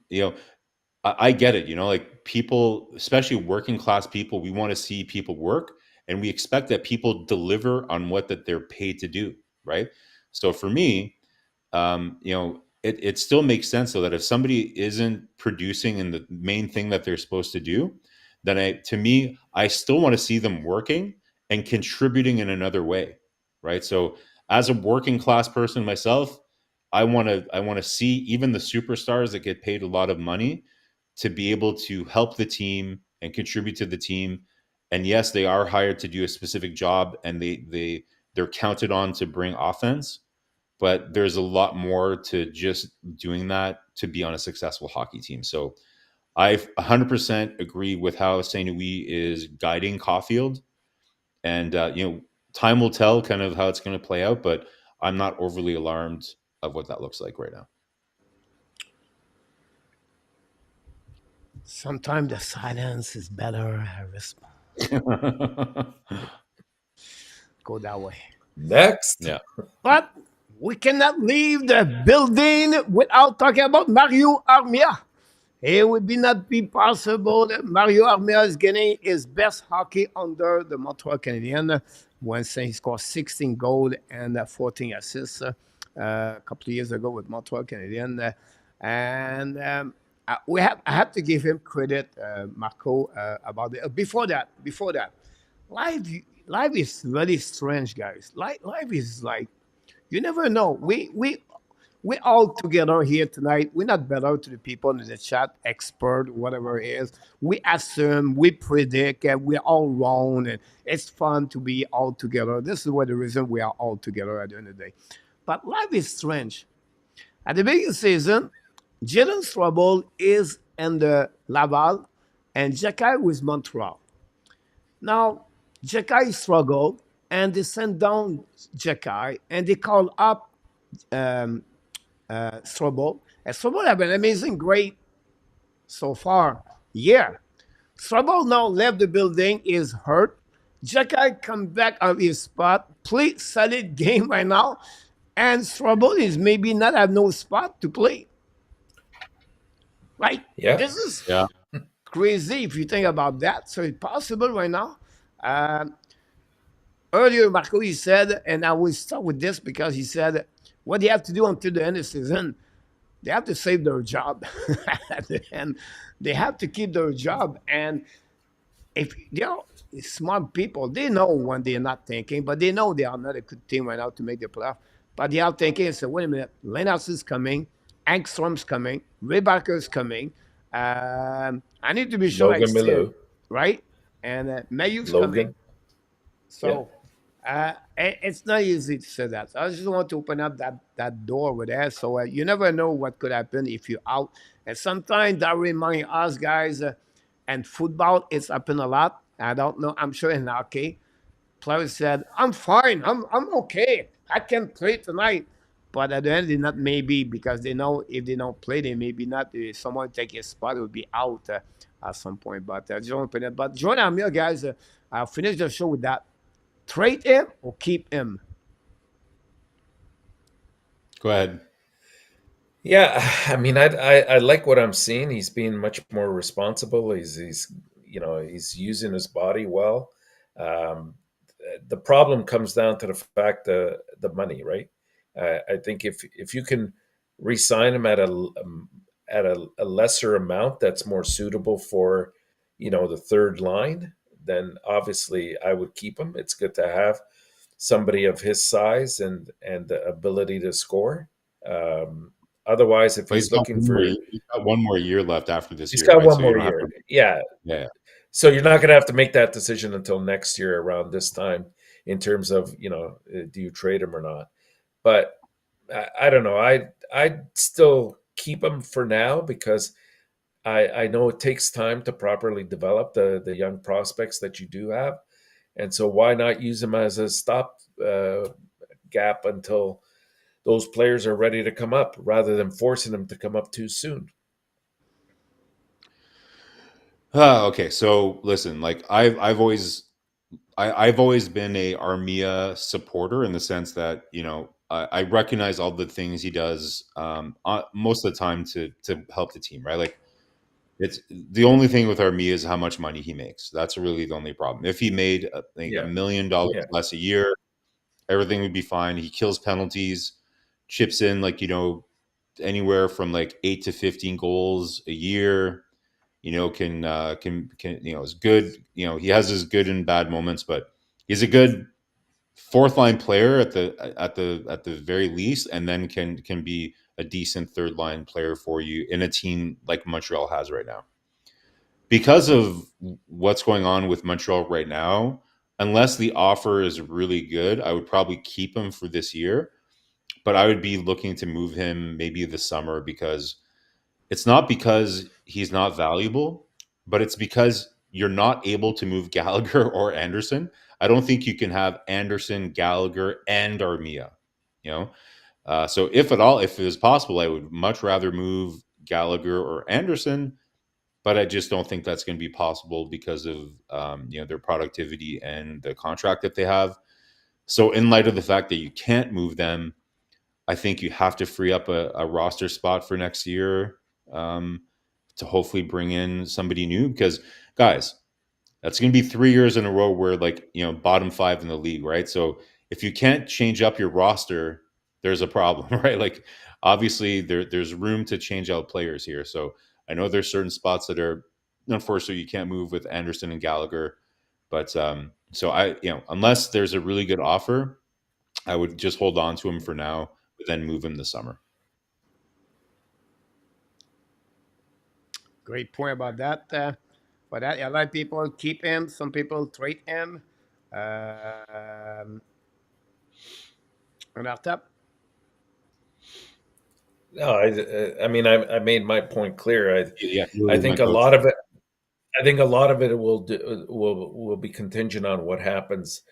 I get it, like people, especially working class people, we want to see people work and we expect that people deliver on what that they're paid to do, right? So for me, it still makes sense though that if somebody isn't producing in the main thing that they're supposed to do, then to me, I still want to see them working and contributing in another way, right? So as a working class person myself, I want to see even the superstars that get paid a lot of money to be able to help the team and contribute to the team. And yes, they are hired to do a specific job and they're counted on to bring offense, but there's a lot more to just doing that to be on a successful hockey team. So I 100% agree with how St. Louis is guiding Caulfield, and time will tell kind of how it's going to play out. But I'm not overly alarmed of what that looks like right now. Sometimes the silence is better. I respond. Go that way. next. Yeah. But we cannot leave the building without talking about Mario Armia. It would not be possible that Mario Armia is getting his best hockey under the Montreal Canadiens when he scored 16 goals and 14 assists a couple of years ago with Montreal Canadiens. And I have to give him credit, Marco, about it. Before that, life life is really strange, guys. Life is like you never know. We all together here tonight. We're not better to the people in the chat, expert, whatever it is. We assume, we predict, and we're all wrong. And it's fun to be all together. This is what the reason we are all together at the end of the day. But life is strange. At the beginning of the season, Jaden Strubble is in the Laval and Jacky with Montreal. Now, Jacky struggled and they sent down Jacky and they called up um, Strobel. And Strobel have an amazing grade so far. Yeah. Strobel now left the building, is hurt. Jacky come back on his spot, play solid game right now. And Strobel is maybe not have no spot to play. Right? Yeah, This is Yeah. crazy if you think about that. So it's possible right now. Earlier, Marko, he said, and I will start with this because he said what they have to do until the end of the season, they have to save their job. At the end, they have to keep their job. And if they are smart people, they know when they're not thinking, but they know they are not a good team right now to make the playoff. But they are thinking and say, wait a minute, Lennart is coming, Angstrom's coming, Ray Barker's coming. I need to be sure I Logan stay, Milou, right? And Mayu's coming. Logan. Yeah. So it's not easy to say that. So I just want to open up that door with that. So you never know what could happen if you're out. And sometimes that reminds us, guys, and football, it's happened a lot. I don't know. I'm sure in hockey, players said, I'm fine. I'm okay. I can play tonight. But at the end, they not maybe because they know if they don't play, they maybe not. Someone take his spot will be out at some point. But just want to put it. But join our meal, guys. I'll finish the show with that. Trade him or keep him? Go ahead. Yeah, I mean, I like what I'm seeing. He's being much more responsible. He's he's using his body well. Um, the problem comes down to the fact the money, right? I think if you can re-sign him at a lesser amount that's more suitable for the third line, then obviously I would keep him. It's good to have somebody of his size and the ability to score. Um, Otherwise, if But he's looking for, he's got one more year left after this he's year, got right? one So you more don't have year. to. Yeah. Yeah. So you're not going to have to make that decision until next year around this time in terms of, do you trade him or not? But I don't know. I'd still keep him for now because I know it takes time to properly develop the young prospects that you do have. And so why not use him as a stop gap until those players are ready to come up rather than forcing them to come up too soon? Okay, so listen, like I've always been a Armia supporter in the sense that I recognize all the things he does most of the time to help the team, right? Like it's the only thing with Armia is how much money he makes. That's really the only problem. If he made like Yeah. $1 million Yeah. less a year, everything would be fine. He kills penalties, chips in like anywhere from like 8 to 15 goals a year. Can is good. He has his good and bad moments, but he's a good fourth line player at the very least, and then can be a decent third line player for you in a team like Montreal has right now. Because of what's going on with Montreal right now, unless the offer is really good, I would probably keep him for this year. But I would be looking to move him maybe this summer because it's not because he's not valuable, but it's because you're not able to move Gallagher or Anderson. I don't think you can have Anderson, Gallagher, and Armia. You know, so if at all, if it was possible, I would much rather move Gallagher or Anderson, but I just don't think that's going to be possible because of their productivity and the contract that they have. So, in light of the fact that you can't move them, I think you have to free up a roster spot for next year um, to hopefully bring in somebody new. Because, guys, that's going to be 3 years in a row where, bottom five in the league, right? So if you can't change up your roster, there's a problem, right? Like, obviously, there's room to change out players here. So I know there's certain spots that are, unfortunately, you can't move with Anderson and Gallagher. But so unless there's a really good offer, I would just hold on to him for now, but then move him this summer. Great point about that. For that, a lot of people keep him. Some people trade him. Enortap. No, I mean, I made my point clear. Yeah, he I was my think a coach. lot of it. I think a lot of it will be contingent on what happens.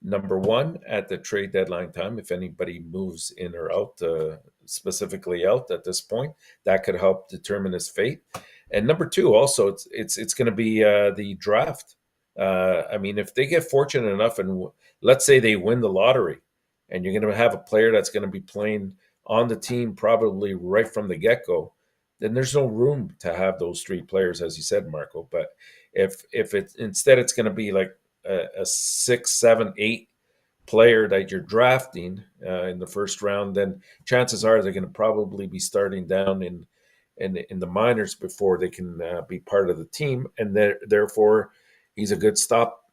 Number one, at the trade deadline time, if anybody moves in or out, specifically out at this point, that could help determine his fate. And number two, also, it's going to be the draft. I mean, if they get fortunate enough, and let's say they win the lottery, and you're going to have a player that's going to be playing on the team probably right from the get go, then there's no room to have those three players, as you said, Marco. But if it instead it's going to be like a 6, 7, 8 player that you're drafting in the first round, then chances are they're going to probably be starting down in the minors before they can be part of the team, and therefore he's a good stop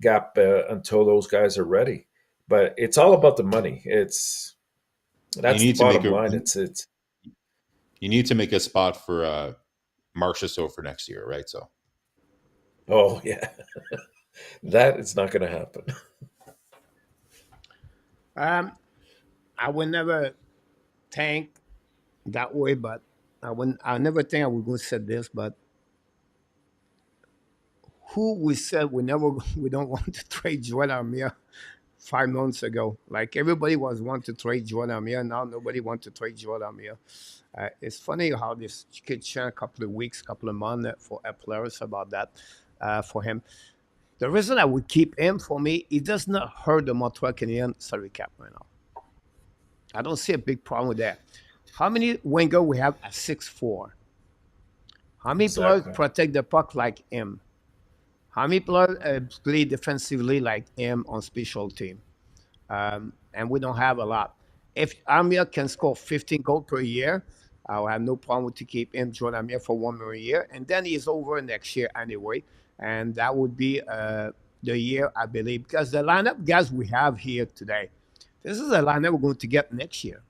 gap until those guys are ready. But it's all about the money. You That's the need to make bottom a line. It's you need to make a spot for Marchessault for next year, right? So oh yeah, that is not going to happen. Um, I would never think that way, but I never think I would go say this, but who we said we never we don't want to trade Joel Armia 5 months ago. Like everybody was want to trade Joel Armia, now nobody want to trade Joel Armia. It's funny how this could change a couple of weeks, couple of months for players about that for him. The reason I would keep him for me, it does not hurt the Montreal Canadiens salary cap right now. I don't see a big problem with that. How many winger we have at 6'4"? How many players Exactly. protect the puck like him? How many players play defensively like him on special team? And we don't have a lot. If Amir can score 15 goals per year, I'll have no problem to keep him, Jordan Amir, for 1 more year. And then he's over next year anyway. And that would be the year, I believe, because the lineup guys we have here today, this is a lineup we're going to get next year.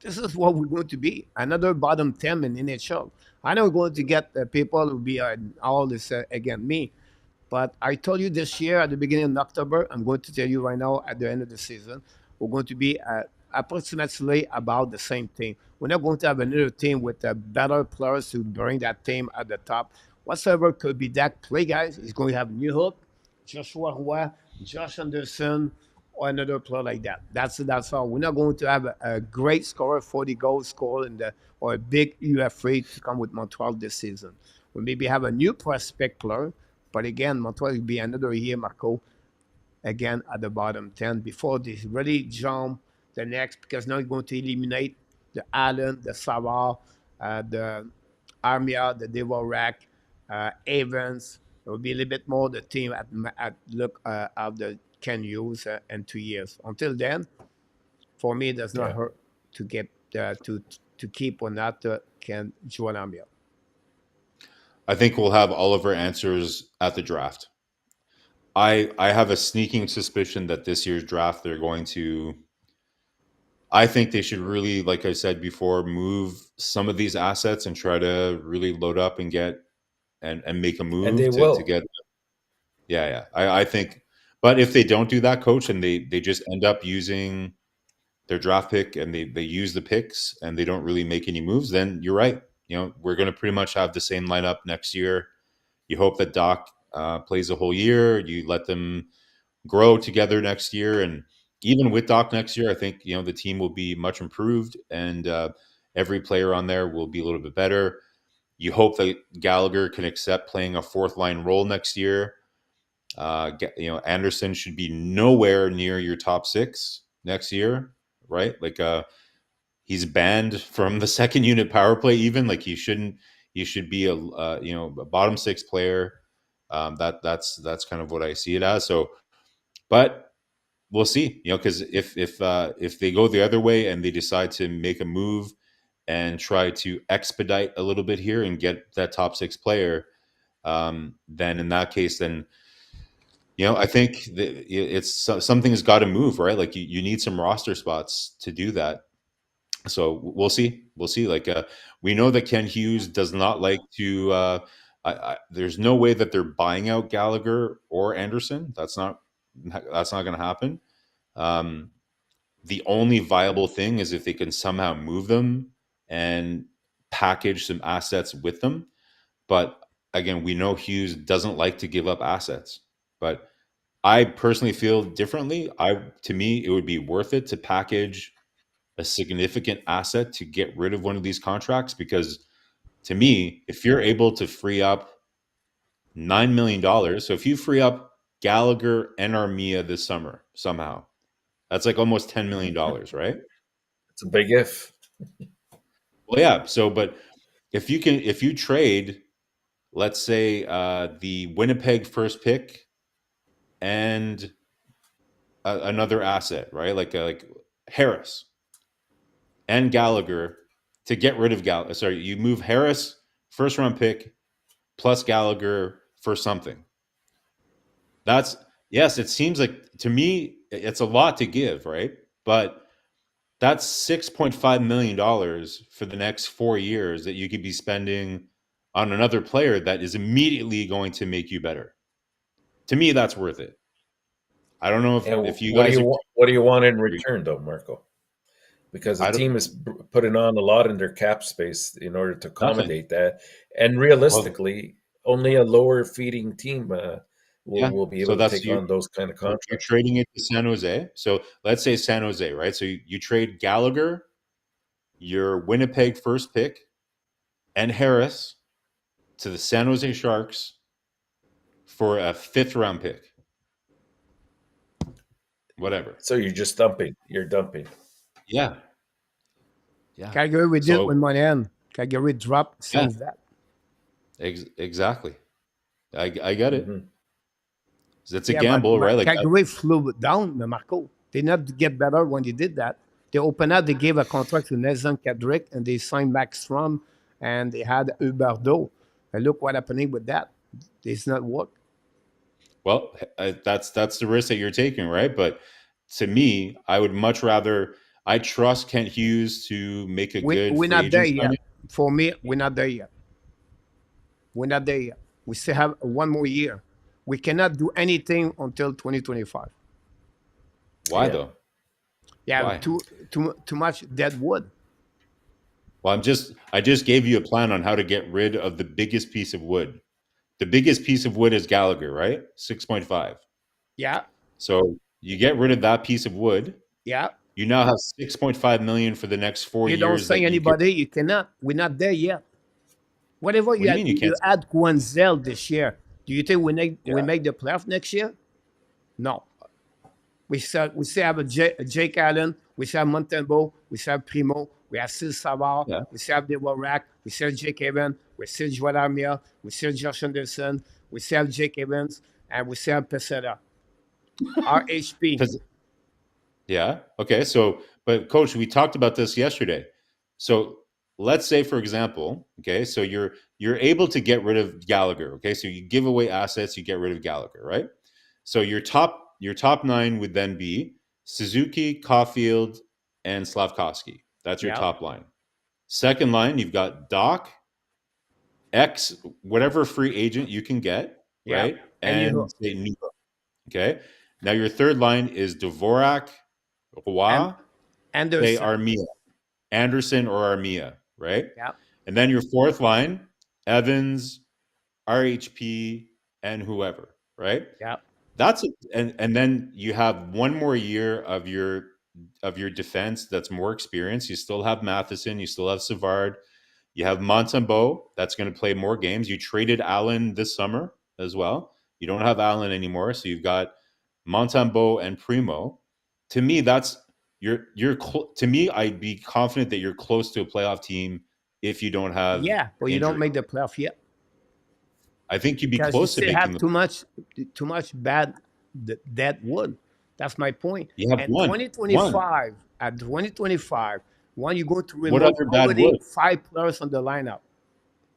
This is what we're going to be. Another bottom 10 in NHL. I know we're going to get people who be all this, again, me. But I told you this year at the beginning of October, I'm going to tell you right now at the end of the season, we're going to be approximately about the same thing. We're not going to have another team with better players to bring that team at the top. Whatsoever could be that play, guys, is going to have New Hook, Joshua Roy, Josh Anderson, or another player like that. That's all. We're not going to have a great scorer, 40 goals scored in the or a big UFA to come with Montreal this season. We maybe have a new prospect player, but again, Montreal will be another year, Marco, again at the bottom 10 before they really jump the next, because now you're going to eliminate the Allen, the Savard, the Armia, the Devorak, Evans. It will be a little bit more the team at look of the can use in 2 years. Until then, for me, it does not Yeah. hurt to get to keep or not can join Armia. I think we'll have all of our answers at the draft. I have a sneaking suspicion that this year's draft they're going to. I think they should really, like I said before, move some of these assets and try to really load up and get and make a And move they to will. get. Yeah, yeah. I think, but if they don't do that, coach, and they just end up using their draft pick and they use the picks and they don't really make any moves, then you're right. You know, we're going to pretty much have the same lineup next year. You hope that Doc plays a whole year. You let them grow together next year, and even with Doc next year, I think the team will be much improved, and every player on there will be a little bit better. You hope that Gallagher can accept playing a fourth line role next year. Anderson should be nowhere near your top six next year, right? Like he's banned from the second unit power play. Even like he shouldn't. He should be a bottom six player. That's kind of what I see it as. So, but we'll see. Because if they go the other way and they decide to make a move and try to expedite a little bit here and get that top six player, then in that case, then I think that it's something's got to move, right? Like you need some roster spots to do that. So we'll see. We'll see. Like we know that Ken Hughes does not like to. There's no way that they're buying out Gallagher or Anderson. That's not going to happen. Um, the only viable thing is if they can somehow move them and package some assets with them. But again, we know Hughes doesn't like to give up assets. But I personally feel differently. To me, it would be worth it to package a significant asset to get rid of one of these contracts, because to me, if you're able to free up $9 million, so if you free up Gallagher and Armia this summer somehow, that's like almost $10 million, right? It's a big if. Well, yeah. So, but if you trade, let's say the Winnipeg first pick and another asset, right? Like Harris and Gallagher to get rid of Gallagher. Sorry, you move Harris first round pick plus Gallagher for something. That's yes, it seems like to me it's a lot to give, right? But that's $6.5 million for the next 4 years that you could be spending on another player that is immediately going to make you better. To me, that's worth it. I don't know And if you guys what do you want in return, though, Marco? Because the I don't team is putting on a lot in their cap space in order to nothing. accommodate that, and Well, realistically, only a lower feeding team yeah. will be So able to that's take on those kind of you're contracts. trading it to San Jose. So let's say San Jose, right? So you trade Gallagher, your Winnipeg first pick, and Harris to the San Jose Sharks for a 5th round pick. Whatever. So you're just dumping. You're dumping. Yeah. Yeah. Calgary, we did it with So Montreal. Calgary dropped yeah, since that. exactly. I get it. Mhm. It's a Yeah, but gamble, right? Like Calgary flew down, Marco. They not get better when they did that. They opened up, they gave a contract to Nathan Kadrick, and they signed Max Strom, and they had Huberdeau. And look what happening with that. It's not work. well, that's the risk that you're taking, right? But to me, I would much rather I trust Kent Hughes to make a good We're free not there agent yet. signing. For me, we're not there yet. We're not there yet. We still have one more year. We cannot do anything until 2025. Why Yeah. though? Yeah, Why? too much dead wood. Well, I just gave you a plan on how to get rid of the biggest piece of wood. The biggest piece of wood is Gallagher, right? 6.5. Yeah, So you get rid of that piece of wood. yeah. You now have 6.5 million for the next 4 You don't years that sign you could. anybody, you cannot. We're not there yet. Whatever What do you you add, mean you you can't? add Quenzel this year. Do you think we Yeah. make the playoff next year? No. We still have Jake Allen, we still have Montembeau, we still have Primo, we have Sil Savard, Yeah. we still have Devorak, we still have Jake Evans, we still have Joel Armia, we still have Josh Anderson, we still have Jake Evans, and we still have Pesera. RHP. Yeah. Okay. So, but coach, we talked about this yesterday. So let's say, for example, okay, so you're able to get rid of Gallagher. Okay, so you give away assets, you get rid of Gallagher, right? So your top nine would then be Suzuki, Caulfield, and Slavkovsky. That's your Yeah, top line. Second line, you've got Doc, X, whatever free agent you can get, yeah. right? And And say Nuba. Okay. Now your third line is Dvorak, and Roy, say Anderson. Armia, Anderson or Armia, right? Yeah, And then your fourth line, Evans, RHP, and whoever, right? yeah, That's and then you have one more year of your defense that's more experienced. You still have Matheson, you still have Savard, you have Montembeau that's going to play more games. You traded Allen this summer as well. You don't have Allen anymore, so you've got Montembeau and Primo. To me, that's to me, I'd be confident that you're close to a playoff team if you don't have yeah. But you don't injury. make the playoff yet I think you'd be because you close to still making have the. too much bad dead wood. That's my point. You have And one. 2025, at 2025, when you go to What remove other bad already wood? 5 players on the lineup,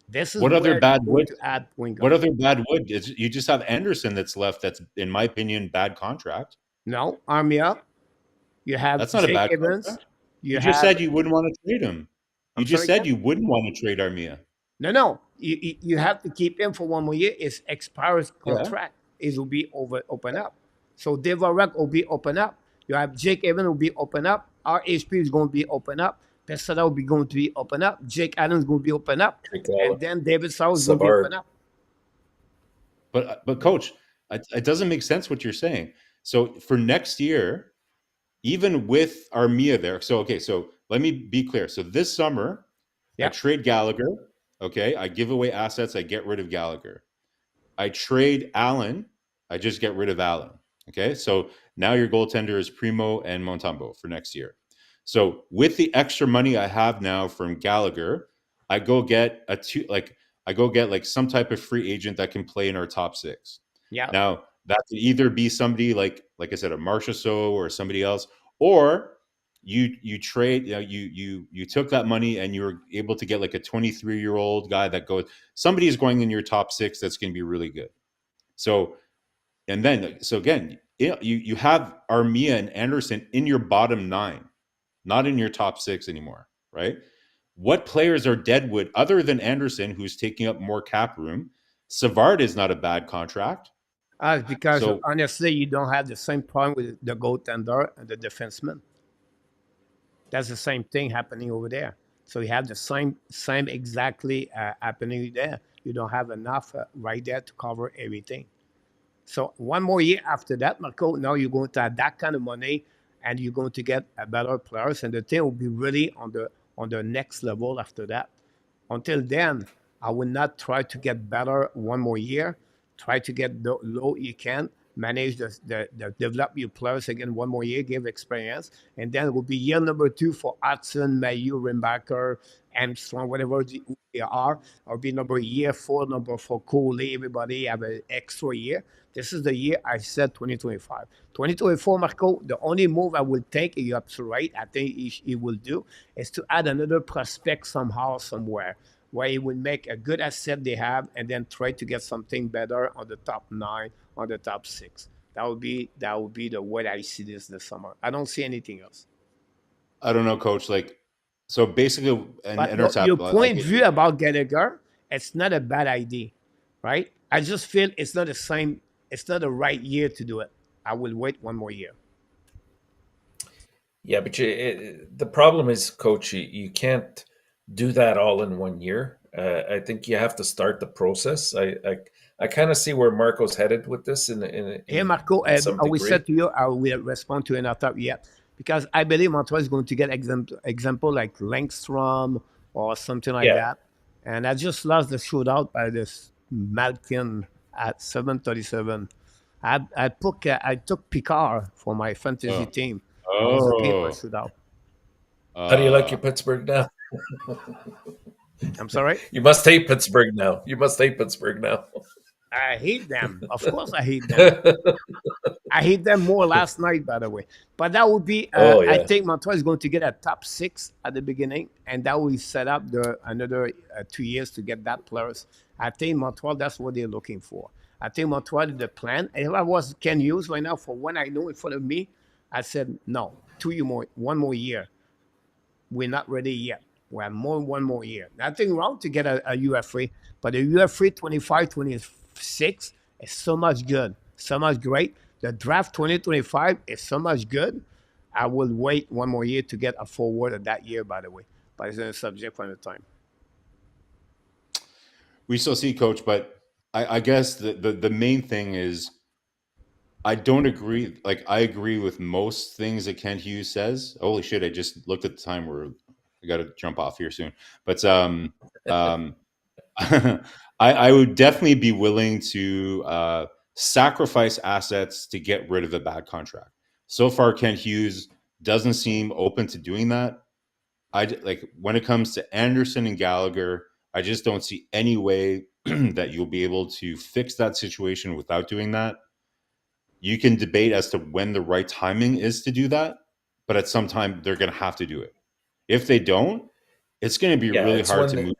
this is What other where bad you're going wood? to add point What guard. other bad wood? You just have Anderson that's left. That's, in my opinion, bad contract. No, Armia, you have That's not a Jake bad Evans, contract. you You just have, said you wouldn't want to trade him. You I'm just sorry, said Ken? you wouldn't want to trade Armia. No. You have to keep him for one more year. It's expires Yeah. contract. It will be open up. So Devorek will be open up. You have Jake Evans will be open up. RHP is going to be open up. Pesada will be going to be open up. Jake Adams is going to be open up. Jake Allen, And then David Sauer is going to be Savard. open up. But coach, it doesn't make sense what you're saying. So for next year, even with Armia there, so okay, so let me be clear. So this summer, I Yeah. trade Gallagher. Okay, I give away assets. I get rid of Gallagher. I trade Allen. I just get rid of Allen. Okay, so now your goaltender is Primo and Montembeau for next year. So with the extra money I have now from Gallagher, I go get a two like I go get like some type of free agent that can play in our top six. Yeah. Now that could either be somebody like I said, a Marchessault or somebody else, or you trade, you took that money and you were able to get like a 23-year-old guy that goes, somebody is going in your top six that's going to be really good. So and then so again, you have Armia and Anderson in your bottom nine, not in your top six anymore, right? What players are deadwood other than Anderson, who's taking up more cap room? Savard is not a bad contract. Because So honestly, you don't have the same problem with the goaltender and the defenseman. That's the same thing happening over there. So you have the same exactly happening there. You don't have enough right there to cover everything. So one more year after that, Marco, now you're going to have that kind of money, and you're going to get a better players, and the team will be really on the next level after that. Until then, I will not try to get better one more year. Try to get the low you can. Manage the develop your players again one more year, give experience, and then it will be year number two for Hudson, Mayu, Rimbacker, Armstrong, whatever they are. Or be number year four, number for Guhly. Everybody have an extra year. This is the year I said 2025. 2024, Marco, the only move I will take, you're absolutely right, I think he will do, is to add another prospect somehow, somewhere, where he will make a good asset they have and then try to get something better on the top nine, on the top six. That would be the way I see this summer. I don't see anything else. I don't know, coach. Like, so basically, and But your Enortap, I point of get view you. about Gallagher, it's not a bad idea, right? I just feel it's not the same. It's not the right year to do it. I will wait one more year. Yeah, but the problem is, coach, you can't do that all in 1 year. I think you have to start the process. I kind of see where Marco's headed with this Here, Marco, in some I will say degree. to you, I will respond to another yet because I believe Montreal is going to get example like Langstrom or something like Yeah. that. And I just lost the shootout by this Malkin at 7:37. I took Picard for my fantasy Oh, team. I was looking for a oh, shootout. How do you like uh, your Pittsburgh now? I'm sorry. You must hate Pittsburgh now. You must hate Pittsburgh now. I hate them. Of course, I hate them. I hate them more last night, by the way. But that would be, Oh I yeah. think Montreal is going to get a top six at the beginning, and that will set up the another 2 years to get that players. I think Montreal, that's what they're looking for. I think Montreal is the plan. And if I was Ken Hughes right now, for what I know in front of me, I said, no, 2 year more, one more year. We're not ready yet. We have one more year. Nothing wrong to get a UFA, but a UFA 25, 26 is so much good, so much great. The draft 2025 is so much good. I will wait one more year to get a forward of that year, by the way. But it's a subject for the time. we still see, coach. But I guess the main thing is I don't agree. Like, I agree with most things that Kent Hughes says. Holy shit! I just looked at the time. Where I got to jump off here soon. But um, I would definitely be willing to sacrifice assets to get rid of a bad contract. So far, Kent Hughes doesn't seem open to doing that. Like when it comes to Anderson and Gallagher, I just don't see any way that you'll be able to fix that situation without doing that. You can debate as to when the right timing is to do that, but at some time they're going to have to do it. If they don't, it's going to be Yeah, really hard to move.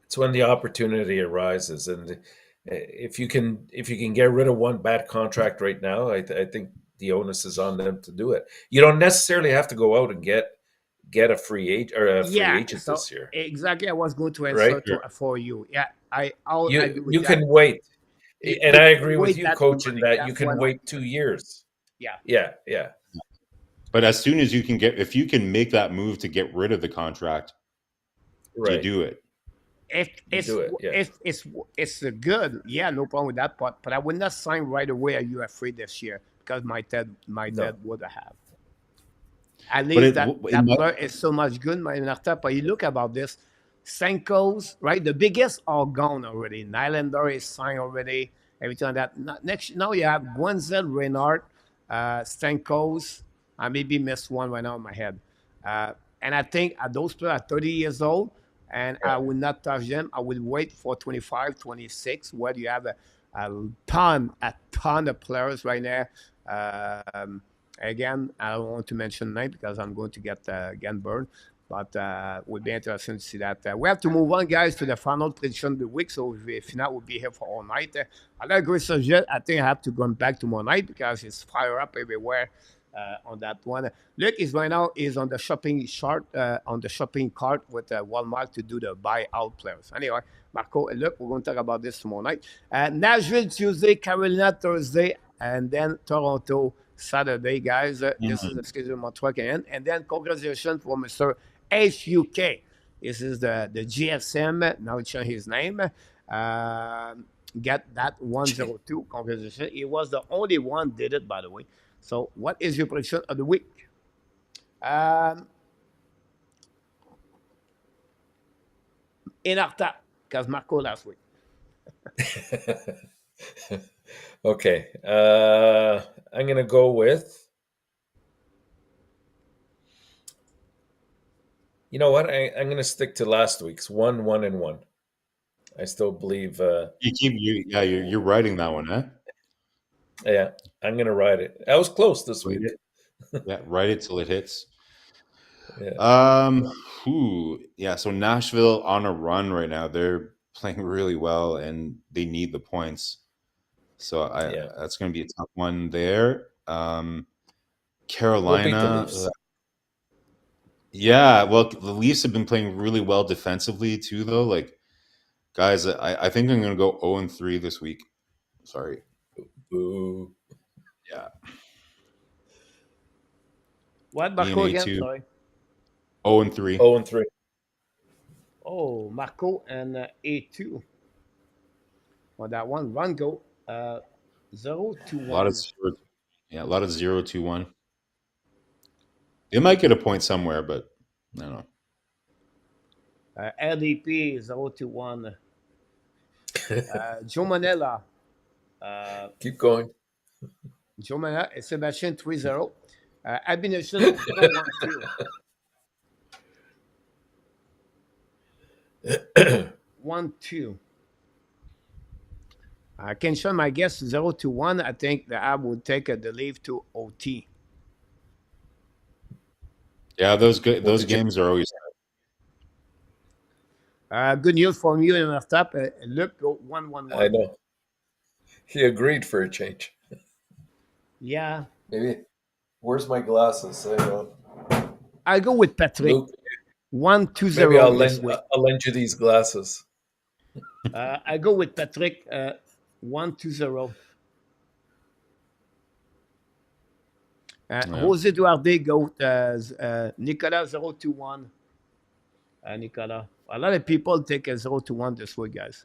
it's when the opportunity arises, and if you can get rid of one bad contract right now, I think the onus is on them to do it. You don't necessarily have to go out and get a free agent or a free Yeah, agent so this year, exactly I was going to right? answer for you. Yeah, I'll agree You with that. can wait, and We I can agree with wait you, that coach, in money. that you That's what can my wait 2 years. yeah. Yeah, yeah, But as soon as you can get, if you can make that move to get rid of the contract, you right. do it. If You it's do it. Yeah, if it's a good, yeah, no problem with that part. But I would not sign right away a UFA this year because my dad no, would have. At But least it, that player is so much good, my Enortap. But you look about this, Senko's right. The biggest are gone already. Nylander is signed already. Everything like that. Next, now you have Gwenzel, Reynard, Stanko's. I maybe missed one right now in my head. Uh, and I think those players are 30 years old. and Yeah. I will not touch them. I will wait for 25, 26, where you have a ton of players right now. Um, Again, I don't want to mention name because I'm going to get again burned. But would be interesting to see that. We have to move on, guys, to the final prediction of the week. So if not, we'll be here for all night. I like great subject. I think I have to go back tomorrow night because it's fire up everywhere on that one. Luke is right now is on the shopping chart on the shopping cart with Walmart to do the buyout players. Anyway, Marco and Luke, we're going to talk about this tomorrow night. Nashville Tuesday, Carolina Thursday, and then Toronto Saturday, guys. This is the schedule of Montreal Canadiens. And then congratulations for Mr. HUK. This is the GSM. Now it's changed his name. Get that 102. Congratulations. He was the only one did it, by the way. So, what is your prediction of the week? Enortap, because Marco last week. Okay. I'm going to go with. You know what? I'm going to stick to last week's 1-1-1. I still believe. You're writing that one, huh? Yeah, I'm going to ride it. I was close this Write week. it. Yeah, write it till it hits. Yeah. Yeah. So Nashville on a run right now. They're playing really well, and they need the points. So that's going to be a tough one there. We'll beat the Carolina. Leafs. Yeah, well, the Leafs have been playing really well defensively too, though. Like, guys, I think I'm going to go 0-3 this week. Sorry. Boo. Yeah. What, Marco again? A2. Sorry. 0-3. 0-3. Oh, Marco and A2. On that one, run go 0-1. A lot of 0-2-1. They might get a point somewhere, but I don't know. LDP 0-1. Joe Manella. Keep going. Joe Manella and Sebastian 3-0. Abination 0-1-2. 1-2. Ken Sean, my guess 0-1. I think the Ab would take the leave to OT. Yeah, those games are always. Good news from you in the top. Look, go 1-1-1. I know. He agreed for a change. Yeah. Maybe. Where's my glasses? I'll go with Patrick. Luke, 1-2-0 maybe I'll this week. lend you these glasses. I go with Patrick 1-2-0. Jose Duarte go Nicolas 0-1. Nicolas. A lot of people take a 0-1 this week, guys.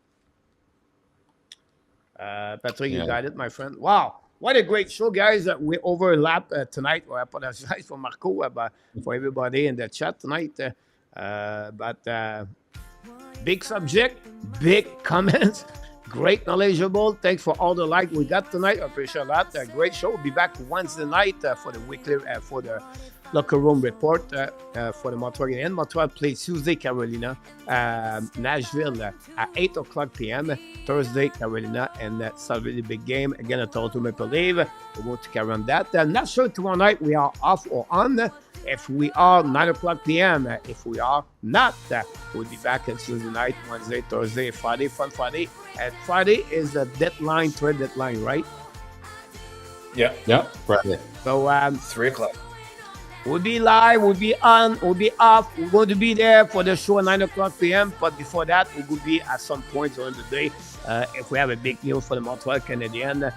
Patrick, you got it, my friend. Wow. What a great show, guys. We overlap tonight. I apologize for Marco, for everybody in the chat tonight. But big subject, big comments, great knowledgeable. Thanks for all the like we got tonight. I appreciate that. Great show. We'll be back Wednesday night for the weekly, for the locker room report for the Montreal Canadiens. Montreal plays Tuesday, Carolina, Nashville at 8 o'clock p.m. Thursday, Carolina, and Saturday, the big game. Again, a Toronto Maple Leaf. We want to carry on that. Not sure tomorrow night we are off or on. If we are, 9 o'clock p.m. If we are not, we'll be back on Tuesday night, Wednesday, Thursday, Friday, fun Friday. And Friday is the deadline, trade deadline, right? Yeah. Yep. Friday. So 3 o'clock. We'll be live, we'll be on, we'll be off. We're going to be there for the show at 9 o'clock p.m. But before that, we will be at some point during the day if we have a big news for the Montreal Canadiens.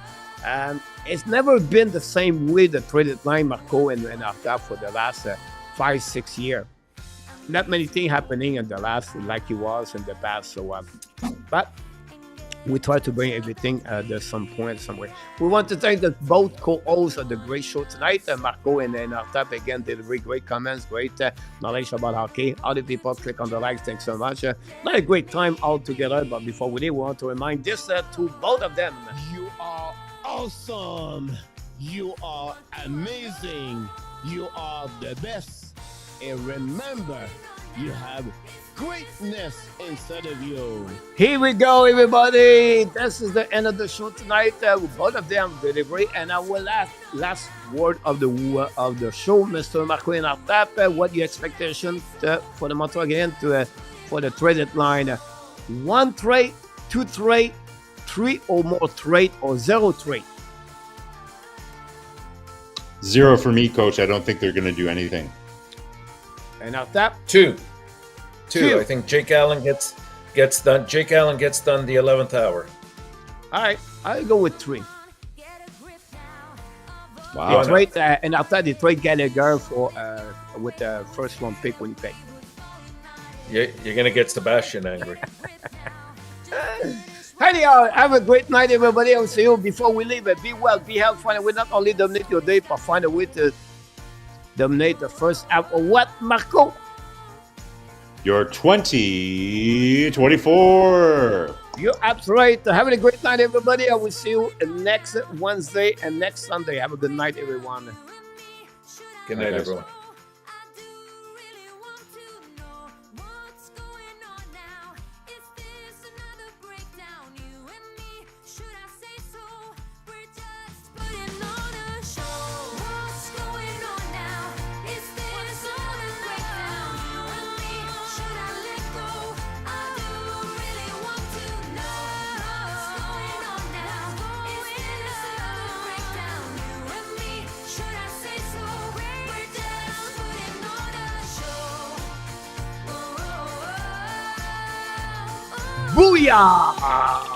It's never been the same way the traded line, Marco and Arca for the last 5-6 years. Not many things happening in the last like it was in the past. So, but we try to bring everything at some point, somewhere. We want to thank the both co-hosts of the great show tonight. Marco and Enortap again did very great comments, great knowledge about hockey. Other people click on the likes. Thanks so much. Not a great time all together, but before we leave, we want to remind this to both of them. You are awesome. You are amazing. You are the best. And remember, you have greatness inside of you. Here we go, everybody. This is the end of the show tonight. Both of them delivery, and our last word of the show, Mr. Marko and Enortap. What your expectation for the Montreal again for the trade deadline? One trade, two trade, three or more trade, or zero trade? 0 for me, coach. I don't think they're going to do anything. And Enortap? Two. Two. I think Jake Allen gets done. Jake Allen gets done the 11th hour. All right, I'll go with 3. Wow. They trade, and after they trade Gallagher for with the first round pick when he paid. You're gonna get Sebastian angry. Anyhow, have a great night, everybody. I'll see you before we leave. Be well, be healthy. Find a way not only dominate your day, but find a way to dominate the first half. Or what, Marko? You're 2024. You're absolutely right. Have a great night, everybody. I will see you next Wednesday and next Sunday. Have a good night, everyone. Good night, everyone. Booyah!